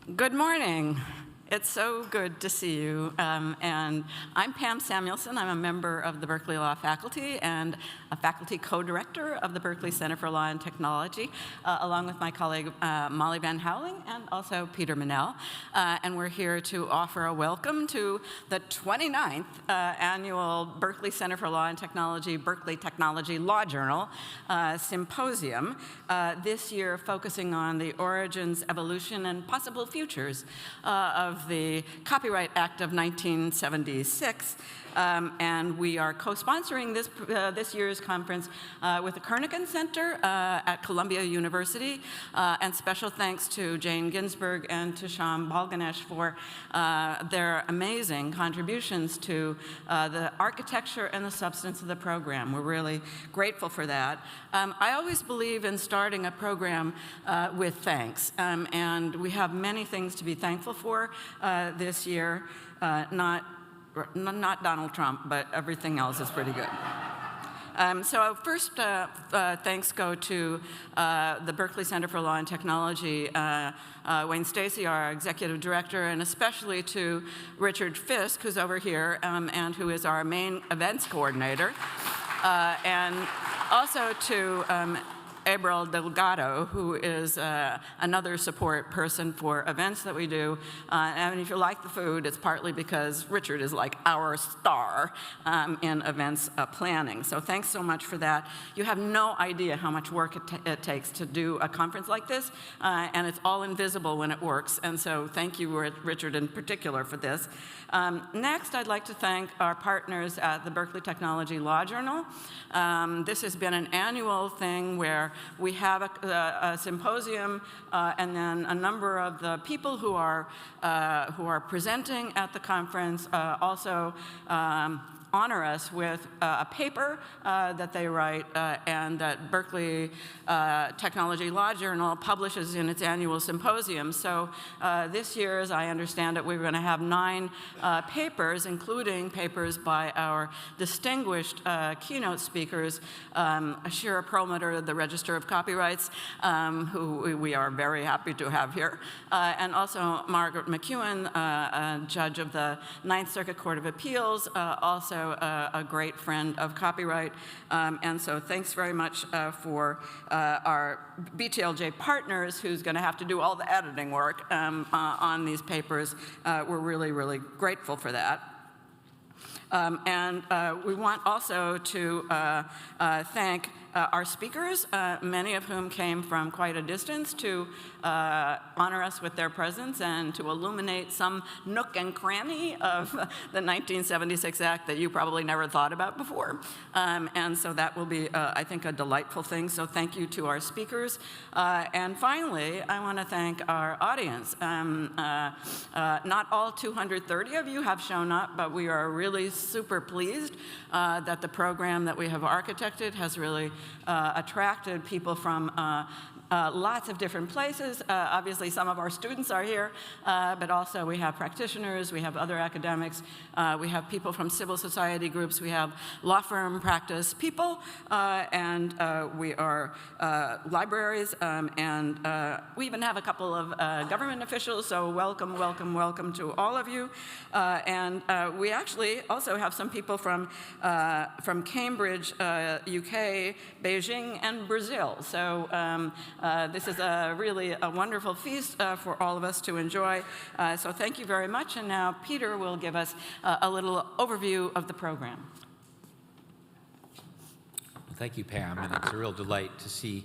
Good morning. It's so good to see you. And I'm Pam Samuelson. I'm a member of the Berkeley Law faculty and a faculty co-director of the Berkeley Center for Law and Technology, along with my colleague Molly Van Houweling and also Peter Manel. And we're here to offer a welcome to the 29th annual Berkeley Center for Law and Technology, Berkeley Technology Law Journal Symposium, this year focusing on the origins, evolution, and possible futures of the Copyright Act of 1976. And we are co-sponsoring this year's conference with the Kernighan Center at Columbia University. And special thanks to Jane Ginsberg and to Sham Balganesh for their amazing contributions to the architecture and the substance of the program. We're really grateful for that. I always believe in starting a program with thanks. And we have many things to be thankful for this year. Not Donald Trump, but everything else is pretty good. So first, thanks go to the Berkeley Center for Law and Technology, Wayne Stacy, our executive director, and especially to Richard Fisk, who's over here, and who is our main events coordinator, and also to Abril Delgado, who is another support person for events that we do. And if you like the food, it's partly because Richard is like our star in events planning. So thanks so much for that. You have no idea how much work it takes to do a conference like this, and it's all invisible when it works. And so thank you, Richard, in particular for this. Next, I'd like to thank our partners at the Berkeley Technology Law Journal. This has been an annual thing where we have a symposium and then a number of the people who are presenting at the conference also honor us with a paper that they write and that Berkeley Technology Law Journal publishes in its annual symposium. So this year, as I understand it, we're going to have 9 papers, including papers by our distinguished keynote speakers, Shira Perlmutter, the Register of Copyrights, who we are very happy to have here, and also Margaret McEwen, a judge of the Ninth Circuit Court of Appeals, also a great friend of copyright. And so thanks very much for our BTLJ partners, who's going to have to do all the editing work on these papers. We're really, really grateful for that. And we want also to thank our speakers, many of whom came from quite a distance to honor us with their presence and to illuminate some nook and cranny of the 1976 Act that you probably never thought about before. And so that will be, I think, a delightful thing. So thank you to our speakers. And finally, I want to thank our audience. Not all 230 of you have shown up, but we are really super pleased that the program that we have architected has really attracted people from lots of different places. Obviously, some of our students are here, but also we have practitioners, we have other academics, we have people from civil society groups, we have law firm practice people, and we are libraries, and we even have a couple of government officials, so welcome, welcome, welcome to all of you. And we actually also have some people from Cambridge, UK, Beijing, and Brazil. So this is really a wonderful feast for all of us to enjoy. So thank you very much. And now Peter will give us a little overview of the program. Well, thank you, Pam. And it's a real delight to see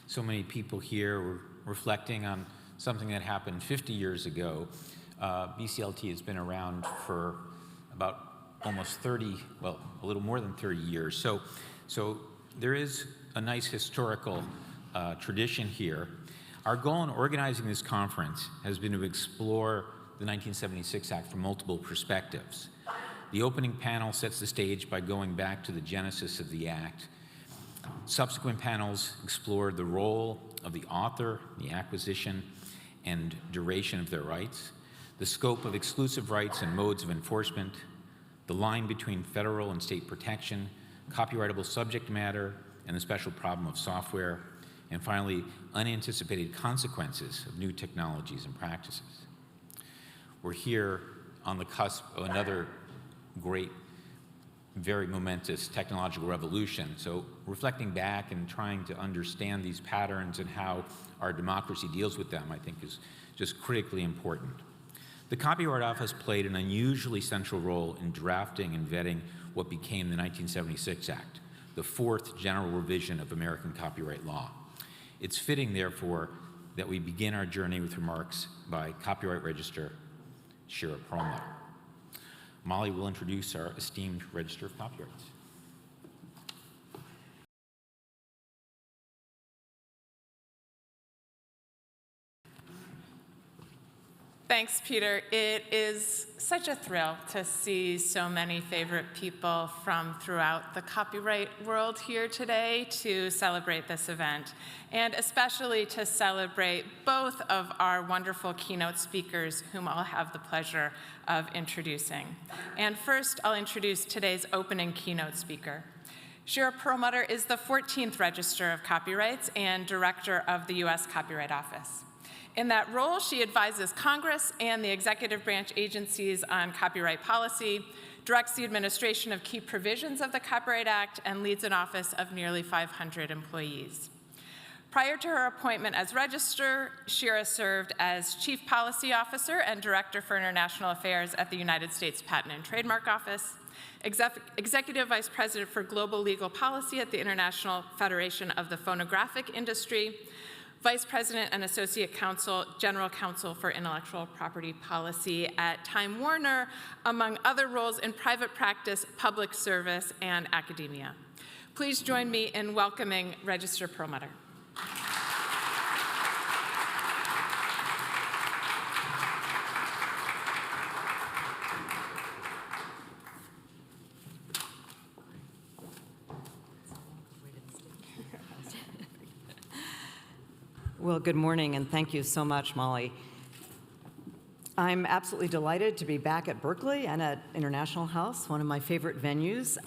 so many people here. We're reflecting on something that happened 50 years ago. BCLT has been around for about almost 30, well, a little more than 30 years. So there is a nice historical tradition here. Our goal in organizing this conference has been to explore the 1976 Act from multiple perspectives. The opening panel sets the stage by going back to the genesis of the Act. Subsequent panels explored the role of the author, the acquisition and duration of their rights, the scope of exclusive rights and modes of enforcement, the line between federal and state protection, copyrightable subject matter, and the special problem of software. and finally, unanticipated consequences of new technologies and practices. We're here on the cusp of another great, very momentous technological revolution. So reflecting back and trying to understand these patterns and how our democracy deals with them, I think, is just critically important. The Copyright Office played an unusually central role in drafting and vetting what became the 1976 Act, the fourth general revision of American copyright law. It's fitting, therefore, that we begin our journey with remarks by Copyright Registrar Shira Perlmutter. Molly will introduce our esteemed Register of Copyrights. Thanks, Peter. It is such a thrill to see so many favorite people from throughout the copyright world here today to celebrate this event, and especially to celebrate both of our wonderful keynote speakers, whom I'll have the pleasure of introducing. And first, I'll introduce today's opening keynote speaker. Shira Perlmutter is the 14th Register of Copyrights and Director of the U.S. Copyright Office. In that role, she advises Congress and the executive branch agencies on copyright policy, directs the administration of key provisions of the Copyright Act, and leads an office of nearly 500 employees. Prior to her appointment as Register, Shira served as Chief Policy Officer and Director for International Affairs at the United States Patent and Trademark Office, Executive Vice President for Global Legal Policy at the International Federation of the Phonographic Industry, Vice President and Associate Counsel, General Counsel for Intellectual Property Policy at Time Warner, among other roles in private practice, public service, and academia. Please join me in welcoming Register Perlmutter. Well, good morning, and thank you so much, Molly. I'm absolutely delighted to be back at Berkeley and at International House, one of my favorite venues,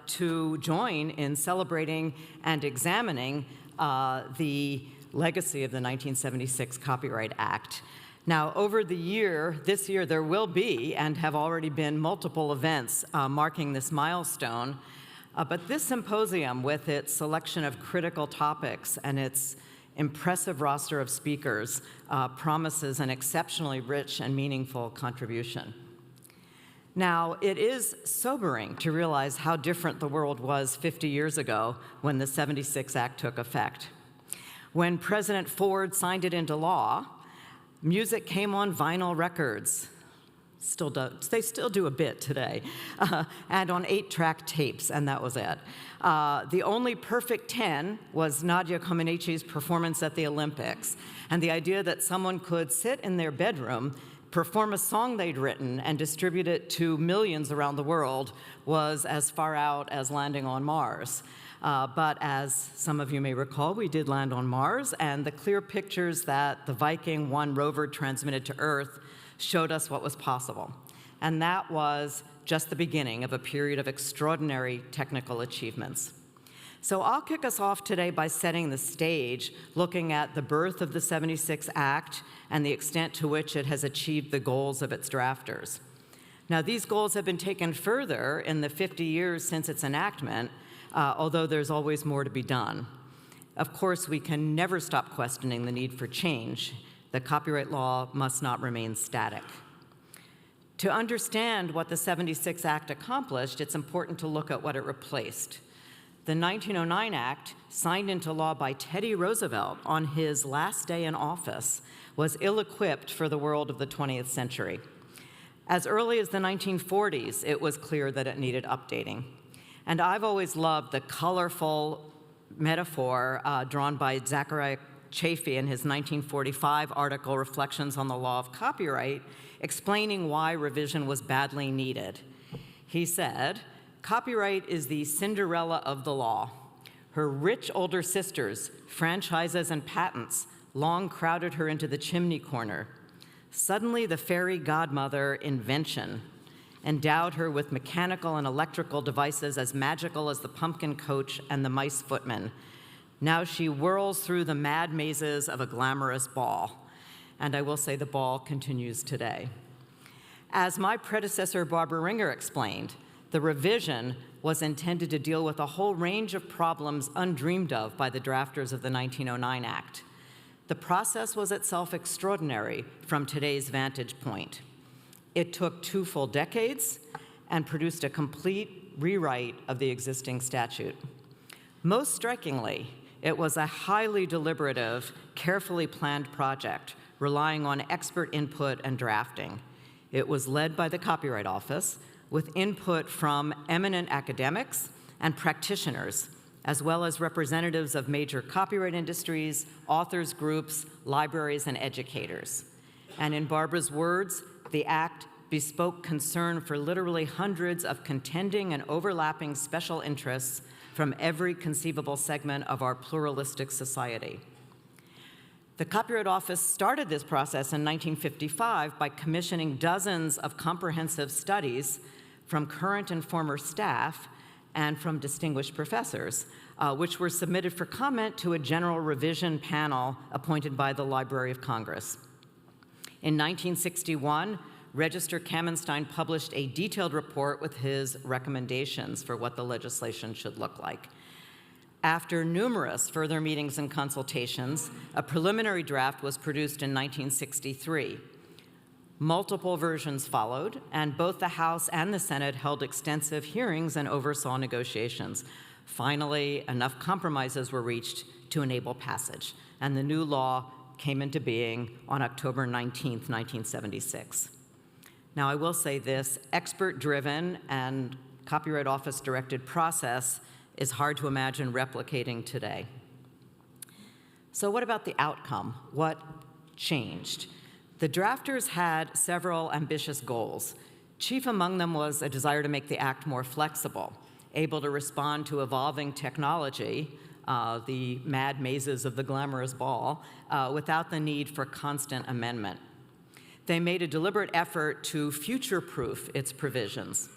to join in celebrating and examining the legacy of the 1976 Copyright Act. Now, over this year, there will be and have already been multiple events marking this milestone, but this symposium, with its selection of critical topics and its impressive roster of speakers, promises an exceptionally rich and meaningful contribution. Now, it is sobering to realize how different the world was 50 years ago when the 76 Act took effect. When President Ford signed it into law, music came on vinyl records. They still do a bit today, and on 8-track tapes, and that was it. The only perfect 10 was Nadia Comaneci's performance at the Olympics, and the idea that someone could sit in their bedroom, perform a song they'd written, and distribute it to millions around the world was as far out as landing on Mars. But as some of you may recall, we did land on Mars, and the clear pictures that the Viking 1 rover transmitted to Earth showed us what was possible. And that was just the beginning of a period of extraordinary technical achievements. So I'll kick us off today by setting the stage, looking at the birth of the 76 Act and the extent to which it has achieved the goals of its drafters. Now, these goals have been taken further in the 50 years since its enactment, although there's always more to be done. Of course, we can never stop questioning the need for change. The copyright law must not remain static. To understand what the 76 Act accomplished, it's important to look at what it replaced. The 1909 Act, signed into law by Teddy Roosevelt on his last day in office, was ill-equipped for the world of the 20th century. As early as the 1940s, it was clear that it needed updating. And I've always loved the colorful metaphor drawn by Zachariah Chafee in his 1945 article, Reflections on the Law of Copyright, explaining why revision was badly needed. He said, "Copyright is the Cinderella of the law. Her rich older sisters, franchises and patents, long crowded her into the chimney corner. Suddenly, the fairy godmother, invention, endowed her with mechanical and electrical devices as magical as the pumpkin coach and the mice footman. Now she whirls through the mad mazes of a glamorous ball. And I will say the ball continues today. As my predecessor, Barbara Ringer, explained, the revision was intended to deal with a whole range of problems undreamed of by the drafters of the 1909 Act. The process was itself extraordinary from today's vantage point. It took 2 full decades and produced a complete rewrite of the existing statute. Most strikingly, it was a highly deliberative, carefully planned project relying on expert input and drafting. It was led by the Copyright Office with input from eminent academics and practitioners, as well as representatives of major copyright industries, authors groups, libraries, and educators. And in Barbara's words, the Act bespoke concern for literally hundreds of contending and overlapping special interests from every conceivable segment of our pluralistic society. The Copyright Office started this process in 1955 by commissioning dozens of comprehensive studies from current and former staff and from distinguished professors, which were submitted for comment to a general revision panel appointed by the Library of Congress. In 1961, Register Kamenstein published a detailed report with his recommendations for what the legislation should look like. After numerous further meetings and consultations, a preliminary draft was produced in 1963. Multiple versions followed, and both the House and the Senate held extensive hearings and oversaw negotiations. Finally, enough compromises were reached to enable passage, and the new law came into being on October 19, 1976. Now, I will say this, expert-driven and Copyright Office-directed process is hard to imagine replicating today. So what about the outcome? What changed? The drafters had several ambitious goals. Chief among them was a desire to make the Act more flexible, able to respond to evolving technology, the mad mazes of the glamorous ball, without the need for constant amendment. They made a deliberate effort to future-proof its provisions.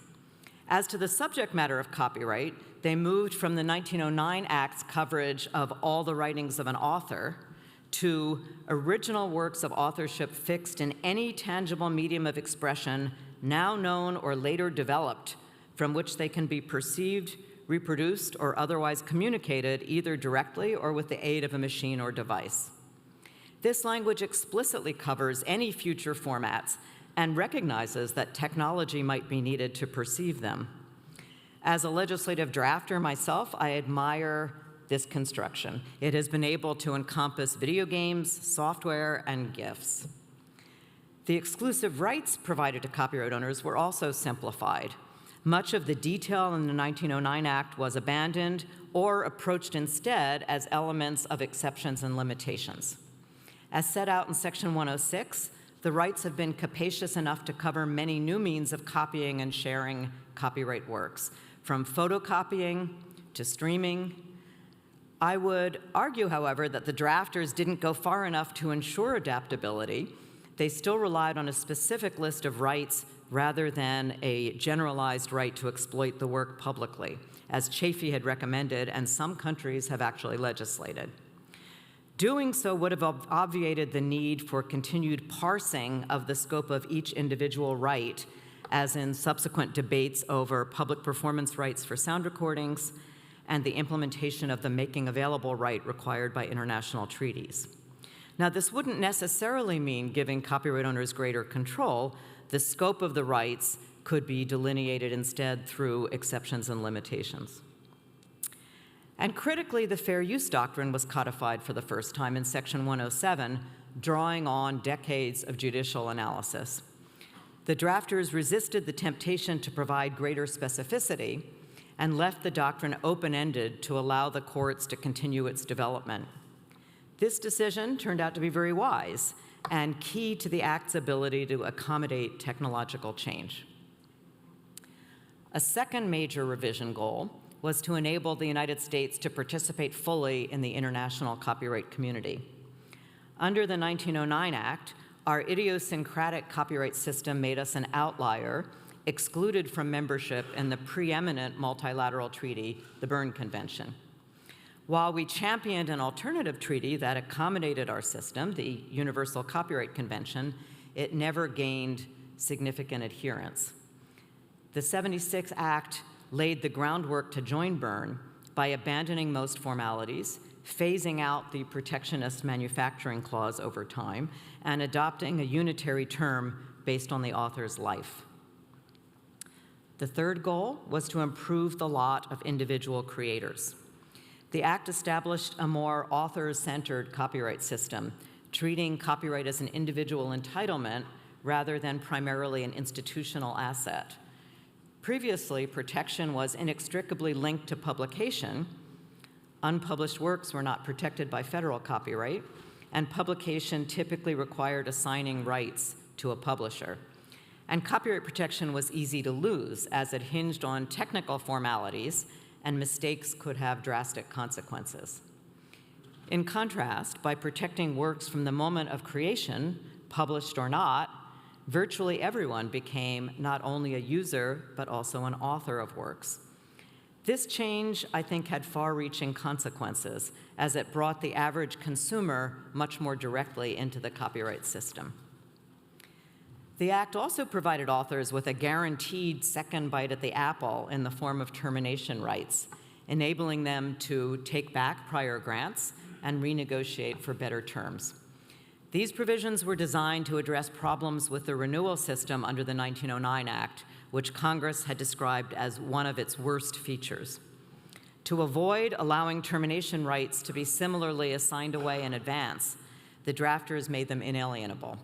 As to the subject matter of copyright, they moved from the 1909 Act's coverage of all the writings of an author to original works of authorship fixed in any tangible medium of expression now known or later developed, from which they can be perceived, reproduced, or otherwise communicated either directly or with the aid of a machine or device. This language explicitly covers any future formats and recognizes that technology might be needed to perceive them. As a legislative drafter myself, I admire this construction. It has been able to encompass video games, software, and GIFs. The exclusive rights provided to copyright owners were also simplified. Much of the detail in the 1909 Act was abandoned or approached instead as elements of exceptions and limitations. As set out in Section 106, the rights have been capacious enough to cover many new means of copying and sharing copyright works, from photocopying to streaming. I would argue, however, that the drafters didn't go far enough to ensure adaptability. They still relied on a specific list of rights rather than a generalized right to exploit the work publicly, as Chafee had recommended and some countries have actually legislated. Doing so would have obviated the need for continued parsing of the scope of each individual right, as in subsequent debates over public performance rights for sound recordings and the implementation of the making available right required by international treaties. Now, this wouldn't necessarily mean giving copyright owners greater control. The scope of the rights could be delineated instead through exceptions and limitations. And critically, the fair use doctrine was codified for the first time in Section 107, drawing on decades of judicial analysis. The drafters resisted the temptation to provide greater specificity and left the doctrine open-ended to allow the courts to continue its development. This decision turned out to be very wise and key to the Act's ability to accommodate technological change. A second major revision goal was to enable the United States to participate fully in the international copyright community. Under the 1909 Act, our idiosyncratic copyright system made us an outlier, excluded from membership in the preeminent multilateral treaty, the Berne Convention. While we championed an alternative treaty that accommodated our system, the Universal Copyright Convention, it never gained significant adherence. The '76 Act laid the groundwork to join Berne by abandoning most formalities, phasing out the protectionist manufacturing clause over time, and adopting a unitary term based on the author's life. The third goal was to improve the lot of individual creators. The Act established a more author-centered copyright system, treating copyright as an individual entitlement rather than primarily an institutional asset. Previously, protection was inextricably linked to publication. Unpublished works were not protected by federal copyright, and publication typically required assigning rights to a publisher. And copyright protection was easy to lose, as it hinged on technical formalities, and mistakes could have drastic consequences. In contrast, by protecting works from the moment of creation, published or not, virtually everyone became not only a user, but also an author of works. This change, I think, had far-reaching consequences, as it brought the average consumer much more directly into the copyright system. The Act also provided authors with a guaranteed second bite at the apple in the form of termination rights, enabling them to take back prior grants and renegotiate for better terms. These provisions were designed to address problems with the renewal system under the 1909 Act, which Congress had described as one of its worst features. To avoid allowing termination rights to be similarly assigned away in advance, the drafters made them inalienable.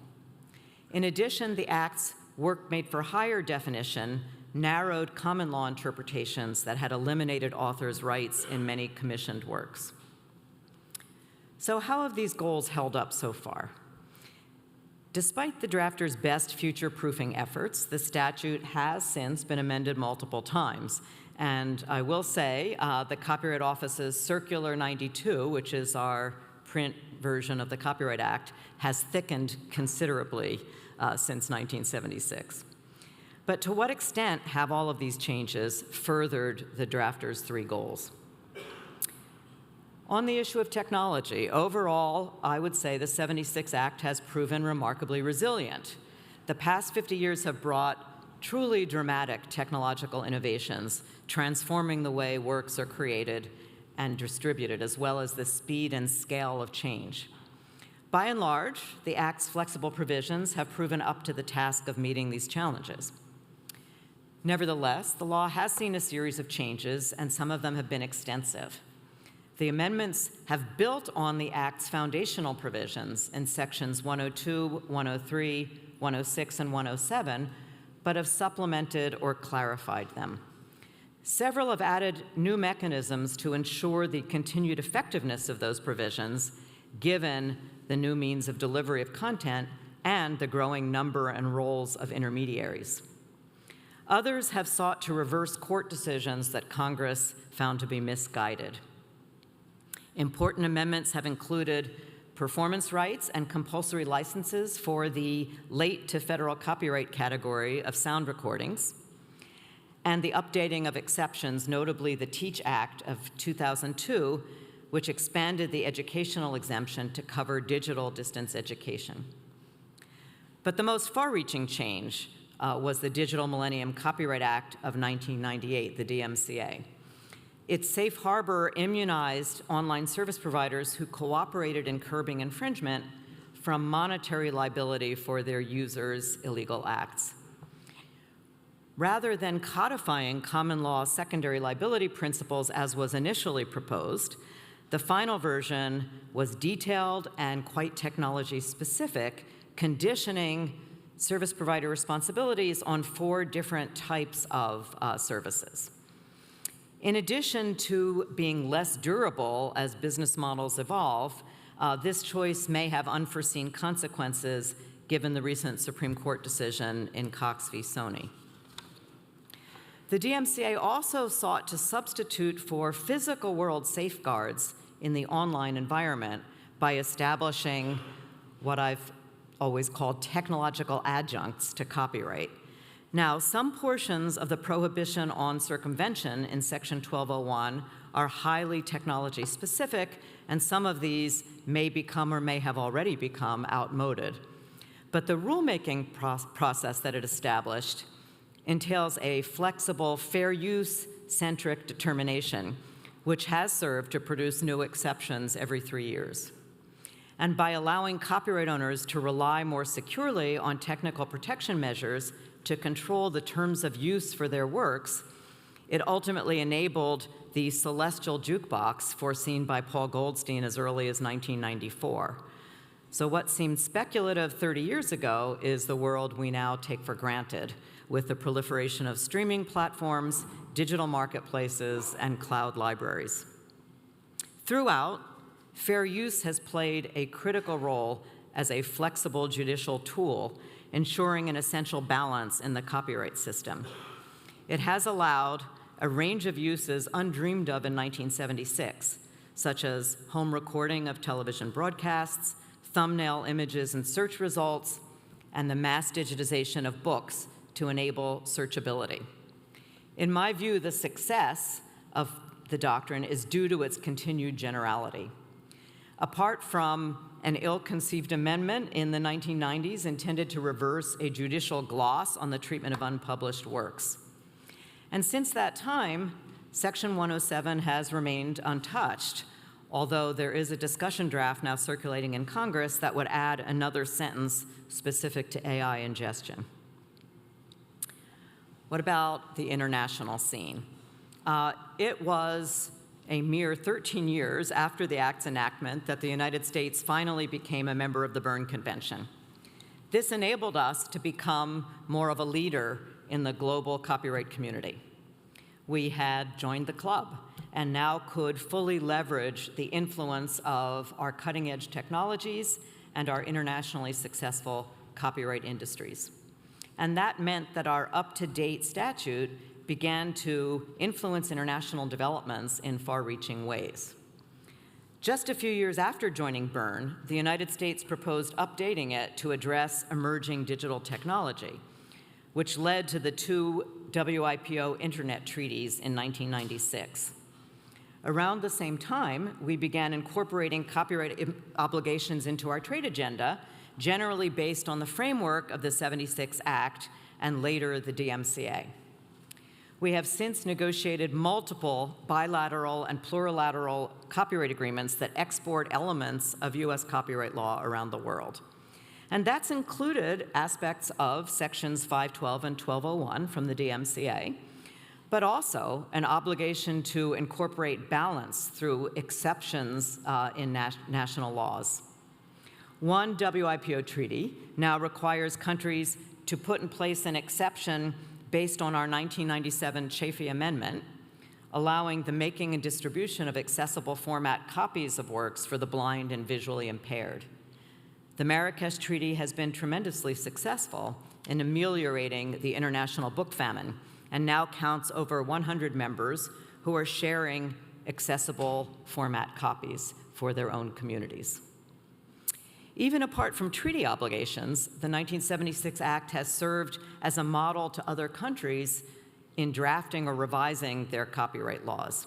In addition, the Act's work-made-for-hire definition narrowed common law interpretations that had eliminated authors' rights in many commissioned works. So how have these goals held up so far? Despite the drafters' best future-proofing efforts, the statute has since been amended multiple times. And I will say the Copyright Office's Circular 92, which is our print version of the Copyright Act, has thickened considerably since 1976. But to what extent have all of these changes furthered the drafters' three goals? On the issue of technology, overall, I would say the '76 Act has proven remarkably resilient. The past 50 years have brought truly dramatic technological innovations, transforming the way works are created and distributed, as well as the speed and scale of change. By and large, the Act's flexible provisions have proven up to the task of meeting these challenges. Nevertheless, the law has seen a series of changes, and some of them have been extensive. The amendments have built on the Act's foundational provisions in sections 102, 103, 106, and 107, but have supplemented or clarified them. Several have added new mechanisms to ensure the continued effectiveness of those provisions, given the new means of delivery of content and the growing number and roles of intermediaries. Others have sought to reverse court decisions that Congress found to be misguided. Important amendments have included performance rights and compulsory licenses for the late to federal copyright category of sound recordings, and the updating of exceptions, notably the TEACH Act of 2002, which expanded the educational exemption to cover digital distance education. But the most far-reaching change was the Digital Millennium Copyright Act of 1998, the DMCA. Its safe harbor immunized online service providers who cooperated in curbing infringement from monetary liability for their users' illegal acts. Rather than codifying common law secondary liability principles as was initially proposed, the final version was detailed and quite technology specific, conditioning service provider responsibilities on 4 different types of services. In addition to being less durable as business models evolve, this choice may have unforeseen consequences given the recent Supreme Court decision in Cox v. Sony. The DMCA also sought to substitute for physical world safeguards in the online environment by establishing what I've always called technological adjuncts to copyright. Now, some portions of the prohibition on circumvention in Section 1201 are highly technology specific, and some of these may become or may have already become outmoded. But the rulemaking process that it established entails a flexible, fair use-centric determination, which has served to produce new exceptions every 3 years. And by allowing copyright owners to rely more securely on technical protection measures to control the terms of use for their works, it ultimately enabled the celestial jukebox foreseen by Paul Goldstein as early as 1994. So what seemed speculative 30 years ago is the world we now take for granted, with the proliferation of streaming platforms, digital marketplaces, and cloud libraries. Throughout, fair use has played a critical role as a flexible judicial tool, ensuring an essential balance in the copyright system. It has allowed a range of uses undreamed of in 1976, such as home recording of television broadcasts, thumbnail images and search results, and the mass digitization of books to enable searchability. In my view, the success of the doctrine is due to its continued generality. Apart from an ill-conceived amendment in the 1990s intended to reverse a judicial gloss on the treatment of unpublished works. And since that time, Section 107 has remained untouched, although there is a discussion draft now circulating in Congress that would add another sentence specific to AI ingestion. What about the international scene? It was a mere 13 years after the Act's enactment that the United States finally became a member of the Berne Convention. This enabled us to become more of a leader in the global copyright community. We had joined the club and now could fully leverage the influence of our cutting-edge technologies and our internationally successful copyright industries. And that meant that our up-to-date statute began to influence international developments in far-reaching ways. Just a few years after joining Berne, the United States proposed updating it to address emerging digital technology, which led to the 2 WIPO Internet treaties in 1996. Around the same time, we began incorporating copyright obligations into our trade agenda, generally based on the framework of the '76 Act and later the DMCA. We have since negotiated multiple bilateral and plurilateral copyright agreements that export elements of US copyright law around the world. And that's included aspects of sections 512 and 1201 from the DMCA, but also an obligation to incorporate balance through exceptions in national laws. One WIPO treaty now requires countries to put in place an exception based on our 1997 Chafee Amendment, allowing the making and distribution of accessible format copies of works for the blind and visually impaired. The Marrakesh Treaty has been tremendously successful in ameliorating the international book famine and now counts over 100 members who are sharing accessible format copies for their own communities. Even apart from treaty obligations, the 1976 Act has served as a model to other countries in drafting or revising their copyright laws.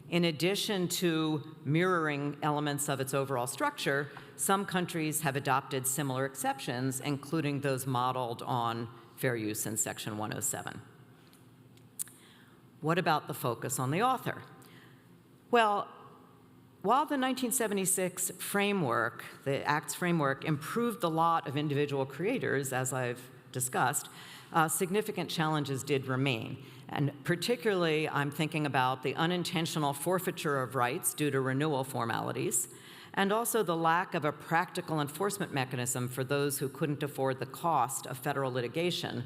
In addition to mirroring elements of its overall structure, some countries have adopted similar exceptions, including those modeled on fair use in Section 107. What about the focus on the author? Well, while the 1976 framework, the Act's framework, improved the lot of individual creators, as I've discussed, significant challenges did remain. And particularly, I'm thinking about the unintentional forfeiture of rights due to renewal formalities, and also the lack of a practical enforcement mechanism for those who couldn't afford the cost of federal litigation,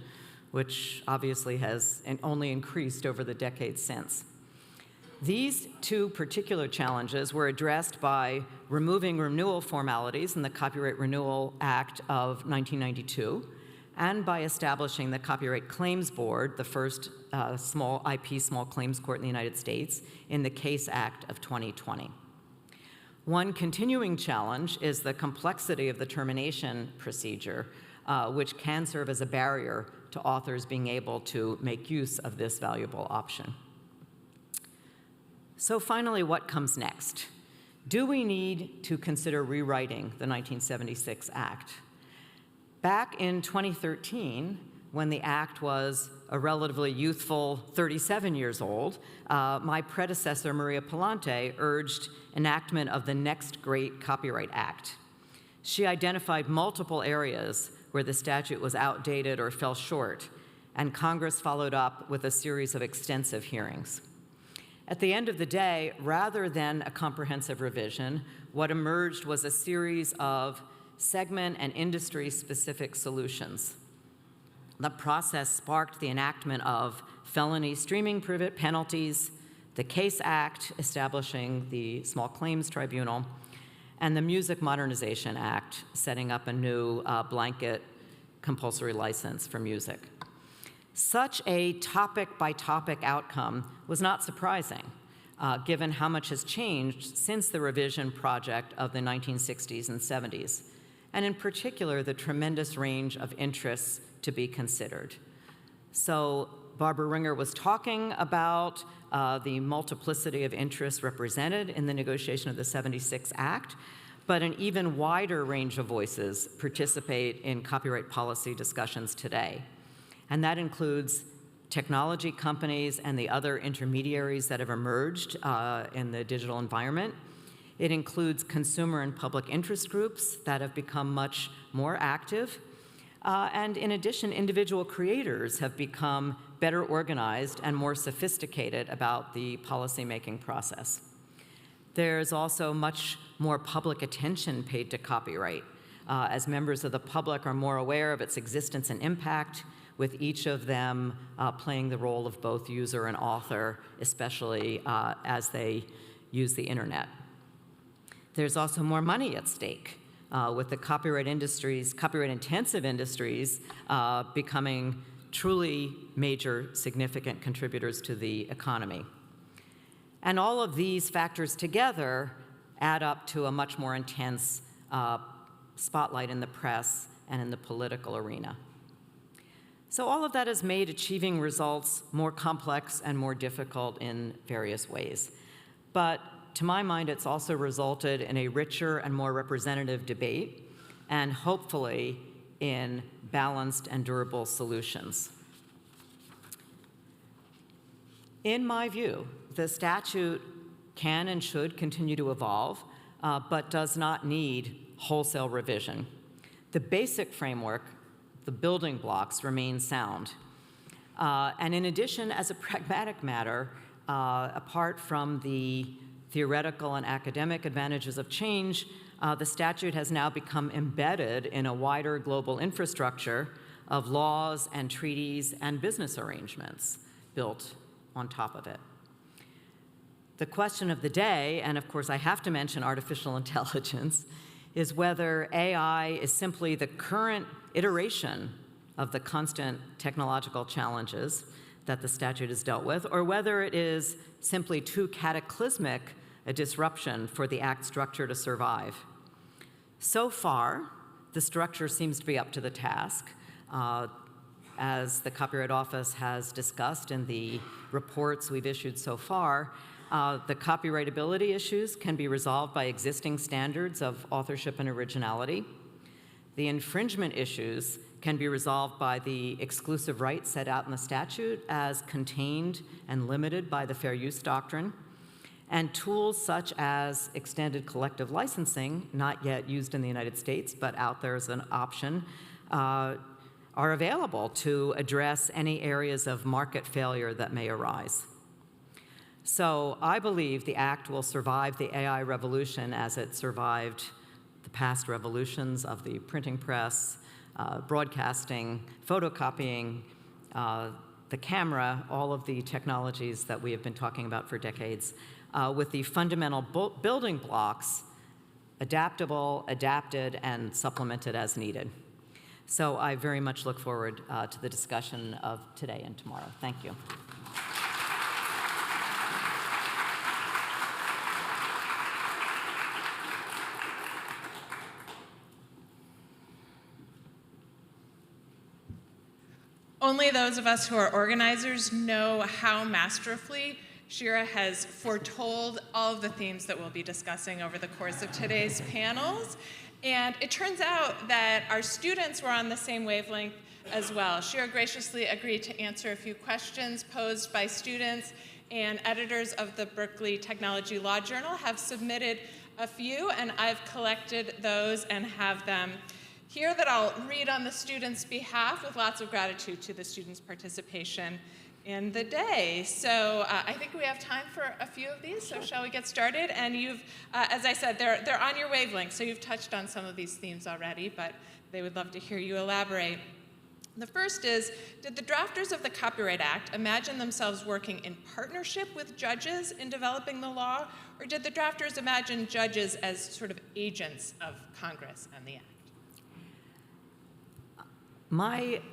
which obviously has only increased over the decades since. These two particular challenges were addressed by removing renewal formalities in the Copyright Renewal Act of 1992, and by establishing the Copyright Claims Board, the first small claims court in the United States, in the Case Act of 2020. One continuing challenge is the complexity of the termination procedure, which can serve as a barrier to authors being able to make use of this valuable option. So finally, what comes next? Do we need to consider rewriting the 1976 Act? Back in 2013, when the Act was a relatively youthful 37 years old, my predecessor, Maria Palante, urged enactment of the next great Copyright Act. She identified multiple areas where the statute was outdated or fell short, and Congress followed up with a series of extensive hearings. At the end of the day, rather than a comprehensive revision, what emerged was a series of segment and industry-specific solutions. The process sparked the enactment of felony streaming penalties, the CASE Act establishing the Small Claims Tribunal, and the Music Modernization Act setting up a new blanket compulsory license for music. Such a topic-by-topic outcome was not surprising, given how much has changed since the revision project of the 1960s and 70s, and in particular, the tremendous range of interests to be considered. So Barbara Ringer was talking about the multiplicity of interests represented in the negotiation of the 76 Act, but an even wider range of voices participate in copyright policy discussions today. And that includes technology companies and the other intermediaries that have emerged in the digital environment. It includes consumer and public interest groups that have become much more active. And in addition, individual creators have become better organized and more sophisticated about the policymaking process. There's also much more public attention paid to copyright, as members of the public are more aware of its existence and impact, with each of them playing the role of both user and author, especially as they use the internet. There's also more money at stake, with the copyright-intensive industries becoming truly major, significant contributors to the economy. And all of these factors together add up to a much more intense spotlight in the press and in the political arena. So all of that has made achieving results more complex and more difficult in various ways. But to my mind, it's also resulted in a richer and more representative debate, and hopefully in balanced and durable solutions. In my view, the statute can and should continue to evolve, but does not need wholesale revision. The basic framework, the building blocks, remain sound. And in addition, as a pragmatic matter, apart from the theoretical and academic advantages of change, the statute has now become embedded in a wider global infrastructure of laws and treaties and business arrangements built on top of it. The question of the day, and of course I have to mention artificial intelligence, is whether AI is simply the current iteration of the constant technological challenges that the statute has dealt with, or whether it is simply too cataclysmic a disruption for the Act structure to survive. So far, the structure seems to be up to the task. As the Copyright Office has discussed in the reports we've issued so far, the copyrightability issues can be resolved by existing standards of authorship and originality. The infringement issues can be resolved by the exclusive rights set out in the statute as contained and limited by the fair use doctrine. And tools such as extended collective licensing, not yet used in the United States, but out there as an option, are available to address any areas of market failure that may arise. So I believe the Act will survive the AI revolution as it survived the past revolutions of the printing press, broadcasting, photocopying, the camera, all of the technologies that we have been talking about for decades, with the fundamental building blocks adaptable, adapted, and supplemented as needed. So I very much look forward to the discussion of today and tomorrow. Thank you. Only those of us who are organizers know how masterfully Shira has foretold all of the themes that we'll be discussing over the course of today's panels. And it turns out that our students were on the same wavelength as well. Shira graciously agreed to answer a few questions posed by students, and editors of the Berkeley Technology Law Journal have submitted a few, and I've collected those and have them here that I'll read on the students' behalf with lots of gratitude to the students' participation in the day. So I think we have time for a few of these, so shall we get started? And you've, as I said, they're on your wavelength, so you've touched on some of these themes already, but they would love to hear you elaborate. The first is, did the drafters of the Copyright Act imagine themselves working in partnership with judges in developing the law, or did the drafters imagine judges as sort of agents of Congress and the Act?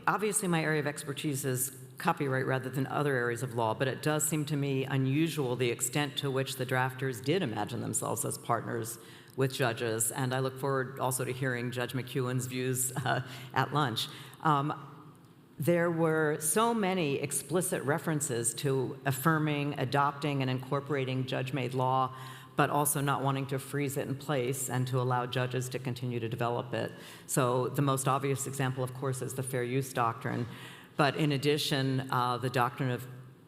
Obviously, my area of expertise is copyright rather than other areas of law, but it does seem to me unusual the extent to which the drafters did imagine themselves as partners with judges, and I look forward also to hearing Judge McEwen's views at lunch. There were so many explicit references to affirming, adopting, and incorporating judge-made law, but also not wanting to freeze it in place and to allow judges to continue to develop it. So the most obvious example, of course, is the fair use doctrine. But in addition, the doctrine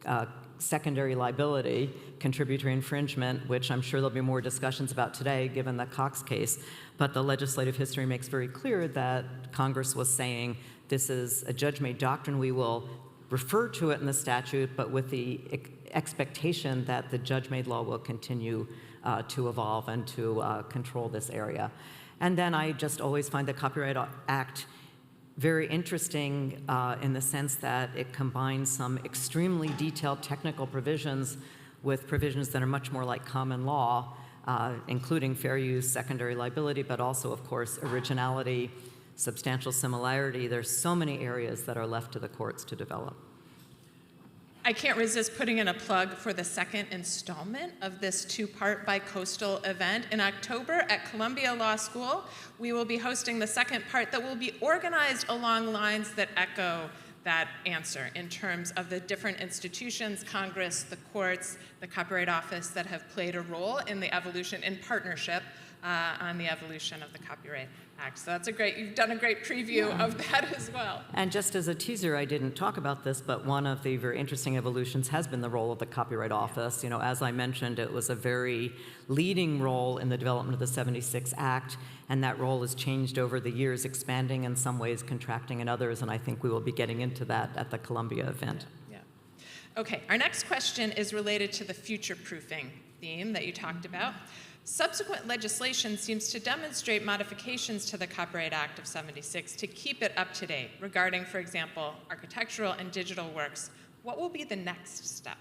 of secondary liability, contributory infringement, which I'm sure there'll be more discussions about today given the Cox case, but the legislative history makes very clear that Congress was saying this is a judge-made doctrine. We will refer to it in the statute, but with the expectation that the judge-made law will continue to evolve and to control this area. And then I just always find the Copyright Act very interesting in the sense that it combines some extremely detailed technical provisions with provisions that are much more like common law, including fair use, secondary liability, but also, of course, originality, substantial similarity. There's so many areas that are left to the courts to develop. I can't resist putting in a plug for the second installment of this two-part bi-coastal event. In October at Columbia Law School, we will be hosting the second part that will be organized along lines that echo that answer in terms of the different institutions, Congress, the courts, the Copyright Office that have played a role in the evolution, in partnership on the evolution of the Copyright Act. So you've done a great preview of that as well. And just as a teaser, I didn't talk about this, but one of the very interesting evolutions has been the role of the Copyright Office. You know, as I mentioned, it was a very leading role in the development of the '76 Act, and that role has changed over the years, expanding in some ways, contracting in others, and I think we will be getting into that at the Columbia event. Yeah. Okay, our next question is related to the future-proofing theme that you talked about. Subsequent legislation seems to demonstrate modifications to the Copyright Act of '76 to keep it up to date regarding, for example, architectural and digital works. What will be the next step?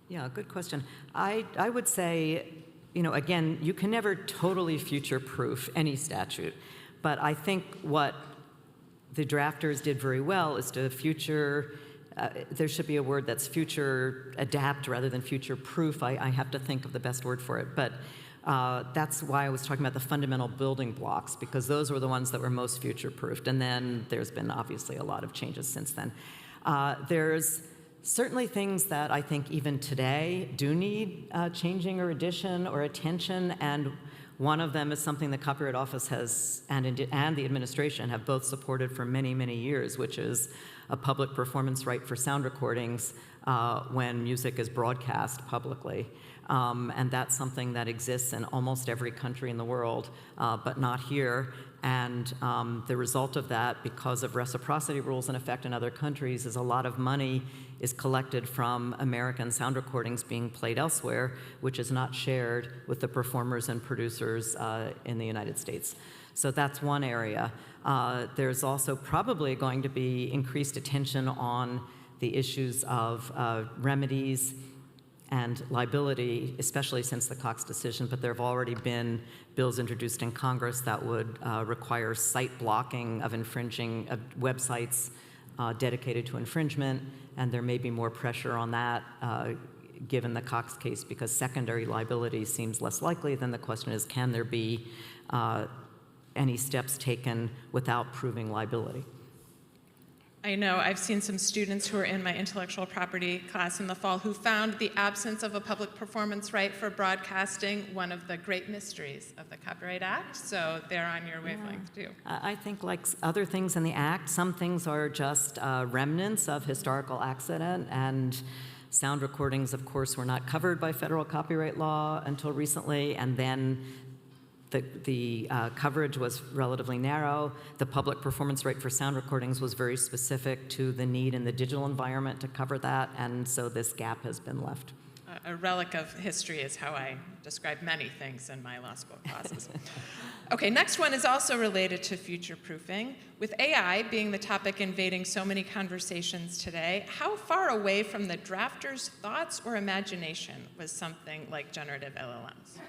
Yeah, good question. I would say, you know, again, you can never totally future-proof any statute, but I think what the drafters did very well is to there should be a word that's future adapt rather than future proof. I have to think of the best word for it. But that's why I was talking about the fundamental building blocks, because those were the ones that were most future proofed. And then there's been obviously a lot of changes since then. There's certainly things that I think even today do need changing or addition or attention. And one of them is something the Copyright Office has and the administration have both supported for many, many years, which is a public performance right for sound recordings when music is broadcast publicly. And that's something that exists in almost every country in the world, but not here. And the result of that, because of reciprocity rules in effect in other countries, is a lot of money is collected from American sound recordings being played elsewhere, which is not shared with the performers and producers in the United States. So that's one area. There's also probably going to be increased attention on the issues of remedies and liability, especially since the Cox decision, but there have already been bills introduced in Congress that would require site blocking of infringing websites dedicated to infringement, and there may be more pressure on that given the Cox case, because secondary liability seems less likely. Then the question is, can there be any steps taken without proving liability? I know I've seen some students who are in my intellectual property class in the fall who found the absence of a public performance right for broadcasting one of the great mysteries of the Copyright Act, so they're on your wavelength too. I think like other things in the Act, some things are just remnants of historical accident, and sound recordings, of course, were not covered by federal copyright law until recently, and then the coverage was relatively narrow. The public performance right for sound recordings was very specific to the need in the digital environment to cover that, and so this gap has been left. A relic of history is how I describe many things in my law school classes. Okay, next one is also related to future-proofing. With AI being the topic invading so many conversations today, how far away from the drafter's thoughts or imagination was something like generative LLMs?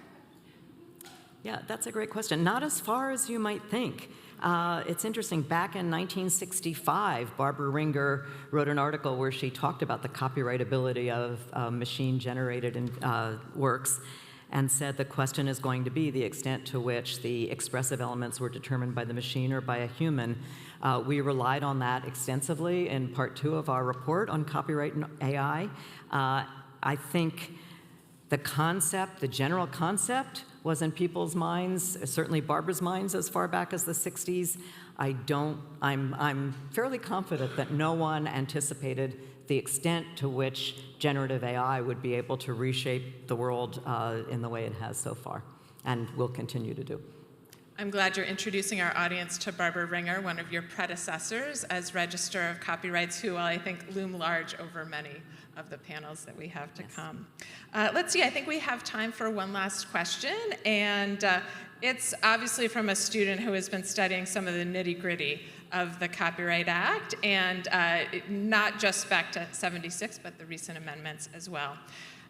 Yeah, that's a great question. Not as far as you might think. It's interesting, back in 1965, Barbara Ringer wrote an article where she talked about the copyrightability of machine-generated works and said the question is going to be the extent to which the expressive elements were determined by the machine or by a human. We relied on that extensively in part 2 of our report on copyright and AI. I think the concept, the general concept, was in people's minds, certainly Barbara's minds, as far back as the 60s. I'm fairly confident that no one anticipated the extent to which generative AI would be able to reshape the world in the way it has so far, and will continue to do. I'm glad you're introducing our audience to Barbara Ringer, one of your predecessors as Register of Copyrights, who I think loom large over many of the panels that we have to come. Let's see, I think we have time for one last question, and it's obviously from a student who has been studying some of the nitty-gritty of the Copyright Act, and not just back to '76, but the recent amendments as well.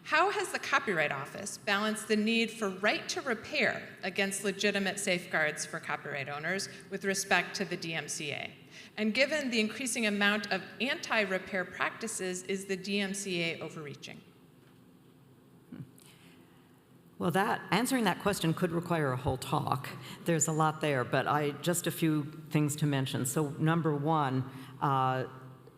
How has the Copyright Office balanced the need for right to repair against legitimate safeguards for copyright owners with respect to the DMCA? And given the increasing amount of anti-repair practices, is the DMCA overreaching? Well, answering that question could require a whole talk. There's a lot there, but just a few things to mention. So number one,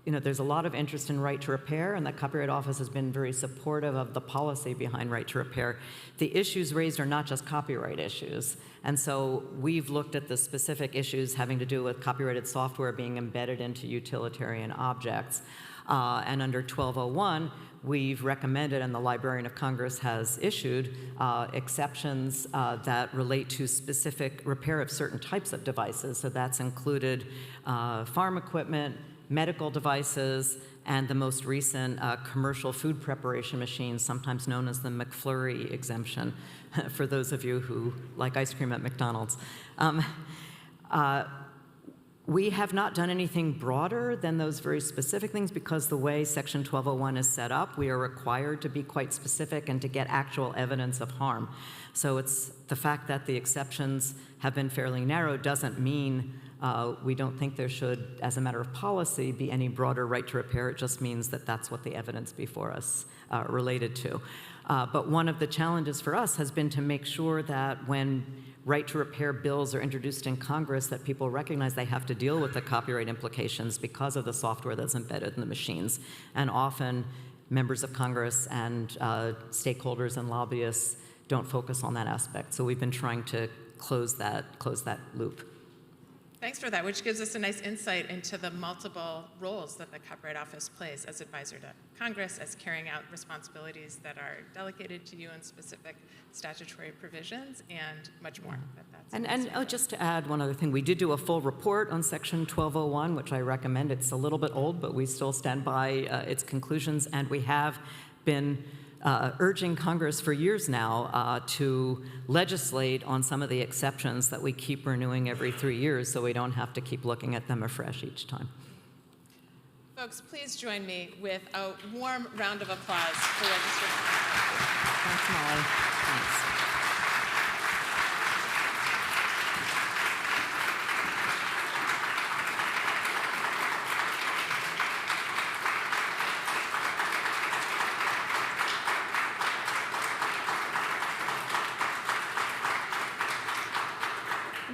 there's a lot of interest in right to repair, and the Copyright Office has been very supportive of the policy behind right to repair. The issues raised are not just copyright issues, and so we've looked at the specific issues having to do with copyrighted software being embedded into utilitarian objects. And under 1201, we've recommended, and the Librarian of Congress has issued, exceptions that relate to specific repair of certain types of devices. So that's included farm equipment, medical devices, and the most recent commercial food preparation machines, sometimes known as the McFlurry exemption, for those of you who like ice cream at McDonald's. We have not done anything broader than those very specific things because the way Section 1201 is set up, we are required to be quite specific and to get actual evidence of harm. So it's the fact that the exceptions have been fairly narrow doesn't mean we don't think there should, as a matter of policy, be any broader right to repair. It just means that that's what the evidence before us related to. But one of the challenges for us has been to make sure that when right to repair bills are introduced in Congress, that people recognize they have to deal with the copyright implications because of the software that's embedded in the machines. And often members of Congress and stakeholders and lobbyists don't focus on that aspect. So we've been trying to close that loop. Thanks for that, which gives us a nice insight into the multiple roles that the Copyright Office plays as advisor to Congress, as carrying out responsibilities that are delegated to you in specific statutory provisions, and much more. But that's Just to add one other thing, we did do a full report on Section 1201, which I recommend. It's a little bit old, but we still stand by its conclusions, and we have been urging Congress for years now to legislate on some of the exceptions that we keep renewing every 3 years so we don't have to keep looking at them afresh each time. Folks, please join me with a warm round of applause for Register. Thanks, Molly. Thanks.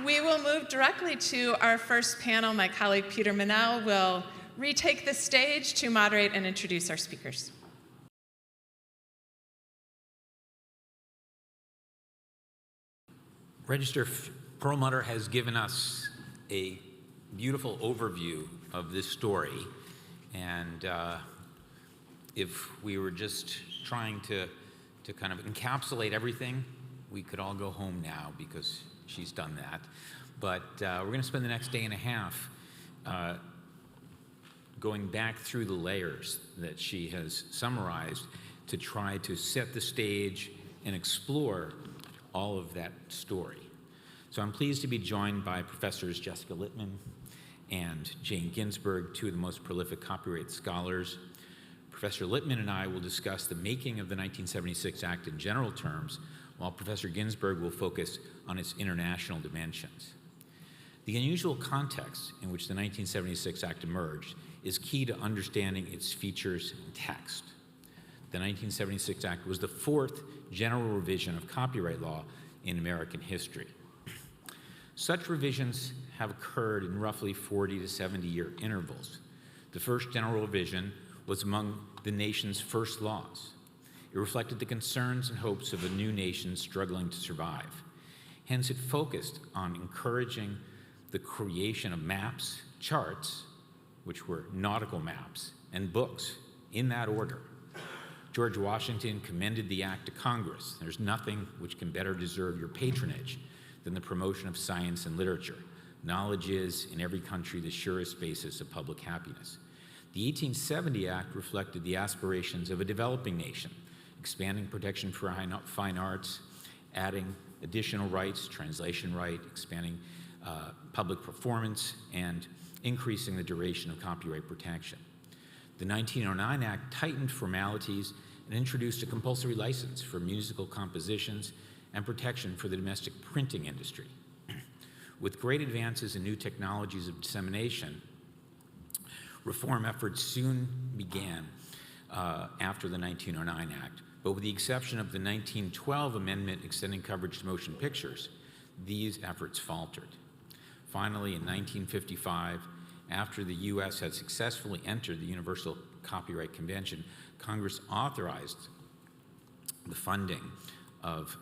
We will move directly to our first panel. My colleague Peter Manel will retake the stage to moderate and introduce our speakers. Register Perlmutter has given us a beautiful overview of this story, and if we were just trying to kind of encapsulate everything, we could all go home now because she's done that. But we're going to spend the next day and a half going back through the layers that she has summarized to try to set the stage and explore all of that story. So I'm pleased to be joined by Professors Jessica Littman and Jane Ginsberg, two of the most prolific copyright scholars. Professor Littman and I will discuss the making of the 1976 Act in general terms, while Professor Ginsberg will focus on its international dimensions. The unusual context in which the 1976 Act emerged is key to understanding its features and text. The 1976 Act was the fourth general revision of copyright law in American history. Such revisions have occurred in roughly 40 to 70-year intervals. The first general revision was among the nation's first laws. It reflected the concerns and hopes of a new nation struggling to survive. Hence, it focused on encouraging the creation of maps, charts, which were nautical maps, and books, in that order. George Washington commended the act to Congress. There's nothing which can better deserve your patronage than the promotion of science and literature. Knowledge is, in every country, the surest basis of public happiness. The 1870 Act reflected the aspirations of a developing nation, expanding protection for fine arts, adding additional rights, translation right, expanding public performance, and increasing the duration of copyright protection. The 1909 Act tightened formalities and introduced a compulsory license for musical compositions and protection for the domestic printing industry. With great advances in new technologies of dissemination, reform efforts soon began after the 1909 Act, but with the exception of the 1912 amendment extending coverage to motion pictures, these efforts faltered. Finally, in 1955, after the U.S. had successfully entered the Universal Copyright Convention, Congress authorized the funding of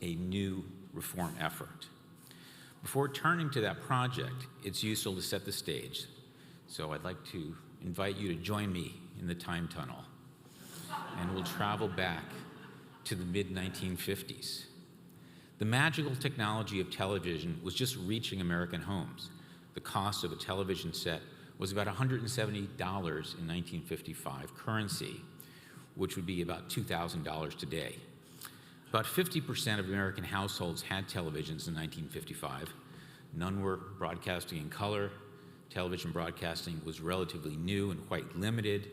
a new reform effort. Before turning to that project, it's useful to set the stage. So I'd like to invite you to join me in the time tunnel, and we'll travel back to the mid-1950s. The magical technology of television was just reaching American homes. The cost of a television set was about $170 in 1955 currency, which would be about $2,000 today. About 50% of American households had televisions in 1955. None were broadcasting in color. Television broadcasting was relatively new and quite limited.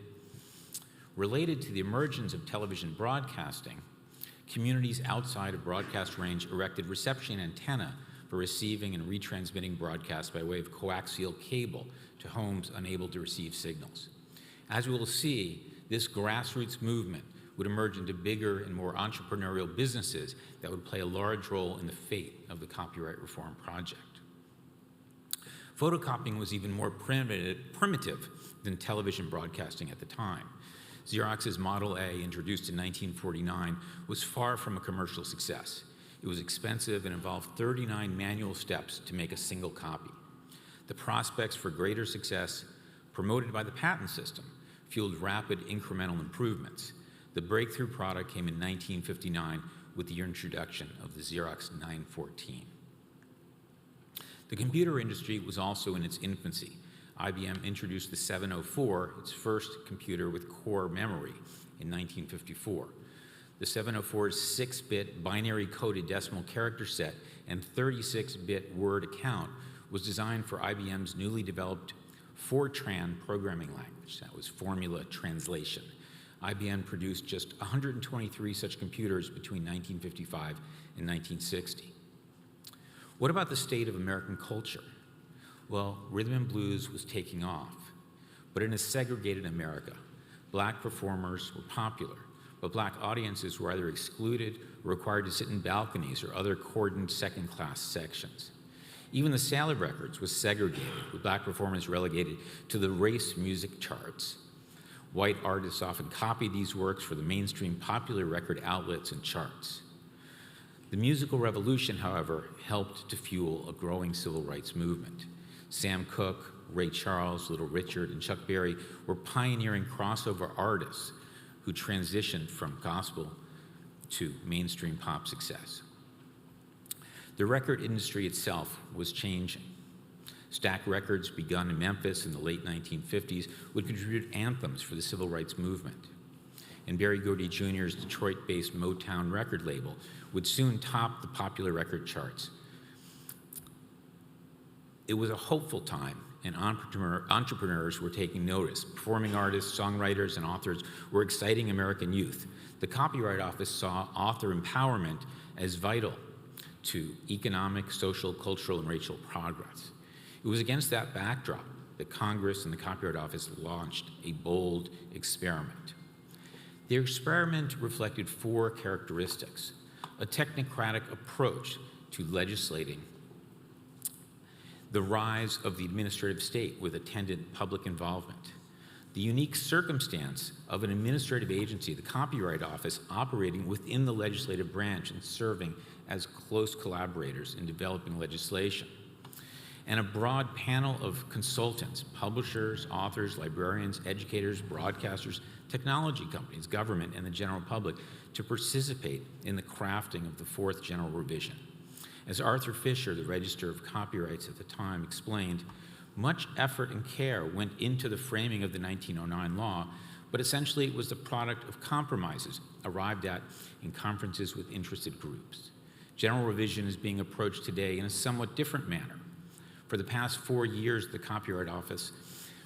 Related to the emergence of television broadcasting, communities outside of broadcast range erected reception antenna for receiving and retransmitting broadcasts by way of coaxial cable to homes unable to receive signals. As we will see, this grassroots movement would emerge into bigger and more entrepreneurial businesses that would play a large role in the fate of the copyright reform project. Photocopying was even more primitive than television broadcasting at the time. Xerox's Model A, introduced in 1949, was far from a commercial success. It was expensive and involved 39 manual steps to make a single copy. The prospects for greater success, promoted by the patent system, fueled rapid incremental improvements. The breakthrough product came in 1959 with the introduction of the Xerox 914. The computer industry was also in its infancy. IBM introduced the 704, its first computer with core memory, in 1954. The 704's 6-bit binary-coded decimal character set and 36-bit word account was designed for IBM's newly developed Fortran programming language. That was formula translation. IBM produced just 123 such computers between 1955 and 1960. What about the state of American culture? Well, rhythm and blues was taking off, but in a segregated America. Black performers were popular, but black audiences were either excluded or required to sit in balconies or other cordoned second-class sections. Even the sale of records was segregated, with black performance relegated to the race music charts. White artists often copied these works for the mainstream popular record outlets and charts. The musical revolution, however, helped to fuel a growing civil rights movement. Sam Cooke, Ray Charles, Little Richard, and Chuck Berry were pioneering crossover artists who transitioned from gospel to mainstream pop success. The record industry itself was changing. Stack Records, begun in Memphis in the late 1950s, would contribute anthems for the civil rights movement. And Berry Gordy Jr.'s Detroit-based Motown record label would soon top the popular record charts. It was a hopeful time, and entrepreneurs were taking notice. Performing artists, songwriters, and authors were exciting American youth. The Copyright Office saw author empowerment as vital to economic, social, cultural, and racial progress. It was against that backdrop that Congress and the Copyright Office launched a bold experiment. The experiment reflected 4 characteristics: a technocratic approach to legislating, the rise of the administrative state with attendant public involvement, the unique circumstance of an administrative agency, the Copyright Office, operating within the legislative branch and serving as close collaborators in developing legislation, and a broad panel of consultants, publishers, authors, librarians, educators, broadcasters, technology companies, government, and the general public to participate in the crafting of the 4th General Revision. As Arthur Fisher, the Register of Copyrights at the time, explained, much effort and care went into the framing of the 1909 law, but essentially it was the product of compromises arrived at in conferences with interested groups. General Revision is being approached today in a somewhat different manner. For the past 4 years, the Copyright Office,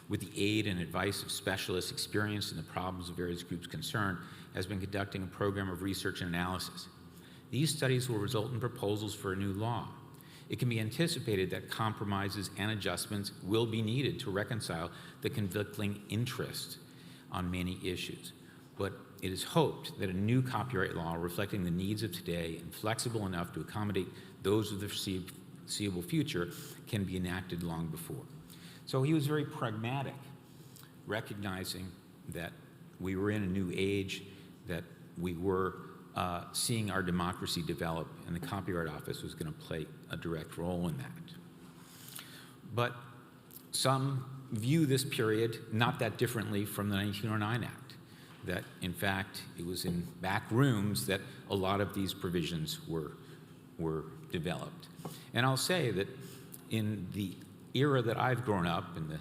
with the aid and advice of specialists experienced in the problems of various groups concerned, has been conducting a program of research and analysis. These studies will result in proposals for a new law. It can be anticipated that compromises and adjustments will be needed to reconcile the conflicting interests on many issues. But it is hoped that a new copyright law reflecting the needs of today and flexible enough to accommodate those of the foreseeable future can be enacted long before. So he was very pragmatic, recognizing that we were in a new age, that we were seeing our democracy develop, and the Copyright Office was going to play a direct role in that. But some view this period not that differently from the 1909 Act, that in fact it was in back rooms that a lot of these provisions were developed. And I'll say that in the era that I've grown up, in the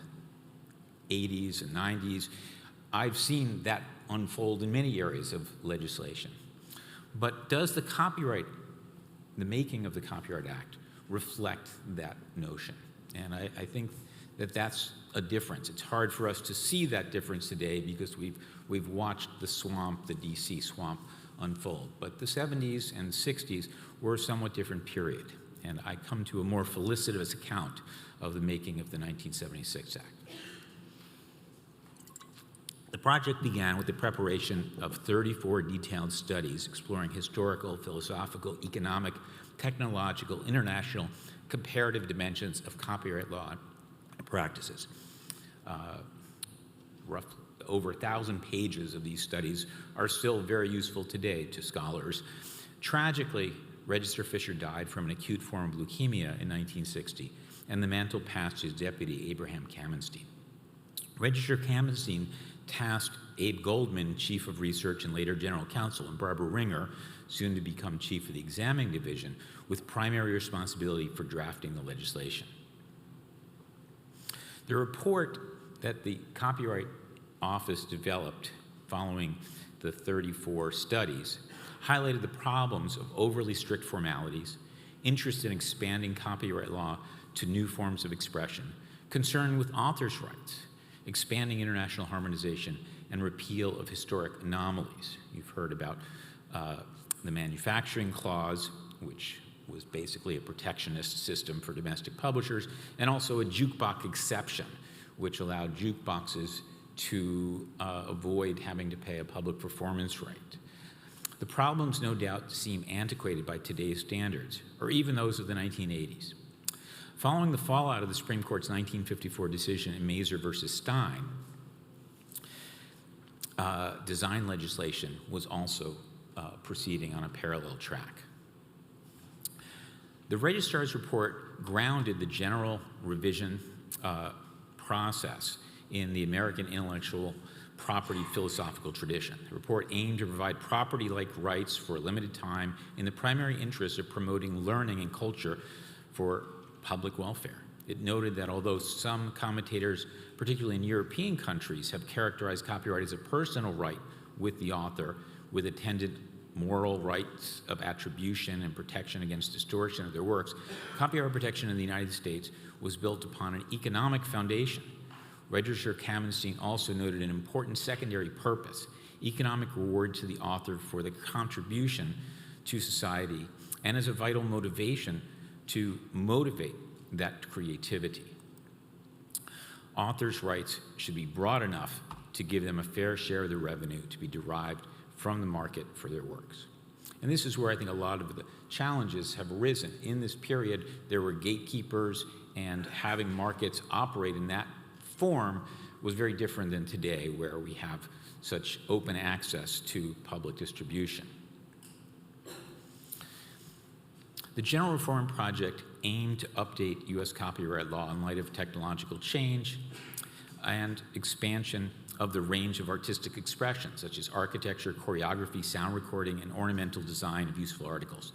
80s and 90s, I've seen that unfold in many areas of legislation. But does the making of the Copyright Act reflect that notion? And I think that that's a difference. It's hard for us to see that difference today because we've watched the swamp, the DC swamp, unfold. But the 70s and 60s were a somewhat different period. And I come to a more felicitous account of the making of the 1976 Act. The project began with the preparation of 34 detailed studies exploring historical, philosophical, economic, technological, international, comparative dimensions of copyright law practices. Roughly over 1,000 pages of these studies are still very useful today to scholars. Tragically, Register Fisher died from an acute form of leukemia in 1960, and the mantle passed to his deputy, Abraham Kamenstein. Register Kamenstein tasked Abe Goldman, Chief of Research and later General Counsel, and Barbara Ringer, soon to become Chief of the Examining Division, with primary responsibility for drafting the legislation. The report that the Copyright Office developed following the 34 studies highlighted the problems of overly strict formalities, interest in expanding copyright law to new forms of expression, concern with authors' rights, expanding international harmonization, and repeal of historic anomalies. You've heard about the manufacturing clause, which was basically a protectionist system for domestic publishers, and also a jukebox exception, which allowed jukeboxes to avoid having to pay a public performance right. The problems no doubt seem antiquated by today's standards, or even those of the 1980s. Following the fallout of the Supreme Court's 1954 decision in Mazer versus Stein, design legislation was also proceeding on a parallel track. The registrar's report grounded the general revision process in the American intellectual property philosophical tradition. The report aimed to provide property-like rights for a limited time in the primary interest of promoting learning and culture for public welfare. It noted that although some commentators, particularly in European countries, have characterized copyright as a personal right with the author, with attendant moral rights of attribution and protection against distortion of their works, copyright protection in the United States was built upon an economic foundation. Registrar Kamenstein also noted an important secondary purpose, economic reward to the author for the contribution to society, and as a vital motivation to motivate that creativity. Authors' rights should be broad enough to give them a fair share of the revenue to be derived from the market for their works. And this is where I think a lot of the challenges have arisen. In this period, there were gatekeepers, and having markets operate in that form was very different than today, where we have such open access to public distribution. The General Reform Project aimed to update U.S. copyright law in light of technological change and expansion of the range of artistic expression, such as architecture, choreography, sound recording, and ornamental design of useful articles.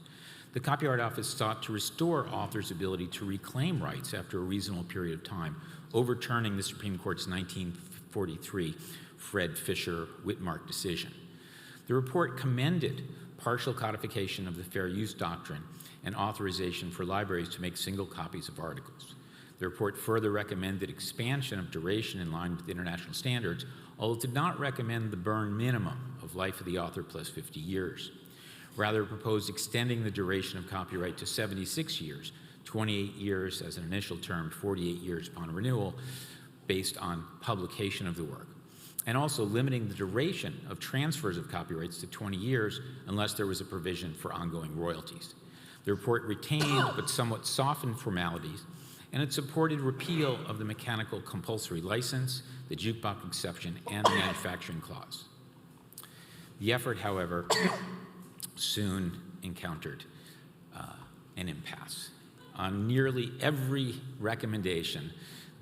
The Copyright Office sought to restore authors' ability to reclaim rights after a reasonable period of time, overturning the Supreme Court's 1943 Fred Fisher Whitmark decision. The report commended partial codification of the fair use doctrine and authorization for libraries to make single copies of articles. The report further recommended expansion of duration in line with international standards, although it did not recommend the Berne minimum of life of the author plus 50 years. Rather, it proposed extending the duration of copyright to 76 years, 28 years as an initial term, 48 years upon renewal, based on publication of the work, and also limiting the duration of transfers of copyrights to 20 years unless there was a provision for ongoing royalties. The report retained but somewhat softened formalities, and it supported repeal of the mechanical compulsory license, the jukebox exception, and the manufacturing clause. The effort, however, soon encountered an impasse. On nearly every recommendation,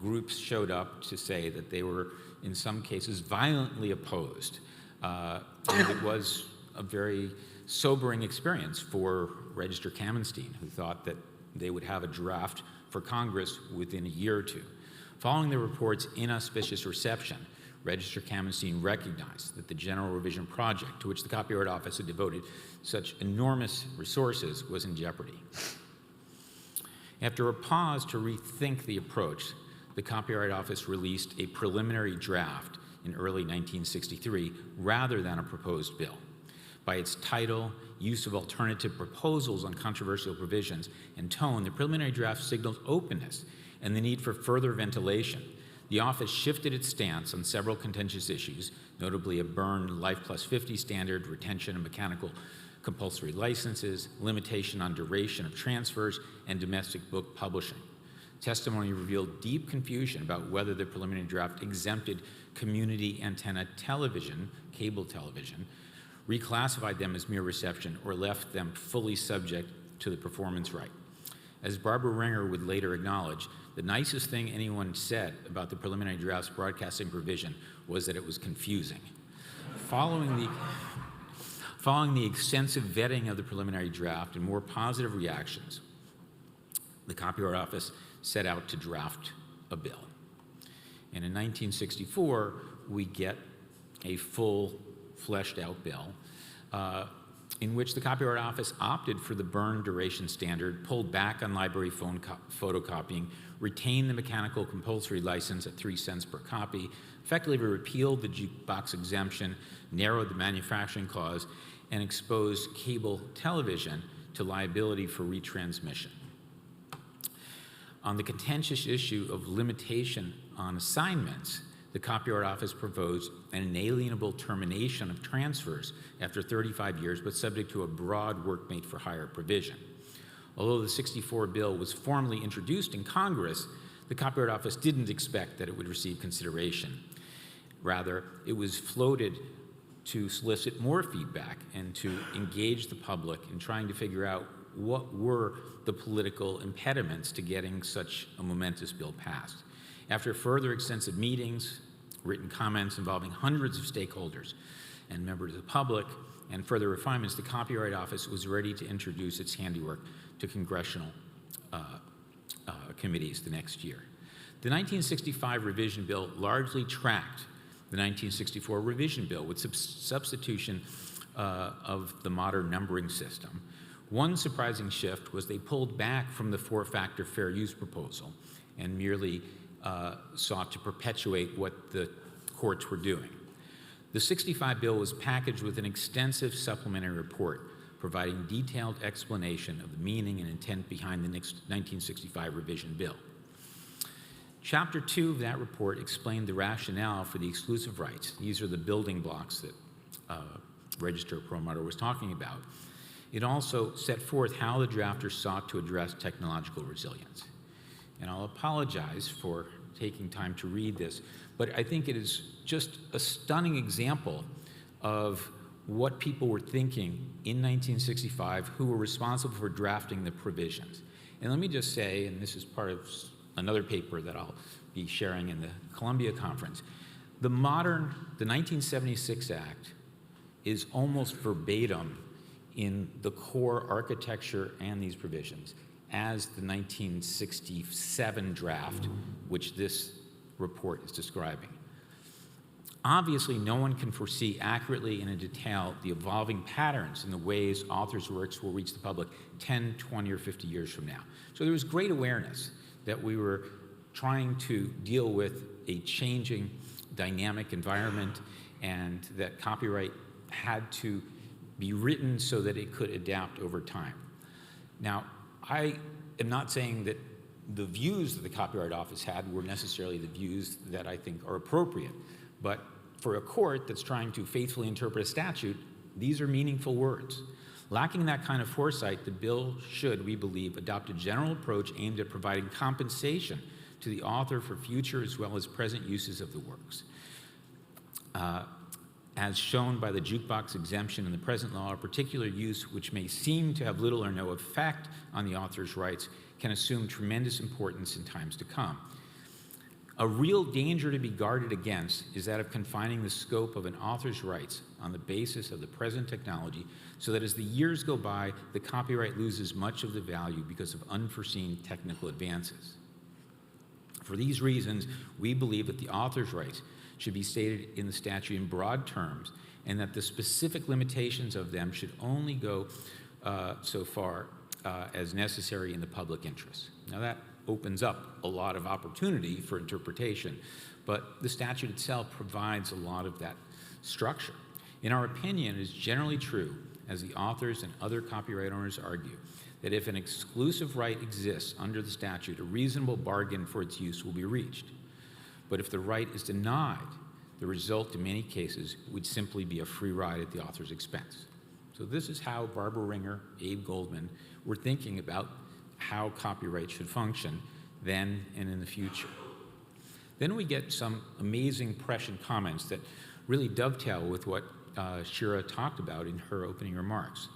groups showed up to say that they were, in some cases, violently opposed. And it was a very sobering experience for Registrar Kamenstein, who thought that they would have a draft for Congress within a year or two. Following the report's inauspicious reception, Registrar Kamenstein recognized that the General Revision Project, to which the Copyright Office had devoted such enormous resources, was in jeopardy. After a pause to rethink the approach, the Copyright Office released a preliminary draft in early 1963 rather than a proposed bill. By its title, use of alternative proposals on controversial provisions, and tone, the preliminary draft signaled openness and the need for further ventilation. The office shifted its stance on several contentious issues, notably a Berne Life Plus 50 standard, retention of mechanical compulsory licenses, limitation on duration of transfers, and domestic book publishing. Testimony revealed deep confusion about whether the preliminary draft exempted community antenna television, cable television, reclassified them as mere reception, or left them fully subject to the performance right. As Barbara Ringer would later acknowledge, the nicest thing anyone said about the preliminary draft's broadcasting provision was that it was confusing. Following the extensive vetting of the preliminary draft and more positive reactions, the Copyright Office set out to draft a bill. And in 1964, we get a full, fleshed-out bill in which the Copyright Office opted for the Berne duration standard, pulled back on library photocopying, retained the mechanical compulsory license at 3 cents per copy, effectively repealed the jukebox exemption, narrowed the manufacturing clause, and exposed cable television to liability for retransmission. On the contentious issue of limitation on assignments, the Copyright Office proposed an inalienable termination of transfers after 35 years, but subject to a broad work made for hire provision. Although the '64 bill was formally introduced in Congress, the Copyright Office didn't expect that it would receive consideration. Rather, it was floated to solicit more feedback and to engage the public in trying to figure out what were the political impediments to getting such a momentous bill passed. After further extensive meetings, written comments involving hundreds of stakeholders and members of the public, and further refinements, the Copyright Office was ready to introduce its handiwork to congressional committees the next year. The 1965 revision bill largely tracked the 1964 revision bill with substitution of the modern numbering system. One surprising shift was they pulled back from the four-factor fair use proposal and merely sought to perpetuate what the courts were doing. The '65 bill was packaged with an extensive supplementary report providing detailed explanation of the meaning and intent behind the 1965 revision bill. Chapter 2 of that report explained the rationale for the exclusive rights. These are the building blocks that Registrar Perlmutter was talking about. It also set forth how the drafters sought to address technological resilience. And I'll apologize for taking time to read this, but I think it is just a stunning example of what people were thinking in 1965 who were responsible for drafting the provisions. And let me just say, and this is part of another paper that I'll be sharing in the Columbia Conference, the 1976 Act is almost verbatim in the core architecture and these provisions as the 1967 draft, which this report is describing. Obviously, no one can foresee accurately and in detail the evolving patterns in the ways authors' works will reach the public 10, 20, or 50 years from now. So there was great awareness that we were trying to deal with a changing dynamic environment and that copyright had to be written so that it could adapt over time. Now, I am not saying that the views that the Copyright Office had were necessarily the views that I think are appropriate, but for a court that's trying to faithfully interpret a statute, these are meaningful words. Lacking that kind of foresight, the bill should, we believe, adopt a general approach aimed at providing compensation to the author for future as well as present uses of the works. As shown by the jukebox exemption in the present law, a particular use which may seem to have little or no effect on the author's rights can assume tremendous importance in times to come. A real danger to be guarded against is that of confining the scope of an author's rights on the basis of the present technology so that as the years go by, the copyright loses much of the value because of unforeseen technical advances. For these reasons, we believe that the author's rights should be stated in the statute in broad terms and that the specific limitations of them should only go so far as necessary in the public interest. Now that opens up a lot of opportunity for interpretation, but the statute itself provides a lot of that structure. In our opinion, it is generally true, as the authors and other copyright owners argue, that if an exclusive right exists under the statute, a reasonable bargain for its use will be reached. But if the right is denied, the result in many cases would simply be a free ride at the author's expense. So this is how Barbara Ringer, Abe Goldman were thinking about how copyright should function then and in the future. Then we get some amazing prescient comments that really dovetail with what Shira talked about in her opening remarks.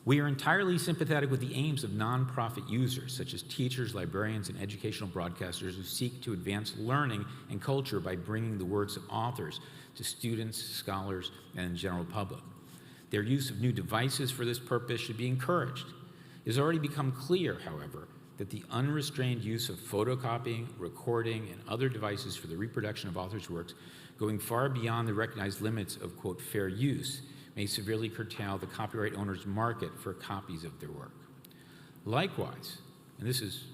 We are entirely sympathetic with the aims of nonprofit users, such as teachers, librarians, and educational broadcasters who seek to advance learning and culture by bringing the works of authors to students, scholars, and the general public. Their use of new devices for this purpose should be encouraged. It has already become clear, however, that the unrestrained use of photocopying, recording, and other devices for the reproduction of authors' works, going far beyond the recognized limits of, quote, fair use, may severely curtail the copyright owner's market for copies of their work. Likewise, and this is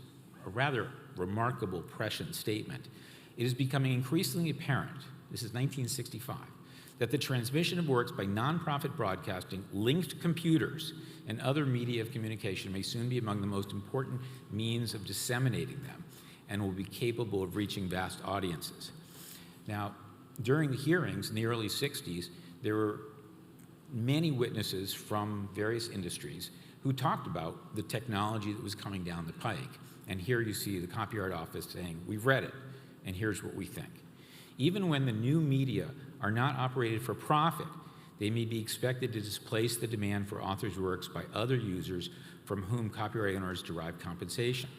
a rather remarkable prescient statement, it is becoming increasingly apparent, this is 1965, that the transmission of works by nonprofit broadcasting, linked computers, and other media of communication may soon be among the most important means of disseminating them and will be capable of reaching vast audiences. Now, during the hearings in the early 60s, there were many witnesses from various industries who talked about the technology that was coming down the pike. And here you see the Copyright Office saying, we've read it, and here's what we think. Even when the new media are not operated for profit, they may be expected to displace the demand for authors' works by other users from whom copyright owners derive compensation.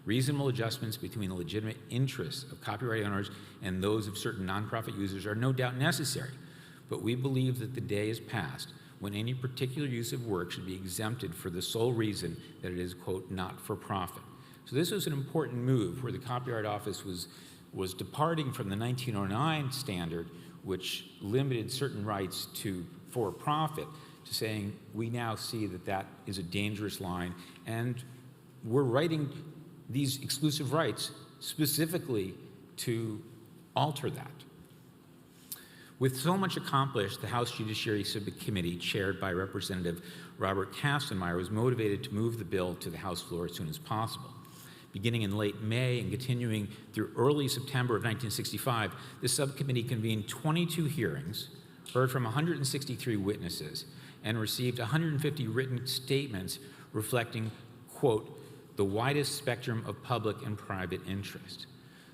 Reasonable adjustments between the legitimate interests of copyright owners and those of certain nonprofit users are no doubt necessary, but we believe that the day is past when any particular use of work should be exempted for the sole reason that it is, quote, not for profit. So this was an important move where the Copyright Office was departing from the 1909 standard, which limited certain rights to for profit, to saying we now see that that is a dangerous line, and we're writing these exclusive rights specifically to alter that. With so much accomplished, the House Judiciary Subcommittee, chaired by Representative Robert Kastenmeier, was motivated to move the bill to the House floor as soon as possible. Beginning in late May and continuing through early September of 1965, the subcommittee convened 22 hearings, heard from 163 witnesses, and received 150 written statements reflecting, quote, the widest spectrum of public and private interest.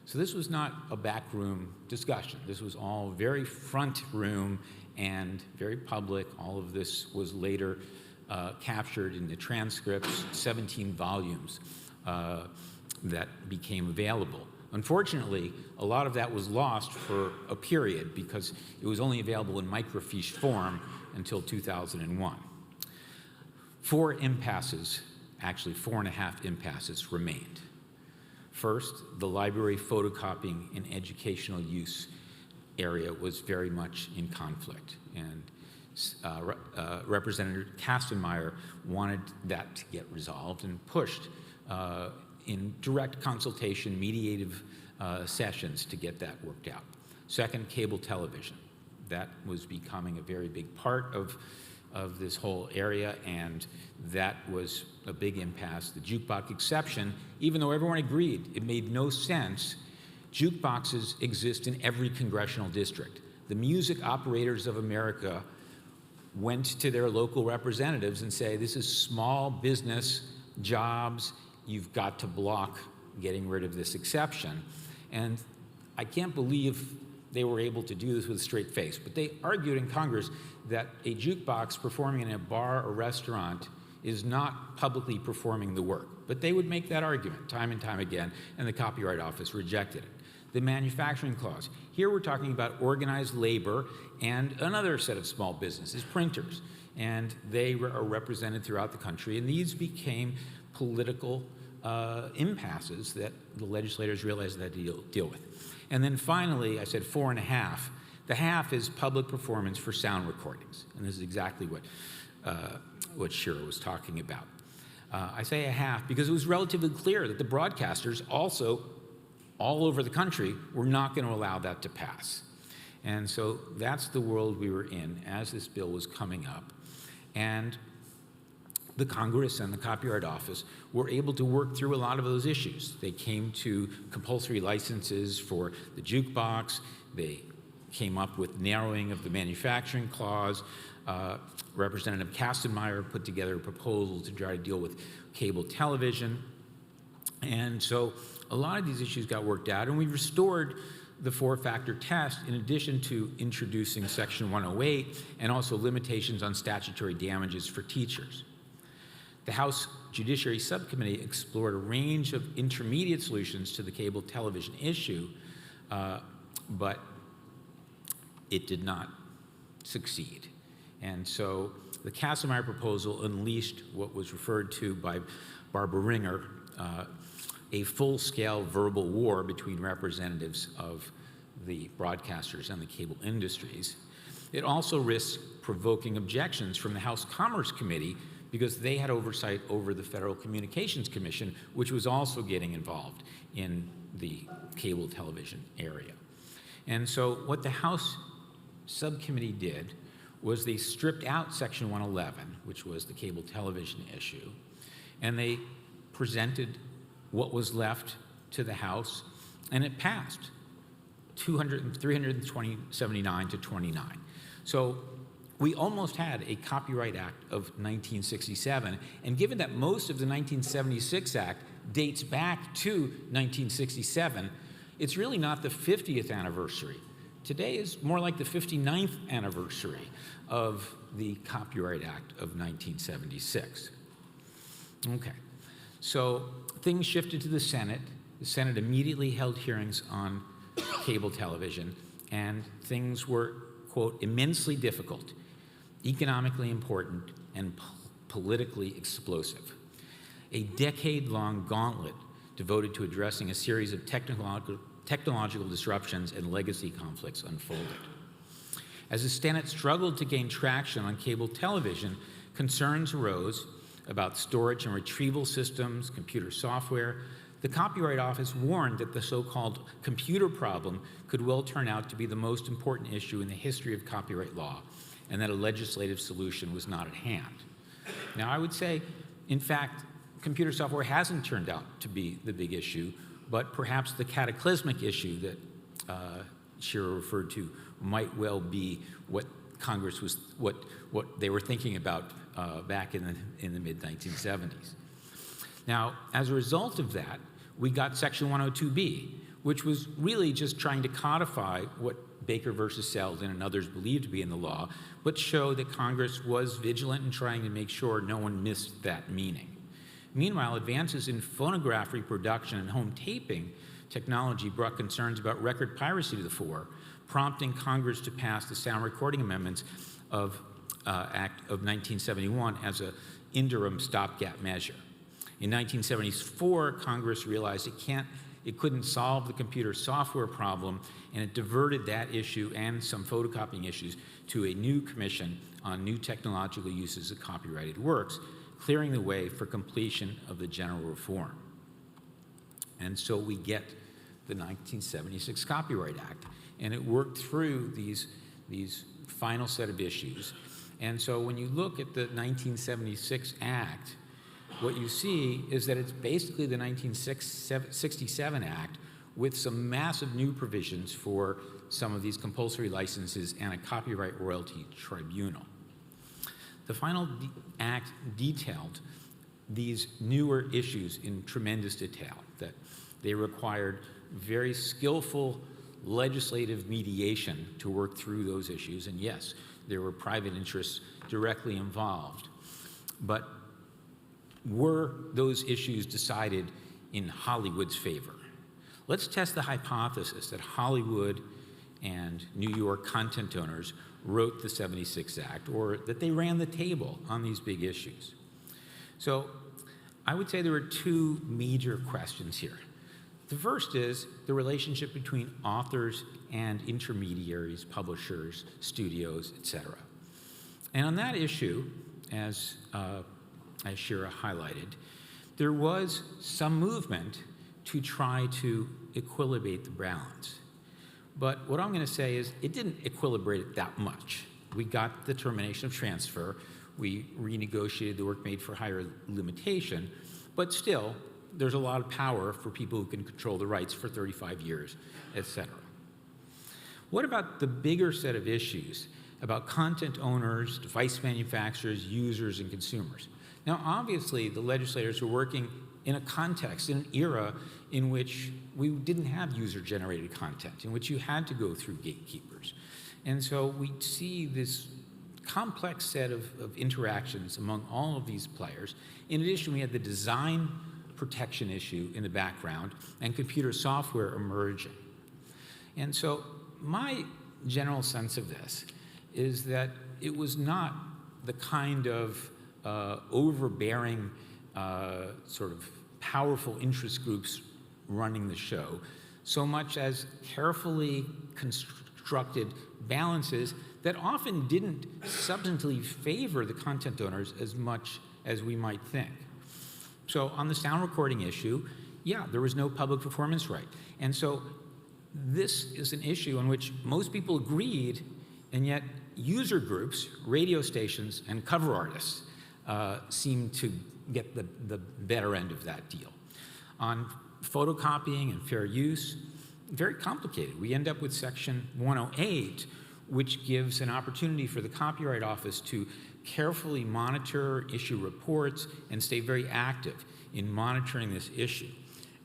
So this was not a backroom discussion. This was all very front room and very public. All of this was later captured in the transcripts, 17 volumes that became available. Unfortunately, a lot of that was lost for a period because it was only available in microfiche form until 2001. 4 impasses, actually 4.5 impasses remained. First, the library photocopying and educational use area was very much in conflict, and Representative Kastenmeier wanted that to get resolved and pushed in direct consultation, mediative sessions to get that worked out. Second, cable television. That was becoming a very big part of this whole area, and that was a big impasse. The jukebox exception, even though everyone agreed it made no sense, jukeboxes exist in every congressional district. The Music Operators of America went to their local representatives and say, this is small business jobs, you've got to block getting rid of this exception. And I can't believe they were able to do this with a straight face, but they argued in Congress that a jukebox performing in a bar or restaurant is not publicly performing the work. But they would make that argument time and time again, and the Copyright Office rejected it. The manufacturing clause. Here we're talking about organized labor and another set of small businesses, printers. And they are represented throughout the country, and these became political impasses that the legislators realized they had to deal with. And then finally, I said 4.5. The half is public performance for sound recordings. And this is exactly what Shira was talking about. I say a half because it was relatively clear that the broadcasters also, all over the country, were not going to allow that to pass. And so that's the world we were in as this bill was coming up. And the Congress and the Copyright Office were able to work through a lot of those issues. They came to compulsory licenses for the jukebox. They came up with narrowing of the manufacturing clause. Representative Kastenmeier put together a proposal to try to deal with cable television. And so a lot of these issues got worked out, and we restored the 4-factor test in addition to introducing Section 108 and also limitations on statutory damages for teachers. The House Judiciary Subcommittee explored a range of intermediate solutions to the cable television issue, but it did not succeed. And so the Kastenmeier proposal unleashed what was referred to by Barbara Ringer, a full-scale verbal war between representatives of the broadcasters and the cable industries. It also risked provoking objections from the House Commerce Committee because they had oversight over the Federal Communications Commission, which was also getting involved in the cable television area. And so what the House Subcommittee did was they stripped out Section 111, which was the cable television issue, and they presented what was left to the House, and it passed 379 to 29. So we almost had a Copyright Act of 1967, and given that most of the 1976 Act dates back to 1967, it's really not the 50th anniversary. Today is more like the 59th anniversary of the Copyright Act of 1976. Okay, so things shifted to the Senate. The Senate immediately held hearings on cable television, and things were, quote, immensely difficult, economically important, and politically explosive. A decade-long gauntlet devoted to addressing a series of technological disruptions and legacy conflicts unfolded. As the Senate struggled to gain traction on cable television, concerns arose about storage and retrieval systems, computer software. The Copyright Office warned that the so-called computer problem could well turn out to be the most important issue in the history of copyright law, and that a legislative solution was not at hand. Now, I would say, in fact, computer software hasn't turned out to be the big issue, but perhaps the cataclysmic issue that Shira referred to might well be what Congress was, what they were thinking about back in the mid-1970s. Now, as a result of that, we got Section 102B, which was really just trying to codify what Baker versus Selden and others believed to be in the law, but show that Congress was vigilant in trying to make sure no one missed that meaning. Meanwhile, advances in phonograph reproduction and home taping technology brought concerns about record piracy to the fore, prompting Congress to pass the Sound Recording Amendments of Act of 1971 as an interim stopgap measure. In 1974, Congress realized it couldn't solve the computer software problem, and it diverted that issue and some photocopying issues to a new commission on new technological uses of copyrighted works, clearing the way for completion of the general reform. And so we get the 1976 Copyright Act, and it worked through these final set of issues. And so when you look at the 1976 Act, what you see is that it's basically the 1967 Act with some massive new provisions for some of these compulsory licenses and a copyright royalty tribunal. The final act detailed these newer issues in tremendous detail, that they required very skillful legislative mediation to work through those issues, and yes, there were private interests directly involved. But were those issues decided in Hollywood's favor? Let's test the hypothesis that Hollywood and New York content owners wrote the 76 Act, or that they ran the table on these big issues. So I would say there are two major questions here. The first is the relationship between authors and intermediaries, publishers, studios, etc. And on that issue, as Shira highlighted, there was some movement to try to equilibrate the balance. But what I'm going to say is it didn't equilibrate it that much. We got the termination of transfer. We renegotiated the work made for hire limitation. But still, there's a lot of power for people who can control the rights for 35 years, et cetera. What about the bigger set of issues about content owners, device manufacturers, users, and consumers? Now, obviously, the legislators were working in a context, in an era in which we didn't have user-generated content, in which you had to go through gatekeepers. And so we see this complex set of interactions among all of these players. In addition, we had the design protection issue in the background and computer software emerging. And so my general sense of this is that it was not the kind of overbearing sort of powerful interest groups running the show, so much as carefully constructed balances that often didn't substantively favor the content owners as much as we might think. So on the sound recording issue, yeah, there was no public performance right. And so this is an issue on which most people agreed, and yet user groups, radio stations, and cover artists seem to get the better end of that deal. On photocopying and fair use, very complicated. We end up with Section 108, which gives an opportunity for the Copyright Office to carefully monitor, issue reports, and stay very active in monitoring this issue.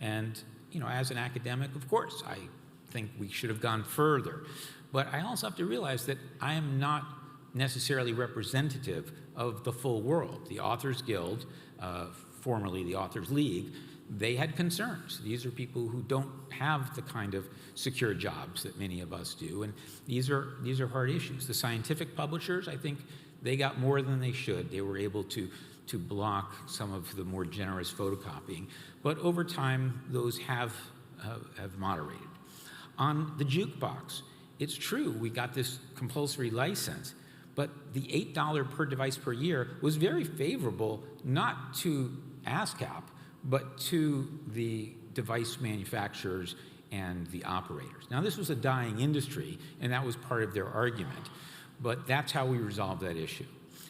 And, you know, as an academic, of course, I think we should have gone further. But I also have to realize that I am not necessarily representative of the full world. The Authors Guild, formerly the Authors League, they had concerns. These are people who don't have the kind of secure jobs that many of us do, and these are hard issues. The scientific publishers, I think, they got more than they should. They were able to block some of the more generous photocopying, but over time, those have moderated. On the jukebox, it's true, we got this compulsory license, but the $8 per device per year was very favorable, not to ASCAP, but to the device manufacturers and the operators. Now, this was a dying industry, and that was part of their argument, but that's how we resolved that issue.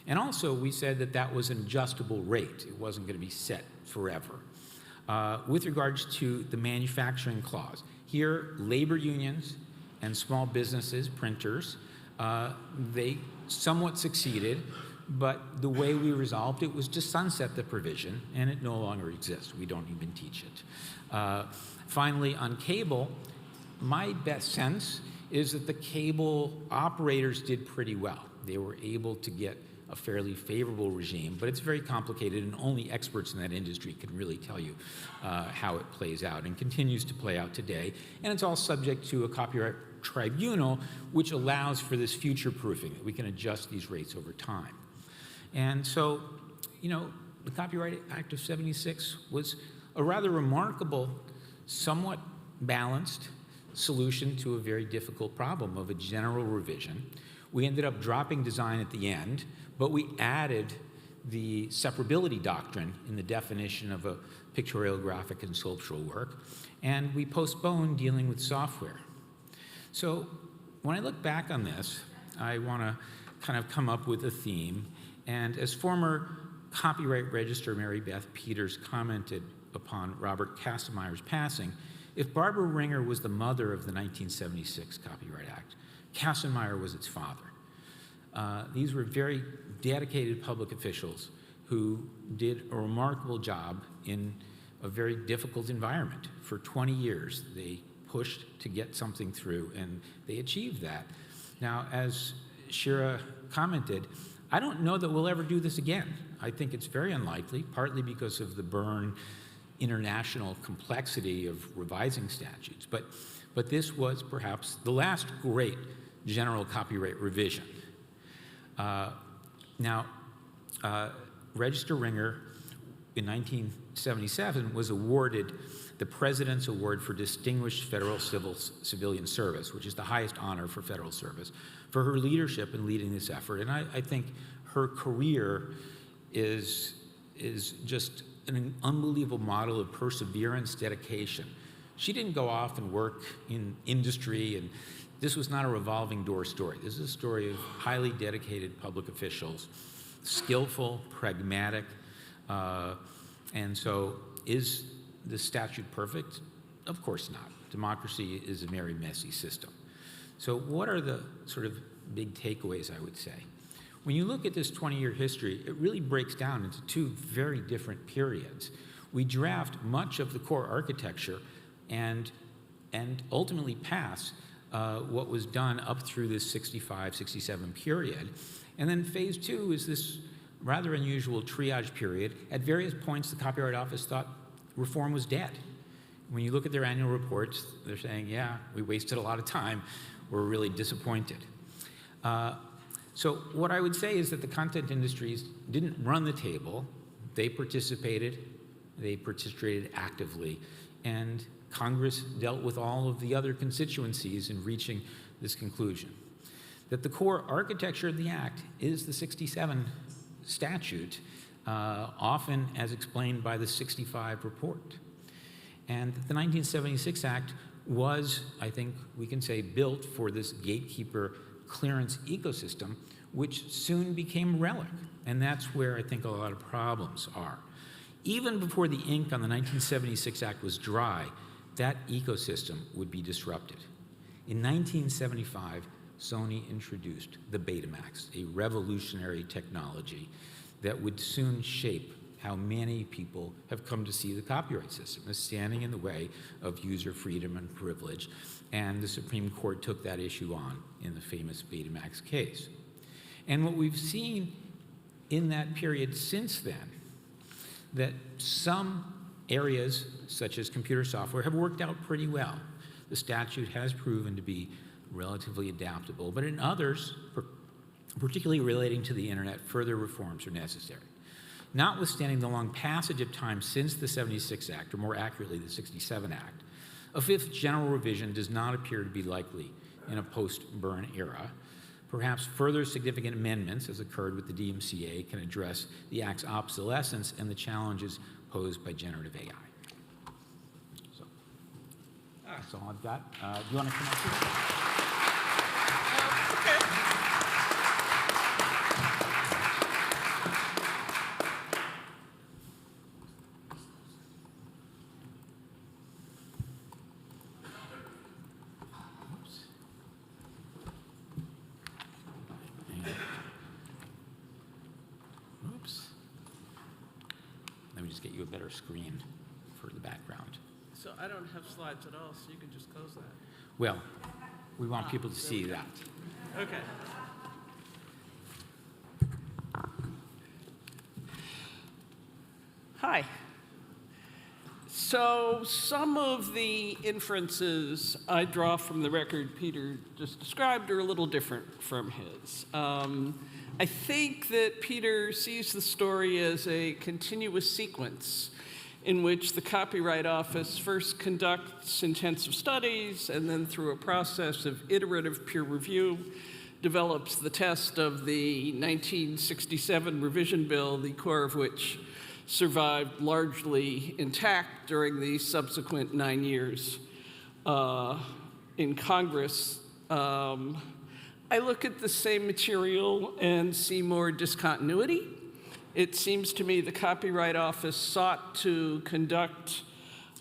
And also, we said that that was an adjustable rate. It wasn't going to be set forever. With regards to the manufacturing clause, here, labor unions and small businesses, printers, they somewhat succeeded, but the way we resolved it was to sunset the provision, and it no longer exists. We don't even teach it. Finally, on cable, my best sense is that the cable operators did pretty well. They were able to get a fairly favorable regime, but it's very complicated, and only experts in that industry can really tell you how it plays out, and continues to play out today. And it's all subject to a copyright tribunal, which allows for this future proofing, that we can adjust these rates over time. And so, you know, the Copyright Act of '76 was a rather remarkable, somewhat balanced solution to a very difficult problem of a general revision. We ended up dropping design at the end, but we added the separability doctrine in the definition of a pictorial, graphic, and sculptural work, and we postponed dealing with software. So when I look back on this, I want to kind of come up with a theme. And as former Copyright Registrar Mary Beth Peters commented upon Robert Kastemeyer's passing, if Barbara Ringer was the mother of the 1976 Copyright Act, Kastenmeier was its father. These were very dedicated public officials who did a remarkable job in a very difficult environment. For 20 years, they pushed to get something through, and they achieved that. Now, as Shira commented, I don't know that we'll ever do this again. I think it's very unlikely, partly because of the Berne international complexity of revising statutes. But this was perhaps the last great general copyright revision. Register Ringer in 1977 was awarded the President's Award for Distinguished Federal Civilian Service, which is the highest honor for federal service, for her leadership in leading this effort. And I think her career is just an unbelievable model of perseverance, dedication. She didn't go off and work in industry, and this was not a revolving door story. This is a story of highly dedicated public officials, skillful, pragmatic, and so is the statute perfect? Of course not. Democracy is a very messy system. So what are the sort of big takeaways, I would say? When you look at this 20-year history, it really breaks down into two very different periods. We draft much of the core architecture and ultimately pass what was done up through this 65, 67 period. And then phase two is this rather unusual triage period. At various points, the Copyright Office thought reform was dead. When you look at their annual reports, they're saying, yeah, we wasted a lot of time. We're really disappointed. So what I would say is that the content industries didn't run the table. They participated actively, and Congress dealt with all of the other constituencies in reaching this conclusion. That the core architecture of the Act is the 67 statute, often as explained by the 65 report. And the 1976 Act was, I think we can say, built for this gatekeeper clearance ecosystem, which soon became relic. And that's where I think a lot of problems are. Even before the ink on the 1976 Act was dry, that ecosystem would be disrupted. In 1975, Sony introduced the Betamax, a revolutionary technology that would soon shape how many people have come to see the copyright system as standing in the way of user freedom and privilege, and the Supreme Court took that issue on in the famous Betamax case. And what we've seen in that period since then, that some areas, such as computer software, have worked out pretty well. The statute has proven to be relatively adaptable, but in others, particularly relating to the internet, further reforms are necessary. Notwithstanding the long passage of time since the 76 Act, or more accurately, the 67 Act, a fifth general revision does not appear to be likely in a post-Byrne era. Perhaps further significant amendments, as occurred with the DMCA, can address the Act's obsolescence and the challenges posed by generative AI. So, that's all I've got. Do you want to come up here? Get you a better screen for the background. So I don't have slides at all, so you can just close that. Well, we want people to see that. Okay. Hi. So some of the inferences I draw from the record Peter just described are a little different from his. I think that Peter sees the story as a continuous sequence in which the Copyright Office first conducts intensive studies and then through a process of iterative peer review develops the test of the 1967 revision bill, the core of which survived largely intact during the subsequent 9 years in Congress. I look at the same material and see more discontinuity. It seems to me the Copyright Office sought to conduct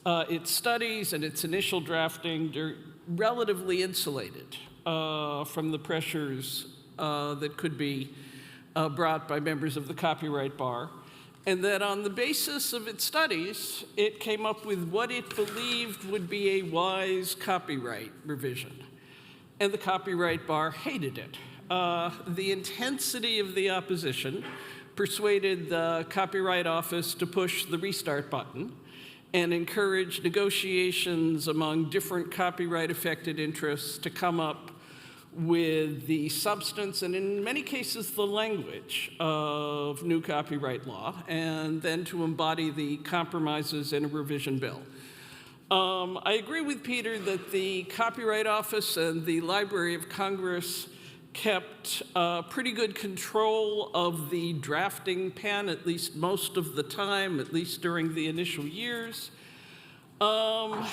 its studies and its initial drafting relatively insulated from the pressures that could be brought by members of the copyright bar, and that on the basis of its studies, it came up with what it believed would be a wise copyright revision. And the copyright bar hated it. The intensity of the opposition persuaded the Copyright Office to push the restart button and encourage negotiations among different copyright-affected interests to come up with the substance and, in many cases, the language of new copyright law, and then to embody the compromises in a revision bill. I agree with Peter that the Copyright Office and the Library of Congress kept pretty good control of the drafting pen, at least most of the time, at least during the initial years. And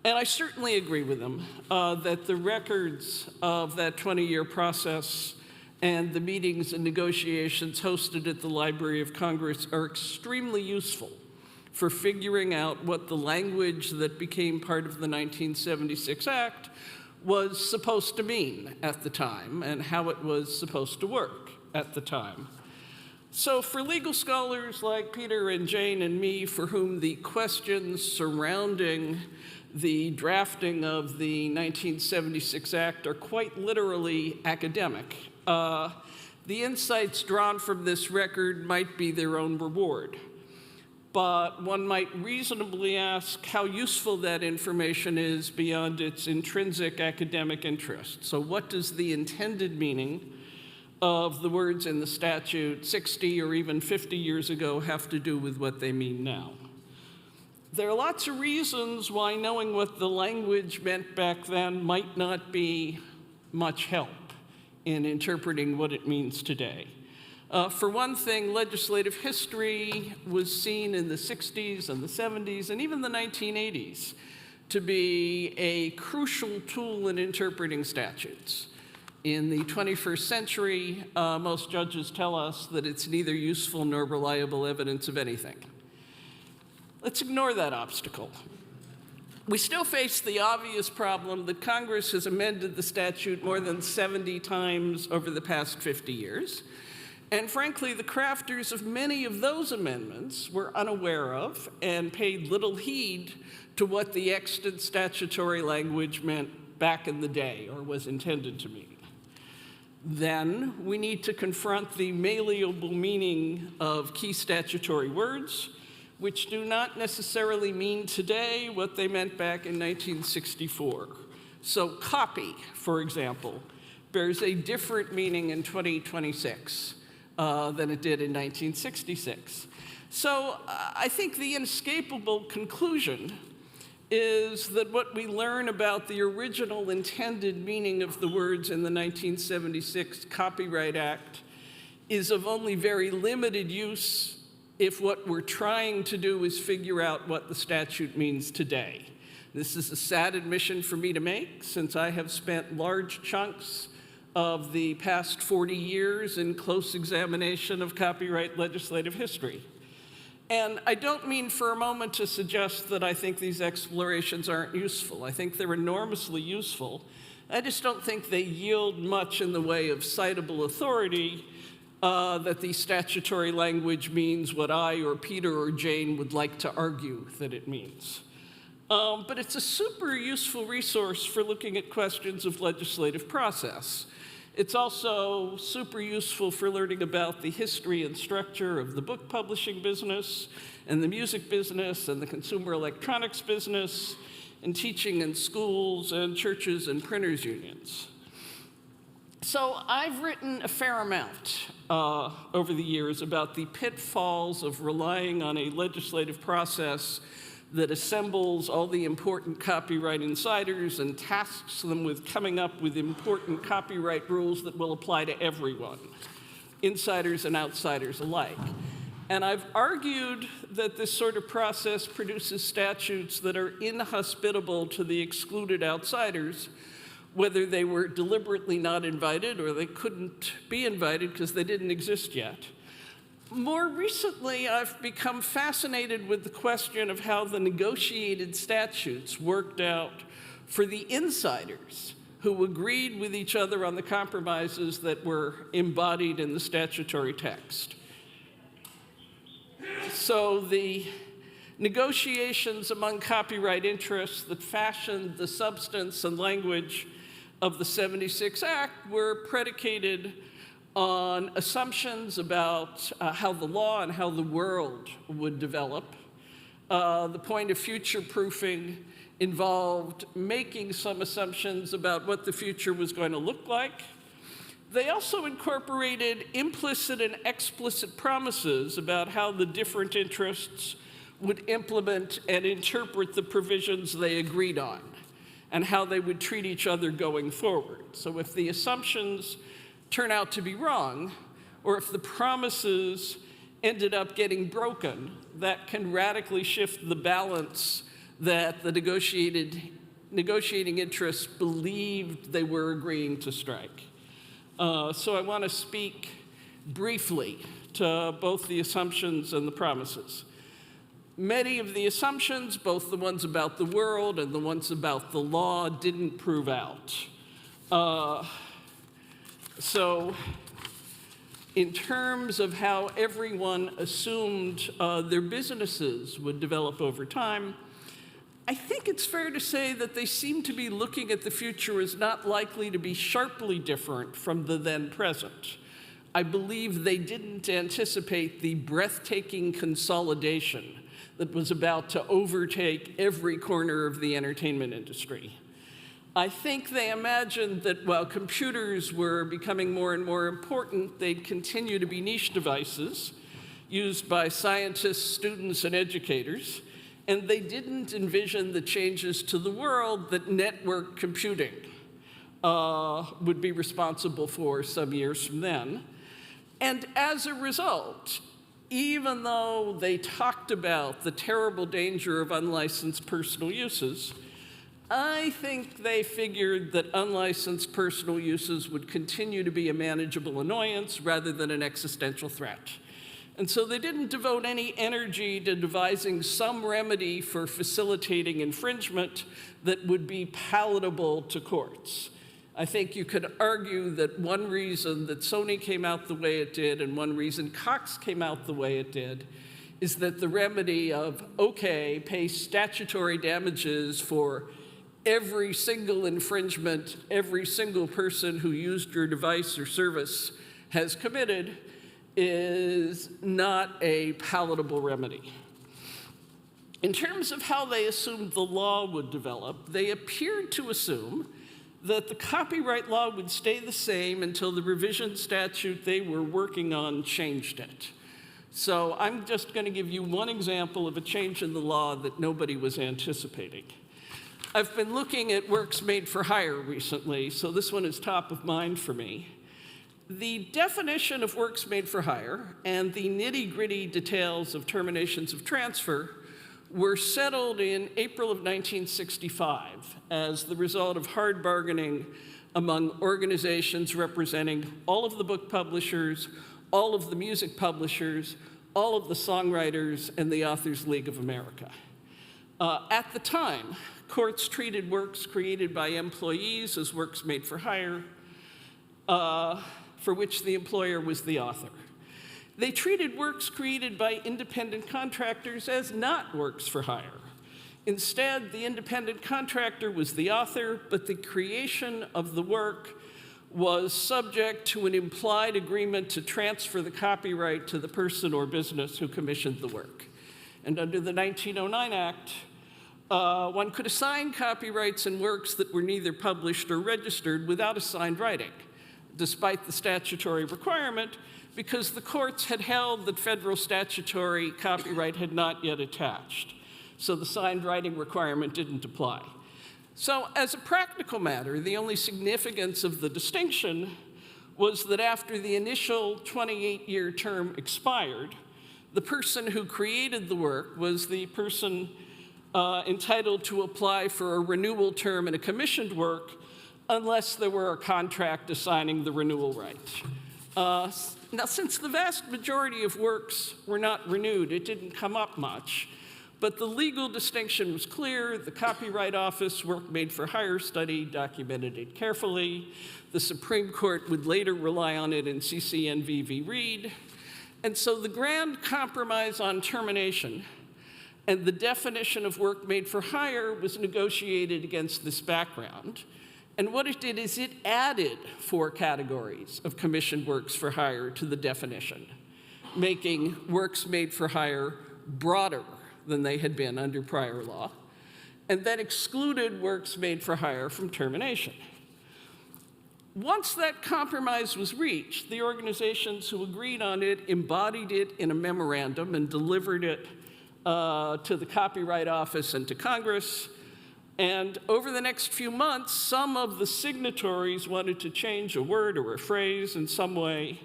I certainly agree with them that the records of that 20-year process and the meetings and negotiations hosted at the Library of Congress are extremely useful for figuring out what the language that became part of the 1976 Act was supposed to mean at the time and how it was supposed to work at the time. So for legal scholars like Peter and Jane and me, for whom the questions surrounding the drafting of the 1976 Act are quite literally academic, the insights drawn from this record might be their own reward. But one might reasonably ask how useful that information is beyond its intrinsic academic interest. So what does the intended meaning of the words in the statute 60 or even 50 years ago have to do with what they mean now? There are lots of reasons why knowing what the language meant back then might not be much help in interpreting what it means today. For one thing, legislative history was seen in the 60s and the 70s and even the 1980s to be a crucial tool in interpreting statutes. In the 21st century, most judges tell us that it's neither useful nor reliable evidence of anything. Let's ignore that obstacle. We still face the obvious problem that Congress has amended the statute more than 70 times over the past 50 years. And frankly, the crafters of many of those amendments were unaware of and paid little heed to what the extant statutory language meant back in the day, or was intended to mean. Then we need to confront the malleable meaning of key statutory words, which do not necessarily mean today what they meant back in 1964. So copy, for example, bears a different meaning in 2026 than it did in 1966. So I think the inescapable conclusion is that what we learn about the original intended meaning of the words in the 1976 Copyright Act is of only very limited use if what we're trying to do is figure out what the statute means today. This is a sad admission for me to make, since I have spent large chunks of the past 40 years in close examination of copyright legislative history. And I don't mean for a moment to suggest that I think these explorations aren't useful. I think they're enormously useful. I just don't think they yield much in the way of citable authority that the statutory language means what I or Peter or Jane would like to argue that it means. But it's a super useful resource for looking at questions of legislative process. It's also super useful for learning about the history and structure of the book publishing business, and the music business, and the consumer electronics business, and teaching in schools and churches and printers unions. So I've written a fair amount over the years about the pitfalls of relying on a legislative process that assembles all the important copyright insiders and tasks them with coming up with important copyright rules that will apply to everyone, insiders and outsiders alike. And I've argued that this sort of process produces statutes that are inhospitable to the excluded outsiders, whether they were deliberately not invited or they couldn't be invited because they didn't exist yet. More recently, I've become fascinated with the question of how the negotiated statutes worked out for the insiders who agreed with each other on the compromises that were embodied in the statutory text. So the negotiations among copyright interests that fashioned the substance and language of the '76 Act were predicated on assumptions about how the law and how the world would develop. The point of future-proofing involved making some assumptions about what the future was going to look like. They also incorporated implicit and explicit promises about how the different interests would implement and interpret the provisions they agreed on, and how they would treat each other going forward. So if the assumptions turn out to be wrong, or if the promises ended up getting broken, that can radically shift the balance that the negotiating interests believed they were agreeing to strike. So I want to speak briefly to both the assumptions and the promises. Many of the assumptions, both the ones about the world and the ones about the law, didn't prove out. So in terms of how everyone assumed their businesses would develop over time, I think it's fair to say that they seem to be looking at the future as not likely to be sharply different from the then present. I believe they didn't anticipate the breathtaking consolidation that was about to overtake every corner of the entertainment industry. I think they imagined that while computers were becoming more and more important, they'd continue to be niche devices used by scientists, students, and educators, and they didn't envision the changes to the world that network computing would be responsible for some years from then. And as a result, even though they talked about the terrible danger of unlicensed personal uses, I think they figured that unlicensed personal uses would continue to be a manageable annoyance rather than an existential threat. And so they didn't devote any energy to devising some remedy for facilitating infringement that would be palatable to courts. I think you could argue that one reason that Sony came out the way it did and one reason Cox came out the way it did is that the remedy of, okay, pay statutory damages for every single infringement every single person who used your device or service has committed is not a palatable remedy. In terms of how they assumed the law would develop, they appeared to assume that the copyright law would stay the same until the revision statute they were working on changed it. So I'm just going to give you one example of a change in the law that nobody was anticipating. I've been looking at works made for hire recently, so this one is top of mind for me. The definition of works made for hire and the nitty-gritty details of terminations of transfer were settled in April of 1965 as the result of hard bargaining among organizations representing all of the book publishers, all of the music publishers, all of the songwriters, and the Authors League of America. At the time, courts treated works created by employees as works made for hire, for which the employer was the author. They treated works created by independent contractors as not works for hire. Instead, the independent contractor was the author, but the creation of the work was subject to an implied agreement to transfer the copyright to the person or business who commissioned the work. And under the 1909 Act, one could assign copyrights in works that were neither published or registered without a signed writing, despite the statutory requirement, because the courts had held that federal statutory copyright had not yet attached. So the signed writing requirement didn't apply. So as a practical matter, the only significance of the distinction was that after the initial 28-year term expired, the person who created the work was the person entitled to apply for a renewal term in a commissioned work unless there were a contract assigning the renewal right. Now, since the vast majority of works were not renewed, it didn't come up much. But the legal distinction was clear. The Copyright Office Work Made for Hire study documented it carefully. The Supreme Court would later rely on it in CCNV v. Reed. And so the grand compromise on termination and the definition of work made for hire was negotiated against this background. And what it did is it added 4 categories of commissioned works for hire to the definition, making works made for hire broader than they had been under prior law, and then excluded works made for hire from termination. Once that compromise was reached, the organizations who agreed on it embodied it in a memorandum and delivered it to the Copyright Office and to Congress. And over the next few months, some of the signatories wanted to change a word or a phrase in some way.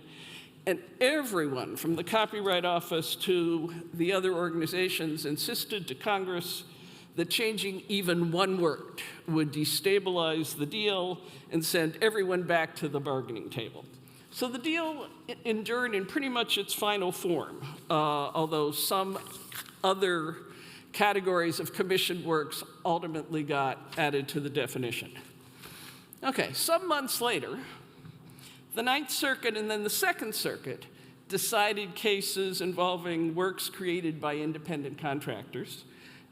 And everyone from the Copyright Office to the other organizations insisted to Congress that changing even one word would destabilize the deal and send everyone back to the bargaining table. So the deal endured in pretty much its final form, although some other categories of commissioned works ultimately got added to the definition. Okay, some months later, the Ninth Circuit and then the Second Circuit decided cases involving works created by independent contractors,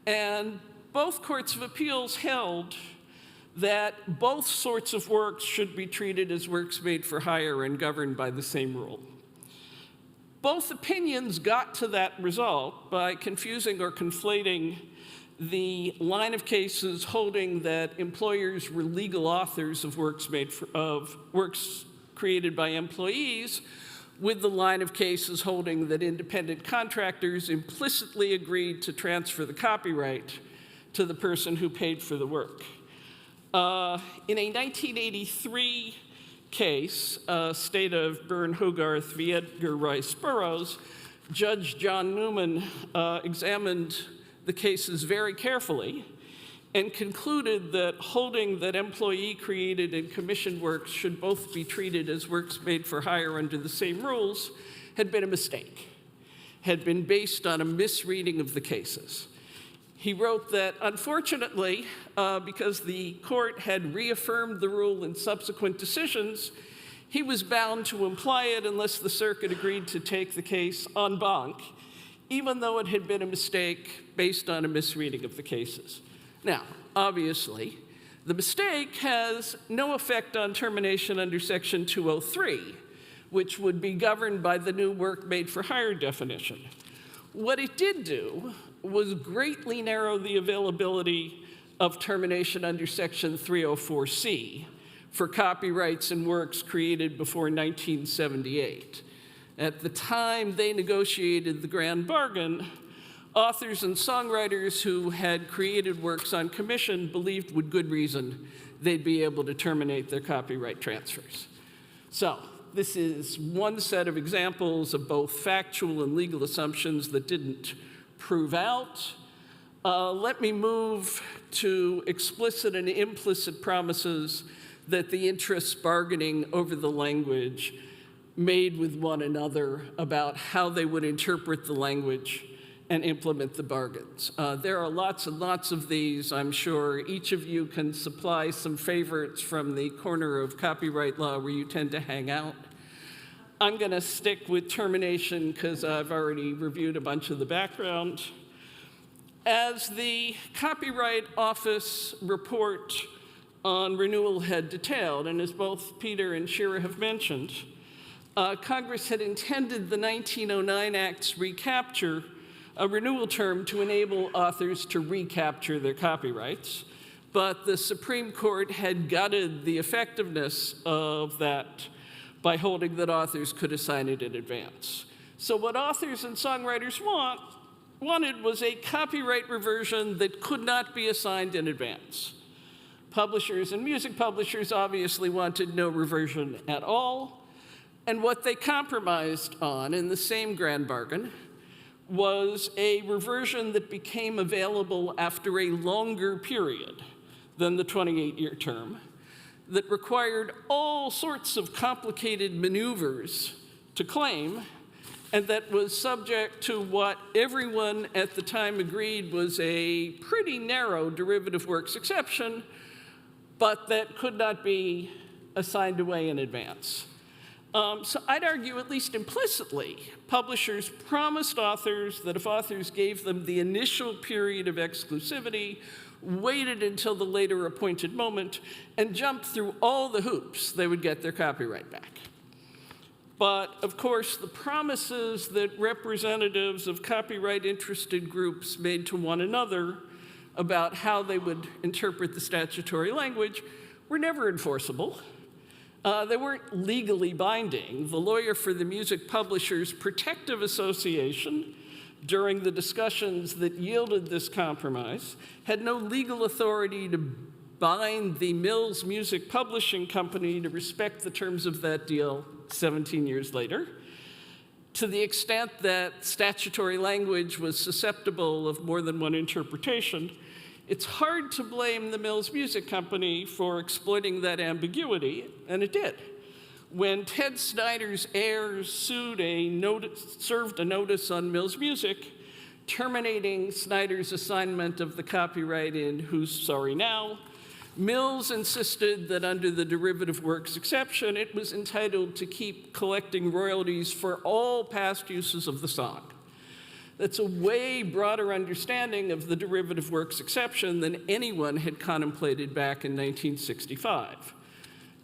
and both courts of appeals held that both sorts of works should be treated as works made for hire and governed by the same rule. Both opinions got to that result by confusing or conflating the line of cases holding that employers were legal authors of works created by employees with the line of cases holding that independent contractors implicitly agreed to transfer the copyright to the person who paid for the work. In a 1983 case, State of Byrne Hogarth v. Edgar Rice Burroughs, Judge John Newman examined the cases very carefully and concluded that holding that employee-created and commissioned works should both be treated as works made for hire under the same rules had been a mistake. had been based on a misreading of the cases. He wrote that, unfortunately, because the court had reaffirmed the rule in subsequent decisions, he was bound to imply it unless the circuit agreed to take the case en banc, even though it had been a mistake based on a misreading of the cases. Now, obviously, the mistake has no effect on termination under Section 203, which would be governed by the new work made for hire definition. What it did do was greatly narrow the availability of termination under Section 304C for copyrights and works created before 1978. At the time they negotiated the grand bargain, authors and songwriters who had created works on commission believed with good reason they'd be able to terminate their copyright transfers. So this is one set of examples of both factual and legal assumptions that didn't prove out. Let me move to explicit and implicit promises that the interests bargaining over the language made with one another about how they would interpret the language and implement the bargains. There are lots and lots of these. I'm sure each of you can supply some favorites from the corner of copyright law where you tend to hang out. I'm going to stick with termination because I've already reviewed a bunch of the background. As the Copyright Office report on renewal had detailed, and as both Peter and Shira have mentioned, Congress had intended the 1909 Act's recapture, a renewal term to enable authors to recapture their copyrights, but the Supreme Court had gutted the effectiveness of that by holding that authors could assign it in advance. So what authors and songwriters wanted was a copyright reversion that could not be assigned in advance. Publishers and music publishers obviously wanted no reversion at all, and what they compromised on in the same grand bargain was a reversion that became available after a longer period than the 28-year term, that required all sorts of complicated maneuvers to claim, and that was subject to what everyone at the time agreed was a pretty narrow derivative works exception, but that could not be assigned away in advance. So I'd argue, at least implicitly, publishers promised authors that if authors gave them the initial period of exclusivity, waited until the later appointed moment, and jumped through all the hoops, they would get their copyright back. But of course, the promises that representatives of copyright-interested groups made to one another about how they would interpret the statutory language were never enforceable. They weren't legally binding. The lawyer for the Music Publishers Protective Association, during the discussions that yielded this compromise, had no legal authority to bind the Mills Music Publishing Company to respect the terms of that deal 17 years later. To the extent that statutory language was susceptible of more than one interpretation, it's hard to blame the Mills Music Company for exploiting that ambiguity, and it did. When Ted Snyder's heirs served a notice on Mills Music, terminating Snyder's assignment of the copyright in Who's Sorry Now, Mills insisted that under the derivative works exception, it was entitled to keep collecting royalties for all past uses of the song. That's a way broader understanding of the derivative works exception than anyone had contemplated back in 1965.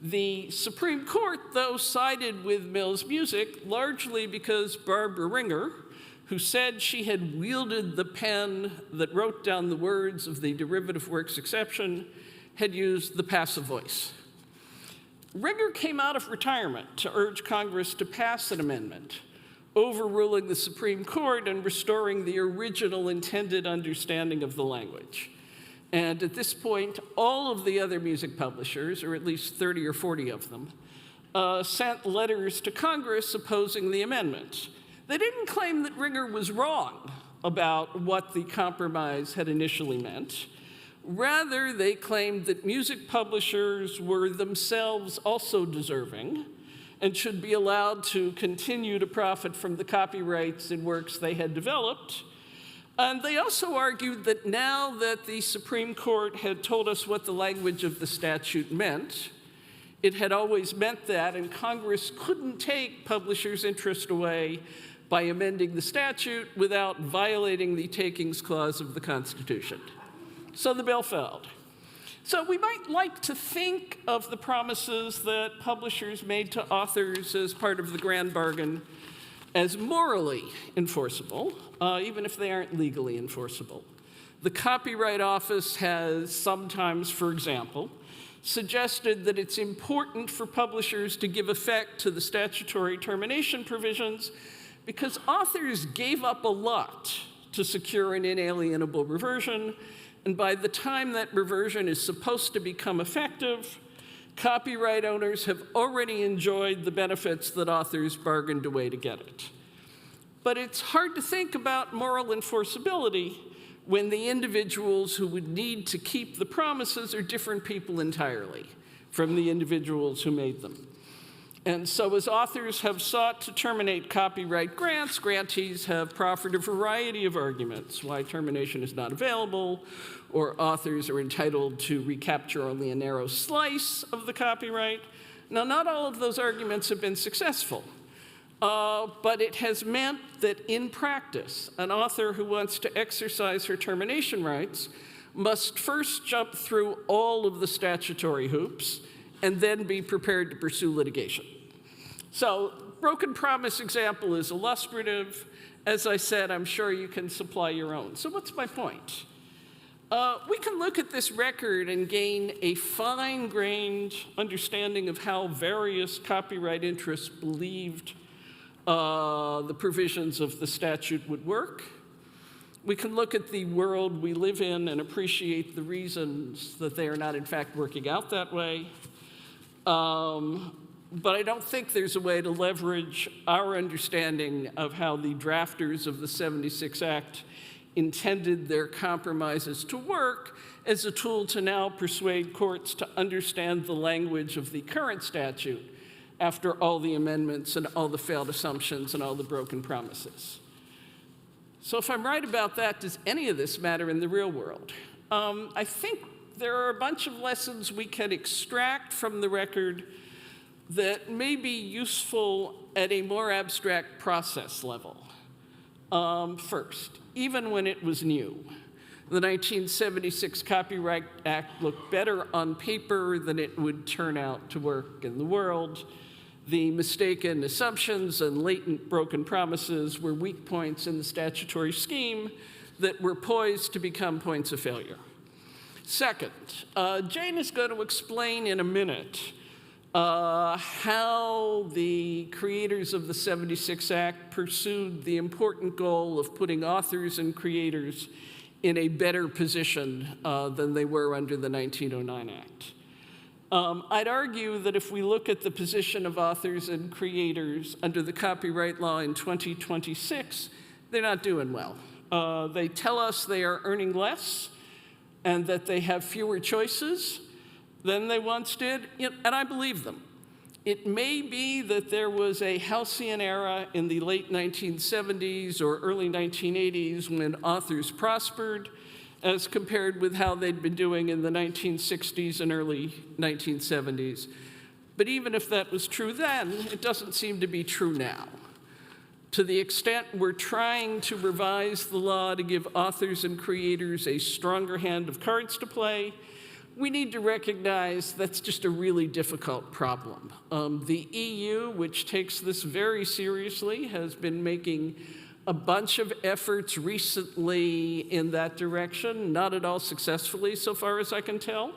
The Supreme Court, though, sided with Mills Music largely because Barbara Ringer, who said she had wielded the pen that wrote down the words of the derivative works exception, had used the passive voice. Ringer came out of retirement to urge Congress to pass an amendment, overruling the Supreme Court and restoring the original intended understanding of the language. And at this point, all of the other music publishers, or at least 30 or 40 of them, sent letters to Congress opposing the amendment. They didn't claim that Ringer was wrong about what the compromise had initially meant. Rather, they claimed that music publishers were themselves also deserving, and should be allowed to continue to profit from the copyrights in works they had developed. And they also argued that now that the Supreme Court had told us what the language of the statute meant, it had always meant that, and Congress couldn't take publishers' interest away by amending the statute without violating the takings clause of the Constitution. So the bill failed. So we might like to think of the promises that publishers made to authors as part of the grand bargain as morally enforceable, even if they aren't legally enforceable. The Copyright Office has sometimes, for example, suggested that it's important for publishers to give effect to the statutory termination provisions because authors gave up a lot to secure an inalienable reversion, and by the time that reversion is supposed to become effective, copyright owners have already enjoyed the benefits that authors bargained away to get it. But it's hard to think about moral enforceability when the individuals who would need to keep the promises are different people entirely from the individuals who made them. And so as authors have sought to terminate copyright grants, grantees have proffered a variety of arguments why termination is not available, or authors are entitled to recapture only a narrow slice of the copyright. Now, not all of those arguments have been successful, but it has meant that in practice, an author who wants to exercise her termination rights must first jump through all of the statutory hoops and then be prepared to pursue litigation. So, broken promise example is illustrative. As I said, I'm sure you can supply your own. So what's my point? We can look at this record and gain a fine-grained understanding of how various copyright interests believed the provisions of the statute would work. We can look at the world we live in and appreciate the reasons that they are not, in fact, working out that way. But I don't think there's a way to leverage our understanding of how the drafters of the 76 Act intended their compromises to work as a tool to now persuade courts to understand the language of the current statute after all the amendments and all the failed assumptions and all the broken promises. So if I'm right about that, does any of this matter in the real world? I think there are a bunch of lessons we can extract from the record that may be useful at a more abstract process level. First, even when it was new, the 1976 Copyright Act looked better on paper than it would turn out to work in the world. The mistaken assumptions and latent broken promises were weak points in the statutory scheme that were poised to become points of failure. Second, Jane is going to explain in a minute how the creators of the 76 Act pursued the important goal of putting authors and creators in a better position than they were under the 1909 Act. I'd argue that if we look at the position of authors and creators under the copyright law in 2026, they're not doing well. They tell us they are earning less and that they have fewer choices than they once did, and I believe them. It may be that there was a halcyon era in the late 1970s or early 1980s when authors prospered as compared with how they'd been doing in the 1960s and early 1970s. But even if that was true then, it doesn't seem to be true now. To the extent we're trying to revise the law to give authors and creators a stronger hand of cards to play, we need to recognize that's just a really difficult problem. The EU, which takes this very seriously, has been making a bunch of efforts recently in that direction, not at all successfully so far as I can tell.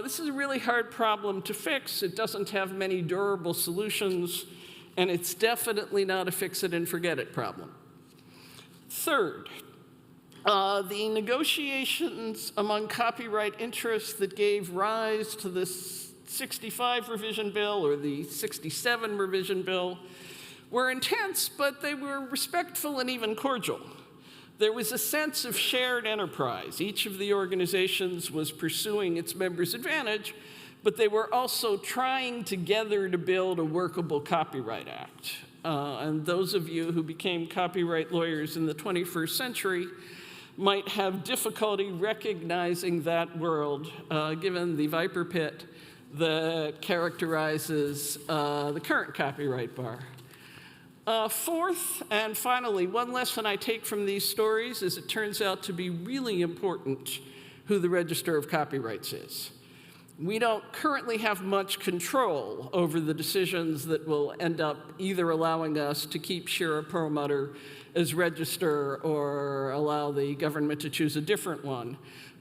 This is a really hard problem to fix. It doesn't have many durable solutions, and it's definitely not a fix-it-and-forget-it problem. Third, the negotiations among copyright interests that gave rise to the 65 revision bill or the 67 revision bill were intense, but they were respectful and even cordial. There was a sense of shared enterprise. Each of the organizations was pursuing its members' advantage, but they were also trying together to build a workable Copyright Act. And those of you who became copyright lawyers in the 21st century might have difficulty recognizing that world, given the viper pit that characterizes the current copyright bar. Fourth, and finally, one lesson I take from these stories is it turns out to be really important who the Register of Copyrights is. We don't currently have much control over the decisions that will end up either allowing us to keep Shira Perlmutter as register or allow the government to choose a different one.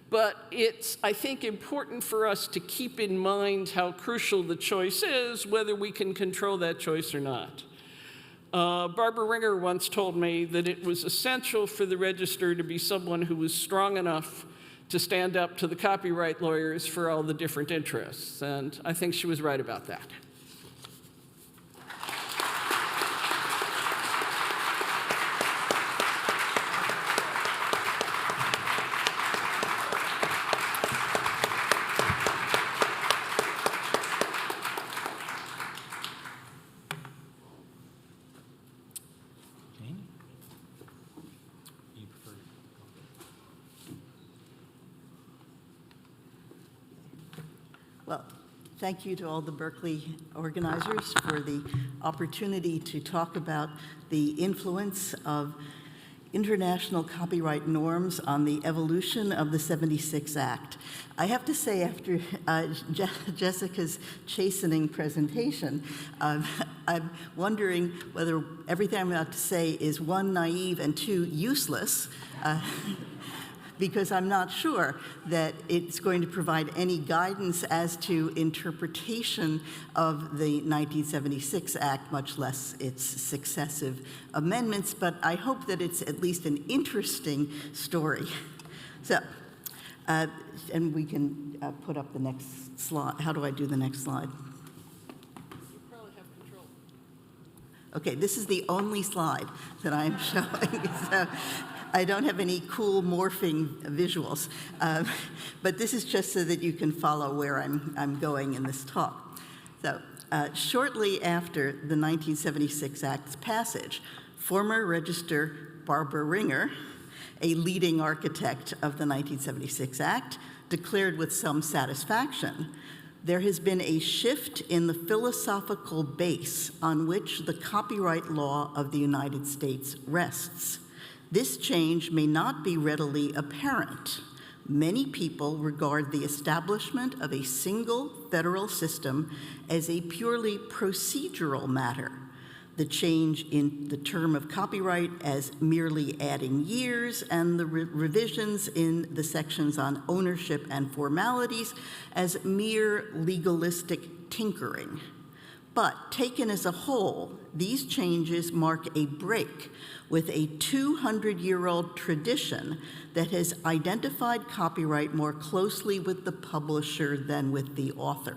But it's, I think, important for us to keep in mind how crucial the choice is, whether we can control that choice or not. Barbara Ringer once told me that it was essential for the register to be someone who was strong enough to stand up to the copyright lawyers for all the different interests, and I think she was right about that. Jane? You prefer to Well, thank you to all the Berkeley organizers for the opportunity to talk about the influence of international copyright norms on the evolution of the 76 Act. I have to say, after Jessica's chastening presentation, I'm wondering whether everything I'm about to say is one, naive, and two, useless. Because I'm not sure that it's going to provide any guidance as to interpretation of the 1976 Act, much less its successive amendments, but I hope that it's at least an interesting story. So, and we can put up the next slide. How do I do the next slide? You probably have control. Okay, this is the only slide that I'm showing. So, I don't have any cool morphing visuals, but this is just so that you can follow where I'm going in this talk. So, shortly after the 1976 Act's passage, former Register Barbara Ringer, a leading architect of the 1976 Act, declared with some satisfaction, there has been a shift in the philosophical base on which the copyright law of the United States rests. This change may not be readily apparent. Many people regard the establishment of a single federal system as a purely procedural matter, the change in the term of copyright as merely adding years, and the revisions in the sections on ownership and formalities as mere legalistic tinkering. But taken as a whole, these changes mark a break with a 200-year-old tradition that has identified copyright more closely with the publisher than with the author.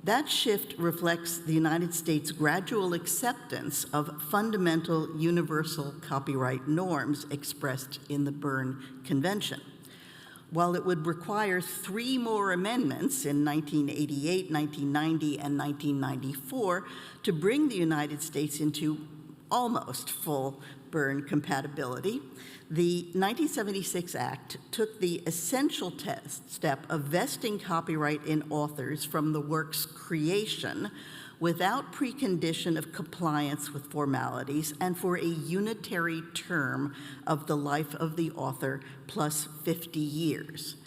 That shift reflects the United States' gradual acceptance of fundamental universal copyright norms expressed in the Berne Convention. While it would require 3 more amendments in 1988, 1990, and 1994 to bring the United States into almost full Berne compatibility, the 1976 Act took the essential step of vesting copyright in authors from the work's creation without precondition of compliance with formalities and for a unitary term of the life of the author plus 50 years.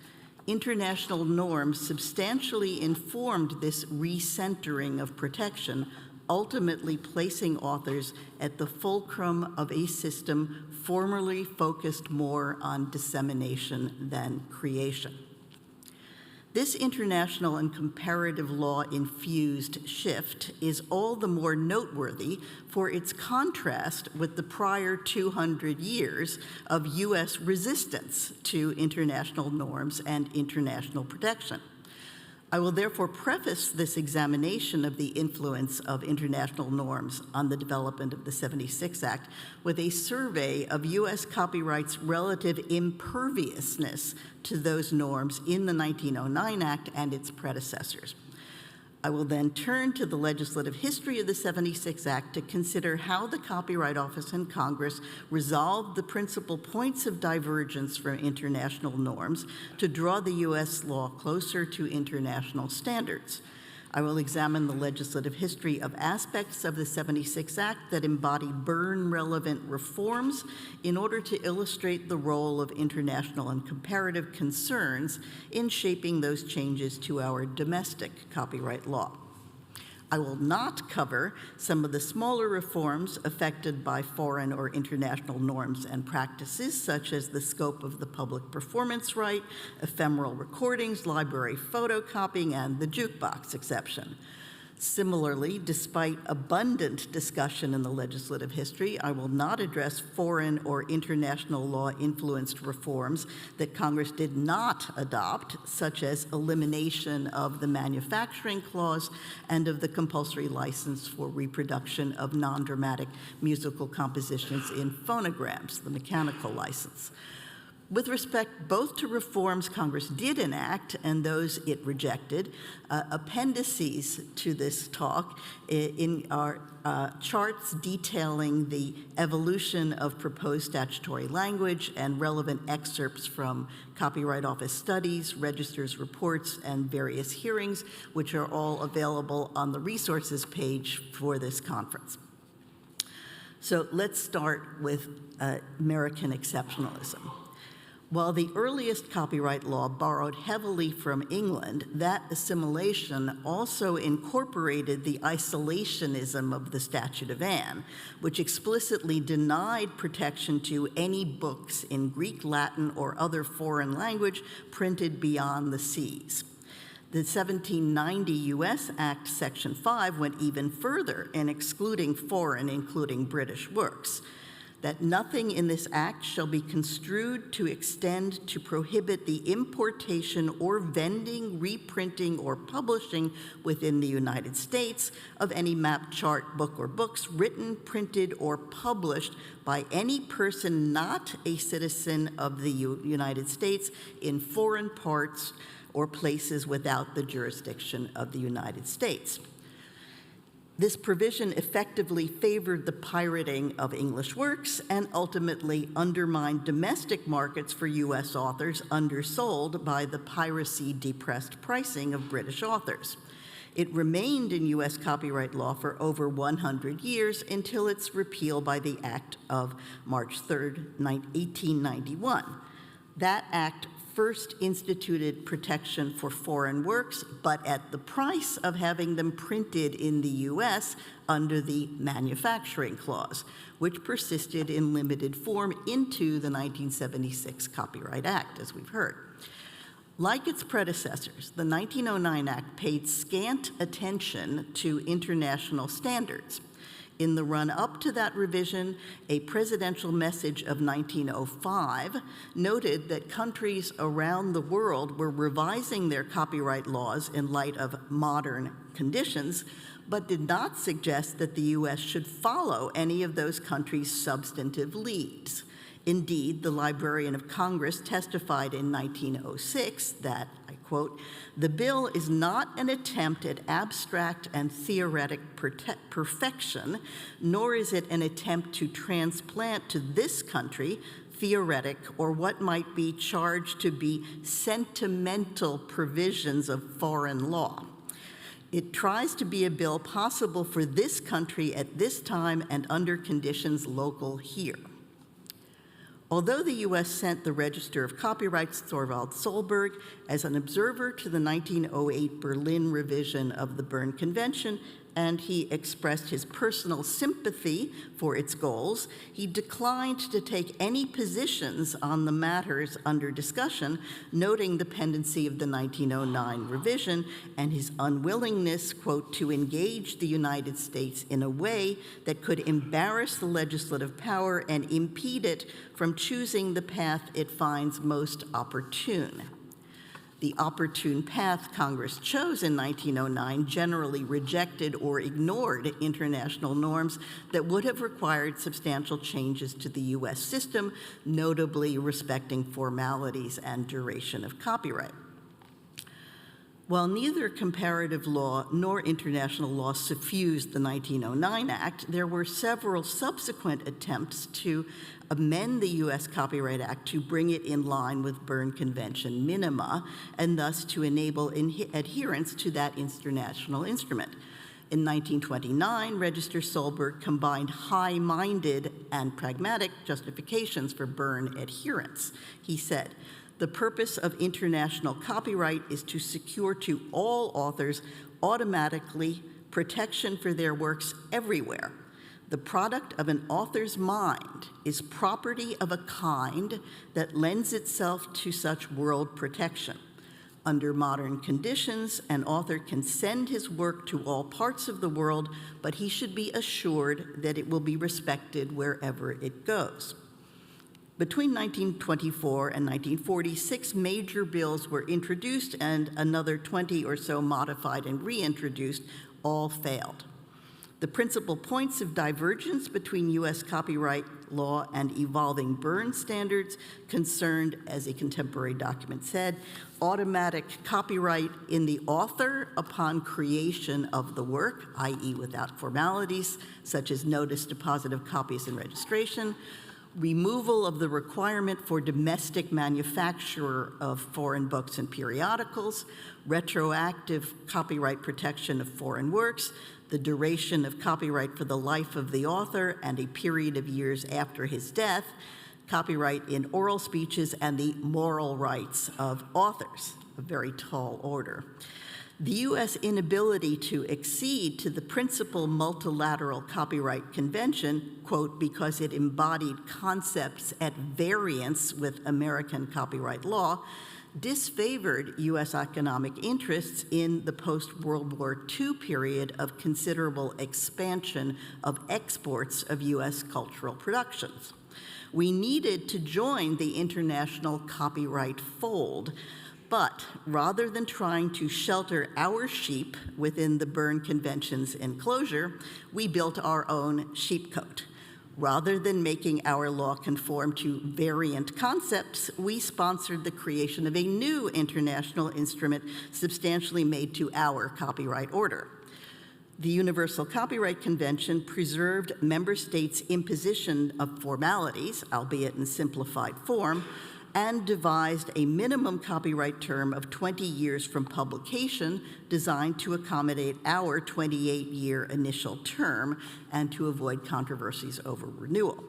International norms substantially informed this recentering of protection, ultimately placing authors at the fulcrum of a system formerly focused more on dissemination than creation. This international and comparative law-infused shift is all the more noteworthy for its contrast with the prior 200 years of U.S. resistance to international norms and international protection. I will therefore preface this examination of the influence of international norms on the development of the 76 Act with a survey of U.S. copyright's relative imperviousness to those norms in the 1909 Act and its predecessors. I will then turn to the legislative history of the 76 Act to consider how the Copyright Office and Congress resolved the principal points of divergence from international norms to draw the U.S. law closer to international standards. I will examine the legislative history of aspects of the 76 Act that embody Berne-relevant reforms in order to illustrate the role of international and comparative concerns in shaping those changes to our domestic copyright law. I will not cover some of the smaller reforms affected by foreign or international norms and practices, such as the scope of the public performance right, ephemeral recordings, library photocopying, and the jukebox exception. Similarly, despite abundant discussion in the legislative history, I will not address foreign or international law-influenced reforms that Congress did not adopt, such as elimination of the manufacturing clause and of the compulsory license for reproduction of non-dramatic musical compositions in phonograms, the mechanical license. With respect both to reforms Congress did enact and those it rejected, appendices to this talk are charts detailing the evolution of proposed statutory language and relevant excerpts from Copyright Office studies, registers, reports, and various hearings, which are all available on the resources page for this conference. So let's start with American exceptionalism. While the earliest copyright law borrowed heavily from England, that assimilation also incorporated the isolationism of the Statute of Anne, which explicitly denied protection to any books in Greek, Latin, or other foreign language printed beyond the seas. The 1790 U.S. Act, Section 5, went even further in excluding foreign, including British works. That nothing in this act shall be construed to extend to prohibit the importation or vending, reprinting, or publishing within the United States of any map, chart, book, or books written, printed, or published by any person not a citizen of the United States in foreign parts or places without the jurisdiction of the United States. This provision effectively favored the pirating of English works and ultimately undermined domestic markets for U.S. authors undersold by the piracy-depressed pricing of British authors. It remained in U.S. copyright law for over 100 years until its repeal by the Act of March 3, 1891. That act first instituted protection for foreign works, but at the price of having them printed in the U.S. under the manufacturing clause, which persisted in limited form into the 1976 Copyright Act, as we've heard. Like its predecessors, the 1909 Act paid scant attention to international standards. In the run-up to that revision, a presidential message of 1905 noted that countries around the world were revising their copyright laws in light of modern conditions, but did not suggest that the U.S. should follow any of those countries' substantive leads. Indeed, the Librarian of Congress testified in 1906 that, I quote, "The bill is not an attempt at abstract and theoretic perfection, nor is it an attempt to transplant to this country theoretic or what might be charged to be sentimental provisions of foreign law. It tries to be a bill possible for this country at this time and under conditions local here." Although the U.S. sent the Register of Copyrights Thorvald Solberg as an observer to the 1908 Berlin revision of the Berne Convention, and he expressed his personal sympathy for its goals, he declined to take any positions on the matters under discussion, noting the pendency of the 1909 revision and his unwillingness, quote, "to engage the United States in a way that could embarrass the legislative power and impede it from choosing the path it finds most opportune." The opportune path Congress chose in 1909 generally rejected or ignored international norms that would have required substantial changes to the U.S. system, notably respecting formalities and duration of copyright. While neither comparative law nor international law suffused the 1909 Act, there were several subsequent attempts to amend the U.S. Copyright Act to bring it in line with Berne Convention minima, and thus to enable adherence to that international instrument. In 1929, Register Solberg combined high-minded and pragmatic justifications for Berne adherence. He said, "The purpose of international copyright is to secure to all authors automatically protection for their works everywhere. The product of an author's mind is property of a kind that lends itself to such world protection. Under modern conditions, an author can send his work to all parts of the world, but he should be assured that it will be respected wherever it goes." Between 1924 and 1946, major bills were introduced and another 20 or so modified and reintroduced. All failed. The principal points of divergence between U.S. copyright law and evolving Berne standards concerned, as a contemporary document said, automatic copyright in the author upon creation of the work, i.e. without formalities, such as notice, deposit of copies, and registration, removal of the requirement for domestic manufacture of foreign books and periodicals, retroactive copyright protection of foreign works, the duration of copyright for the life of the author and a period of years after his death, copyright in oral speeches, and the moral rights of authors, a very tall order. The U.S. inability to accede to the principal multilateral copyright convention, quote, because it embodied concepts at variance with American copyright law, disfavored U.S. economic interests in the post-World War II period of considerable expansion of exports of U.S. cultural productions. We needed to join the international copyright fold, but rather than trying to shelter our sheep within the Berne Convention's enclosure, we built our own sheepcote. Rather than making our law conform to variant concepts, we sponsored the creation of a new international instrument substantially made to our copyright order. The Universal Copyright Convention preserved member states' imposition of formalities, albeit in simplified form, and devised a minimum copyright term of 20 years from publication designed to accommodate our 28-year initial term and to avoid controversies over renewal.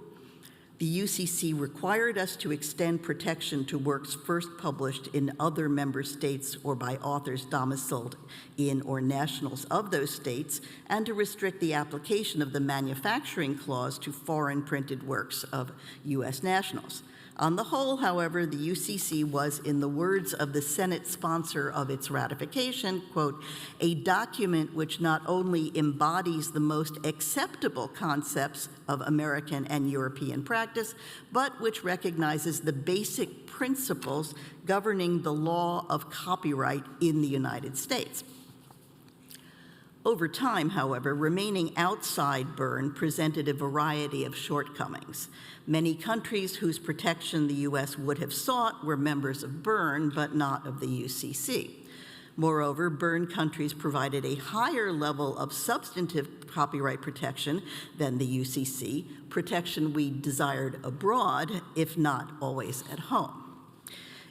The UCC required us to extend protection to works first published in other member states or by authors domiciled in or nationals of those states, and to restrict the application of the manufacturing clause to foreign printed works of U.S. nationals. On the whole, however, the UCC was, in the words of the Senate sponsor of its ratification, quote, a document which not only embodies the most acceptable concepts of American and European practice, but which recognizes the basic principles governing the law of copyright in the United States. Over time, however, remaining outside Berne presented a variety of shortcomings. Many countries whose protection the U.S. would have sought were members of Berne, but not of the UCC. Moreover, Berne countries provided a higher level of substantive copyright protection than the UCC, protection we desired abroad, if not always at home.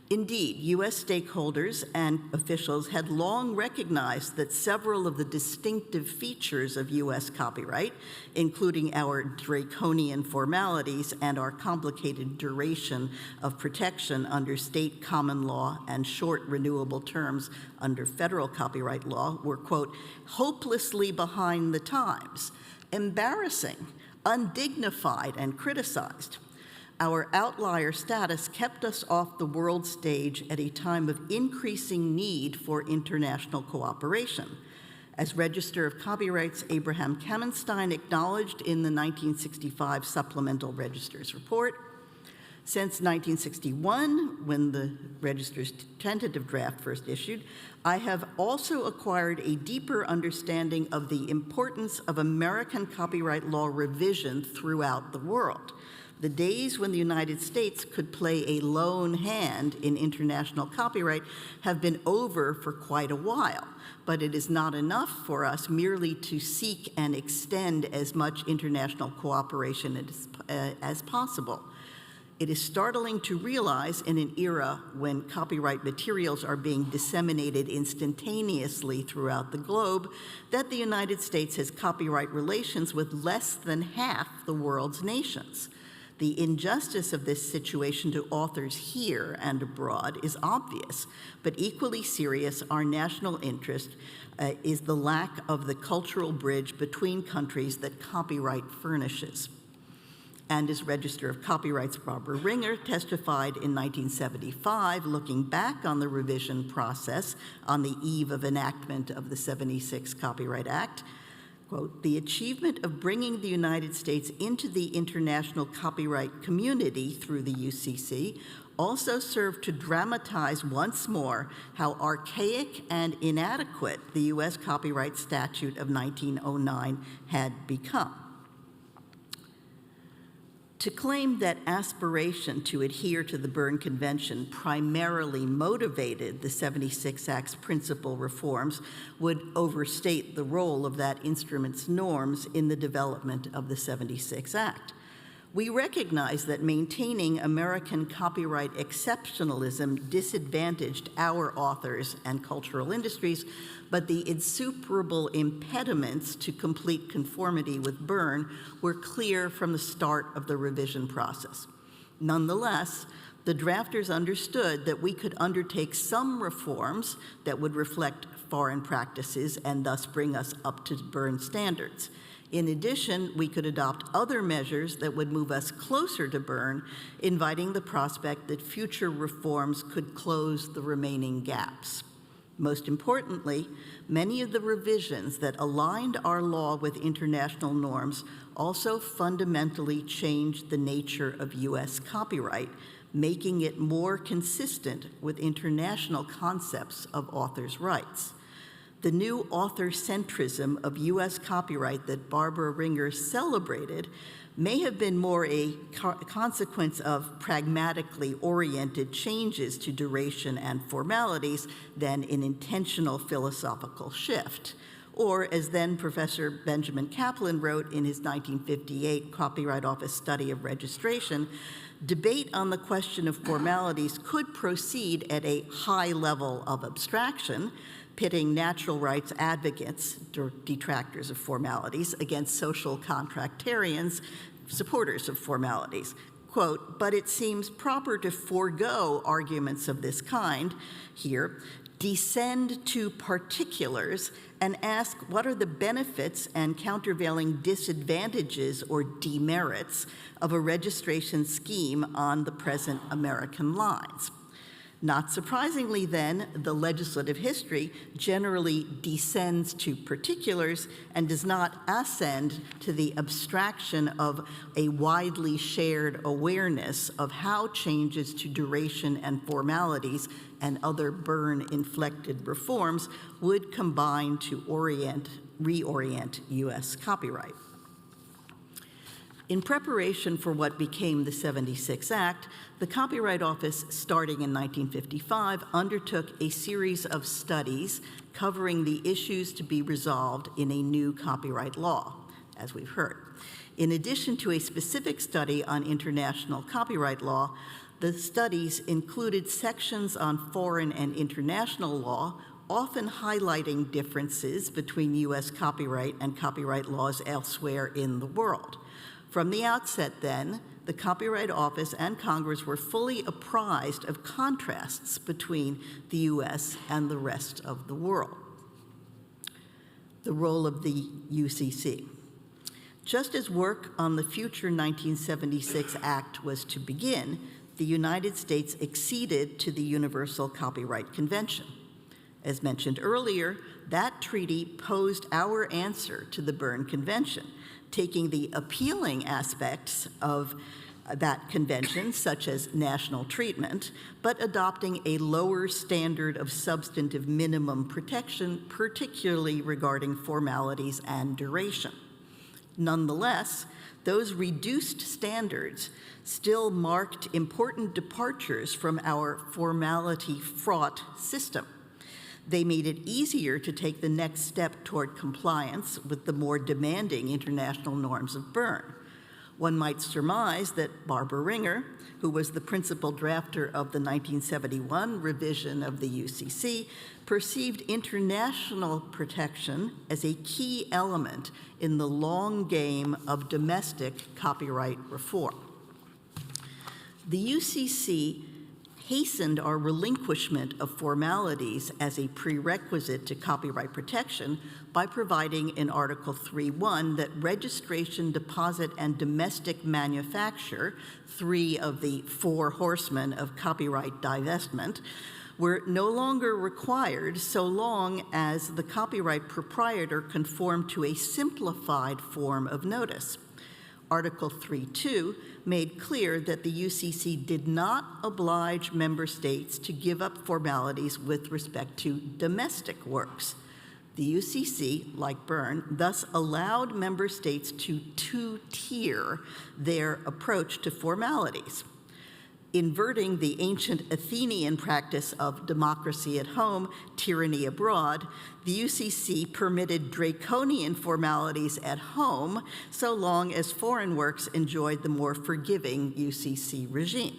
Indeed, U.S. stakeholders and officials had long recognized that several of the distinctive features of U.S. copyright, including our draconian formalities and our complicated duration of protection under state common law and short renewable terms under federal copyright law, were, quote, hopelessly behind the times, embarrassing, undignified, and criticized. Our outlier status kept us off the world stage at a time of increasing need for international cooperation. As Register of Copyrights Abraham Kamenstein acknowledged in the 1965 Supplemental Registers Report, Since 1961, when the Register's tentative draft first issued, I have also acquired a deeper understanding of the importance of American copyright law revision throughout the world. The days when the United States could play a lone hand in international copyright have been over for quite a while, but it is not enough for us merely to seek and extend as much international cooperation as possible. It is startling to realize in an era when copyright materials are being disseminated instantaneously throughout the globe that the United States has copyright relations with less than half the world's nations. The injustice of this situation to authors here and abroad is obvious, but equally serious, our national interest is the lack of the cultural bridge between countries that copyright furnishes. And as Register of Copyrights Barbara Ringer testified in 1975, looking back on the revision process on the eve of enactment of the '76 Copyright Act, quote, "The achievement of bringing the United States into the international copyright community through the UCC also served to dramatize once more how archaic and inadequate the U.S. Copyright Statute of 1909 had become." To claim that aspiration to adhere to the Berne Convention primarily motivated the '76 Act's principal reforms would overstate the role of that instrument's norms in the development of the '76 Act. We recognize that maintaining American copyright exceptionalism disadvantaged our authors and cultural industries, but the insuperable impediments to complete conformity with Berne were clear from the start of the revision process. Nonetheless, the drafters understood that we could undertake some reforms that would reflect foreign practices and thus bring us up to Berne standards. In addition, we could adopt other measures that would move us closer to Berne, inviting the prospect that future reforms could close the remaining gaps. Most importantly, many of the revisions that aligned our law with international norms also fundamentally changed the nature of U.S. copyright, making it more consistent with international concepts of authors' rights. The new author-centrism of U.S. copyright that Barbara Ringer celebrated may have been more a consequence of pragmatically oriented changes to duration and formalities than an intentional philosophical shift. Or, as then Professor Benjamin Kaplan wrote in his 1958 Copyright Office study of registration, debate on the question of formalities could proceed at a high level of abstraction, pitting natural rights advocates, detractors of formalities, against social contractarians, supporters of formalities. Quote, "But it seems proper to forego arguments of this kind here, descend to particulars, and ask what are the benefits and countervailing disadvantages or demerits of a registration scheme on the present American lines." Not surprisingly, then, the legislative history generally descends to particulars and does not ascend to the abstraction of a widely shared awareness of how changes to duration and formalities and other Berne-inflected reforms would combine to reorient U.S. copyright. In preparation for what became the '76 Act, the Copyright Office, starting in 1955, undertook a series of studies covering the issues to be resolved in a new copyright law, as we've heard. In addition to a specific study on international copyright law, the studies included sections on foreign and international law, often highlighting differences between U.S. copyright and copyright laws elsewhere in the world. From the outset, then, the Copyright Office and Congress were fully apprised of contrasts between the U.S. and the rest of the world. The role of the UCC. Just as work on the future 1976 Act was to begin, the United States acceded to the Universal Copyright Convention. As mentioned earlier, that treaty posed our answer to the Berne Convention, taking the appealing aspects of that convention, such as national treatment, but adopting a lower standard of substantive minimum protection, particularly regarding formalities and duration. Nonetheless, those reduced standards still marked important departures from our formality-fraught system. They made it easier to take the next step toward compliance with the more demanding international norms of Berne. One might surmise that Barbara Ringer, who was the principal drafter of the 1971 revision of the UCC, perceived international protection as a key element in the long game of domestic copyright reform. The UCC hastened our relinquishment of formalities as a prerequisite to copyright protection by providing in Article 3.1 that registration, deposit, and domestic manufacture, 3 of the 4 horsemen of copyright divestment, were no longer required so long as the copyright proprietor conformed to a simplified form of notice. Article 3.2 made clear that the UCC did not oblige member states to give up formalities with respect to domestic works. The UCC, like Berne, thus allowed member states to two-tier their approach to formalities. Inverting the ancient Athenian practice of democracy at home, tyranny abroad, the UCC permitted draconian formalities at home so long as foreign works enjoyed the more forgiving UCC regime.